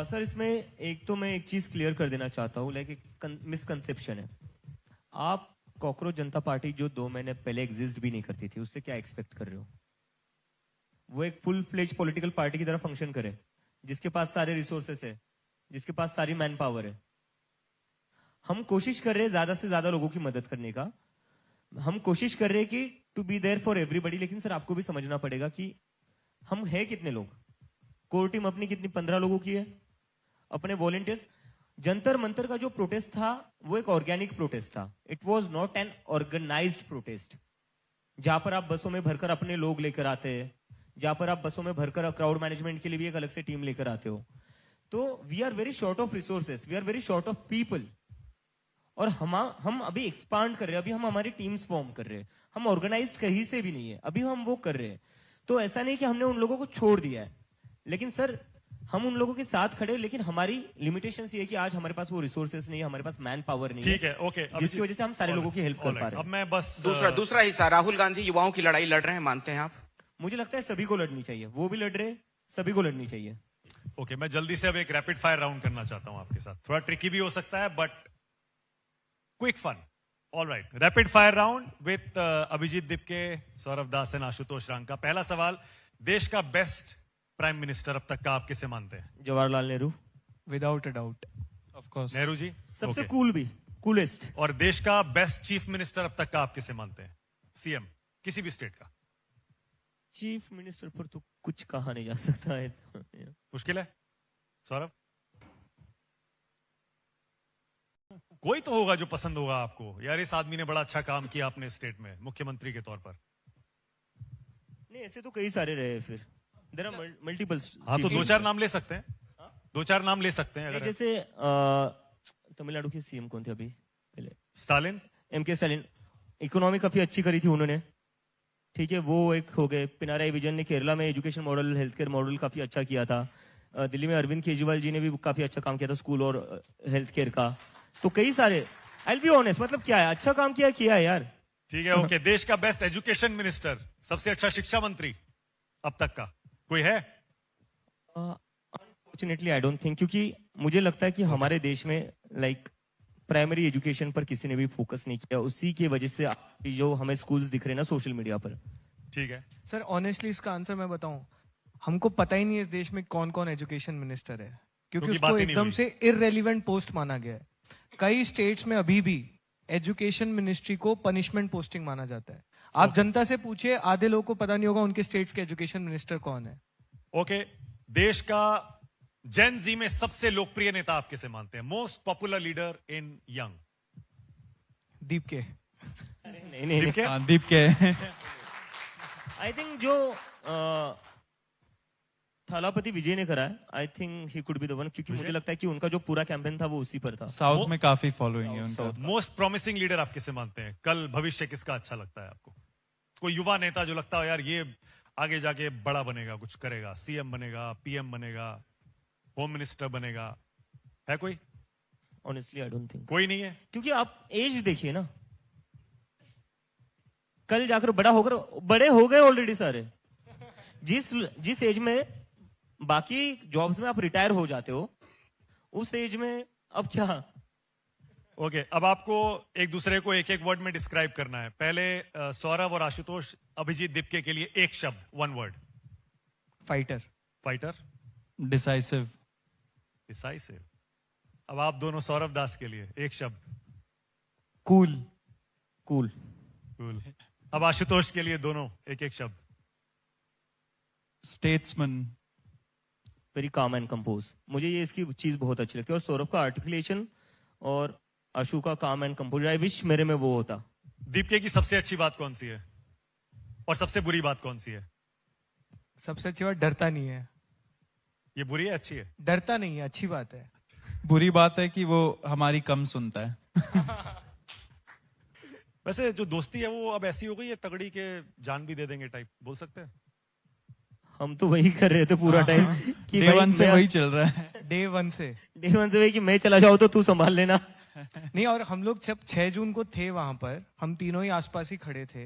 सर इसमें एक तो मैं एक चीज क्लियर कर देना चाहता हूँ, लाइक एक मिसकंसेप्शन है। आप कॉकरोच जनता पार्टी जो 2 महीने पहले एग्जिस्ट भी नहीं करती थी, उससे क्या एक्सपेक्ट कर रहे हो? वो एक फुल फ्लेज पॉलिटिकल पार्टी की तरह फंक्शन करे, जिसके पास सारे रिसोर्सेस है, जिसके पास सारी मैन पावर है। हम कोशिश कर रहे हैं ज्यादा से ज्यादा लोगों की मदद करने का, हम कोशिश कर रहे हैं कि to be there for everybody. लेकिन सर आपको भी समझना पड़ेगा कि हम है कितने लोग, कोर टीम अपनी कितनी 15 लोगों की है, अपने वॉलंटियर्स। जंतर मंतर का जो प्रोटेस्ट था वो एक ऑर्गेनिक प्रोटेस्ट था, it was not an organised protest, जहां पर आप बसों में भरकर अपने लोग लेकर आते हैं, जहां पर आप बसों में भरकर क्राउड मैनेजमेंट के लिए भी एक अलग से टीम लेकर आते हो। तो we are very short of resources, we are very short of people. और हम अभी एक्सपांड कर रहे हैं, अभी हम हमारी टीम्स फॉर्म कर रहे हैं, हम ऑर्गेनाइज्ड कहीं से भी नहीं है, अभी हम वो कर रहे हैं। तो ऐसा नहीं कि हमने उन लोगों को छोड़ दिया है, लेकिन सर हम उन लोगों के साथ खड़े, लेकिन हमारी लिमिटेशंस ये है कि आज हमारे पास वो रिसोर्सेस नहीं है, हमारे पास मैन पावर नहीं ठीक है, ओके। जिसकी वजह से हम सारे लोगों की हेल्प कर पा रहे अब हैं। मैं बस दूसरा हिस्सा, राहुल गांधी युवाओं की लड़ाई लड़ रहे हैं, मानते हैं आप? मुझे लगता है सभी को लड़नी चाहिए, वो भी लड़ रहे हैं, सभी को लड़नी चाहिए। ओके, मैं जल्दी से अब एक रैपिड फायर राउंड करना चाहता हूं आपके साथ। थोड़ा ट्रिकी भी हो सकता है but quick fun. Alright, rapid fire round with Abhijit Dipke, Saurabh Das and Ashutosh Ranka. पहला सवाल, देश का बेस्ट प्राइम मिनिस्टर अब तक का आप किसे मानते हैं? Jawaharlal Nehru, without a doubt. Of course Nehru ji सबसे Okay. कूल भी, कूलेस्ट। और देश का बेस्ट चीफ मिनिस्टर अब तक का आप किसे मानते हैं? सीएम किसी भी स्टेट का। चीफ मिनिस्टर पर तो कुछ कहा नहीं जा सकता है। मुश्किल है। सौरभ, कोई तो होगा जो पसंद होगा आपको, यार इस आदमी ने बड़ा अच्छा काम किया अपने स्टेट में मुख्यमंत्री के तौर पर। नहीं, ऐसे तो कई सारे रहे, फिर देयर आर मल्टीपल। हाँ, तो 2-4 नाम ले सकते हैं, 2-4 नाम ले सकते हैं अगर। जैसे तमिलनाडु के सीएम कौन थे अभी पहले? स्टालिन। एमके स्टालिन, इकोनॉमी काफी अच्छी करी थी उन्होंने, ठीक है, वो एक हो गए। पिनाराई विजयन ने केरला में education model, health care model काफी अच्छा किया था। दिल्ली में अरविंद केजरीवाल जी ने भी काफी अच्छा काम किया था स्कूल और हेल्थ केयर का। तो कई सारे, आई विल बी ऑनेस्ट, मतलब क्या है, अच्छा काम किया है यार। ठीक है, ओके। देश का बेस्ट एजुकेशन मिनिस्टर, सबसे अच्छा शिक्षा मंत्री अब तक का कोई है? अनफॉर्चुनेटली आई डोंट थिंक, क्योंकि मुझे लगता है कि हमारे देश में लाइक प्राइमरी एजुकेशन पर किसी ने भी फोकस नहीं किया, उसी की वजह से जो हमें स्कूल्स दिख रहे हैं ना सोशल मीडिया पर। ठीक है, सर ऑनेस्टली इसका आंसर मैं बताऊं, हमको पता ही नहीं है इस देश में कौन कौन एजुकेशन मिनिस्टर है, क्योंकि क्योंकि उसको बात ही नहीं एकदम हुई। से इररेलेवेंट पोस्ट माना गया है। कई स्टेट्स में अभी भी एजुकेशन मिनिस्ट्री को पनिशमेंट पोस्टिंग माना जाता है। आप जनता से पूछिए, आधे लोगों को पता नहीं होगा उनके स्टेट्स के एजुकेशन मिनिस्टर कौन है। ओके। देश का जेन जी में सबसे लोकप्रिय नेता आप किसे मानते हैं? Most popular leader in young. दीप के। नहीं नहीं, ठीक है, हाँ, दीप के आई थिंक जो थालापति विजय ने करा है, I think he could be the one, क्योंकि मुझे लगता है कि उनका जो पूरा कैंपेन था वो उसी पर था। साउथ में काफी फॉलोइंग है उनका। मोस्ट प्रॉमिसिंग लीडर आप किसे मानते हैं? कल भविष्य किसका अच्छा लगता है आपको? कोई युवा नेता जो लगता है यार ये आगे जाके बड़ा बनेगा, कुछ करेगा, सीएम बनेगा, पीएम बनेगा, होम मिनिस्टर बनेगा, है कोई? ऑनेस्टली आई डोंट थिंक, कोई नहीं है। क्योंकि आप एज देखिए ना, कल जाकर बड़े हो गए ऑलरेडी सारे। जिस एज में बाकी जॉब्स में आप रिटायर हो जाते हो, उस एज में अब क्या। ओके, अब आपको एक दूसरे को एक एक वर्ड में डिस्क्राइब करना है। पहले सौरभ और आशुतोष अभिजीत दीपके के लिए एक शब्द, one word. Fighter. Fighter. Decisive. Decisive. अब आप दोनों सौरभ दास के लिए एक शब्द। कूल। कूल। कूल। अब आशुतोष के लिए दोनों एक एक शब्द। Statesman. Very calm and compose. मुझे ये इसकी चीज बहुत अच्छी लगती है। और सौरभ का आर्टिकुलेशन और अशु का काम एंड कंपोज, आई विश मेरे में वो होता। दीपके की सबसे अच्छी बात कौन सी है और सबसे बुरी बात कौन सी है? सबसे अच्छी बात, डरता नहीं है। ये बुरी है अच्छी है? डरता नहीं है, अच्छी बात है। बुरी बात है कि वो हमारी कम सुनता है। वैसे जो दोस्ती है वो अब ऐसी हो गई है, तगड़ी के जान भी दे देंगे टाइप, बोल सकते हैं? हम तो वही कर रहे थे पूरा टाइम कि डे भाई वन से मैं- वही चल रहा है। डे वन से वही कि मैं चला जाऊं तो तू संभाल लेना। नहीं, और हम लोग जब 6 जून को थे वहां पर, हम तीनों ही आसपास ही खड़े थे,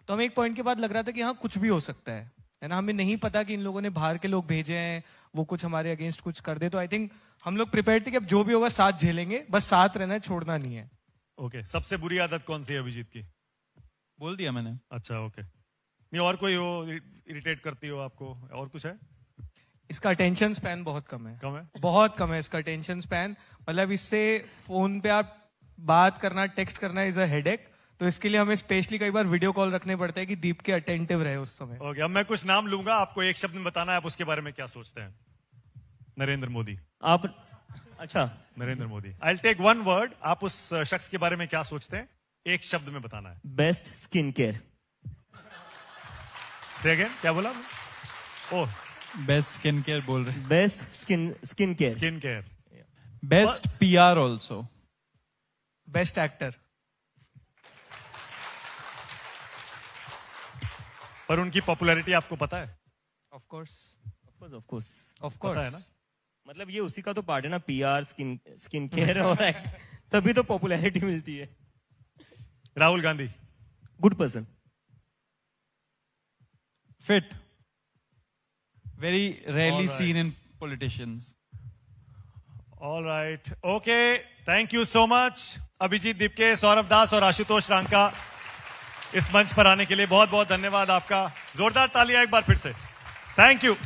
तो हमें एक पॉइंट के बाद लग रहा था कि हाँ कुछ भी हो सकता है ना। हमें नहीं पता कि इन लोगों ने बाहर के लोग भेजे हैं, वो कुछ हमारे अगेंस्ट कुछ कर दे। तो आई थिंक हम लोग प्रिपेयर थे कि अब जो भी होगा साथ झेलेंगे, बस साथ रहना है, छोड़ना नहीं है। ओके, सबसे बुरी आदत कौन सी है अभिजीत की? बोल दिया मैंने। अच्छा, ओके। नहीं, और कोई हो इरिटेट करती हो आपको, और कुछ है? इसका अटेंशन स्पैन बहुत कम है। कम है? बहुत कम है इसका अटेंशन स्पैन। मतलब इससे फोन पे आप बात करना, टेक्स्ट करना इज अ हेडेक। तो इसके लिए हमें स्पेशली कई बार वीडियो कॉल रखने पड़ते हैं कि दीप के अटेंटिव रहे उस समय। ओके, अब मैं कुछ नाम लूंगा, आपको एक शब्द में बताना है आप उसके बारे में क्या सोचते हैं। नरेंद्र मोदी। आप अच्छा, Narendra Modi. I take one word, आप उस शख्स के बारे में क्या सोचते हैं, एक शब्द में बताना है। Best skin care. से अगेन, क्या बोला? ओह, बेस्ट स्किन केयर बोल रहे। Best skin care. Skin care. Best PR also. Best actor. पर उनकी पॉपुलैरिटी आपको पता है? Of course. Of course of पता है ना? मतलब ये उसी का तो पार्ट है ना, PR, स्किन केयर और एक्ट, तभी तो पॉपुलैरिटी मिलती है। Rahul Gandhi. Good person. Fit. Very rarely All right. seen in politicians. All right, okay, thank you so much Abhijeet Dipke, Saurabh Das और आशुतोष रांका, इस मंच पर आने के लिए बहुत बहुत धन्यवाद आपका। जोरदार तालियां एक बार फिर से। Thank you.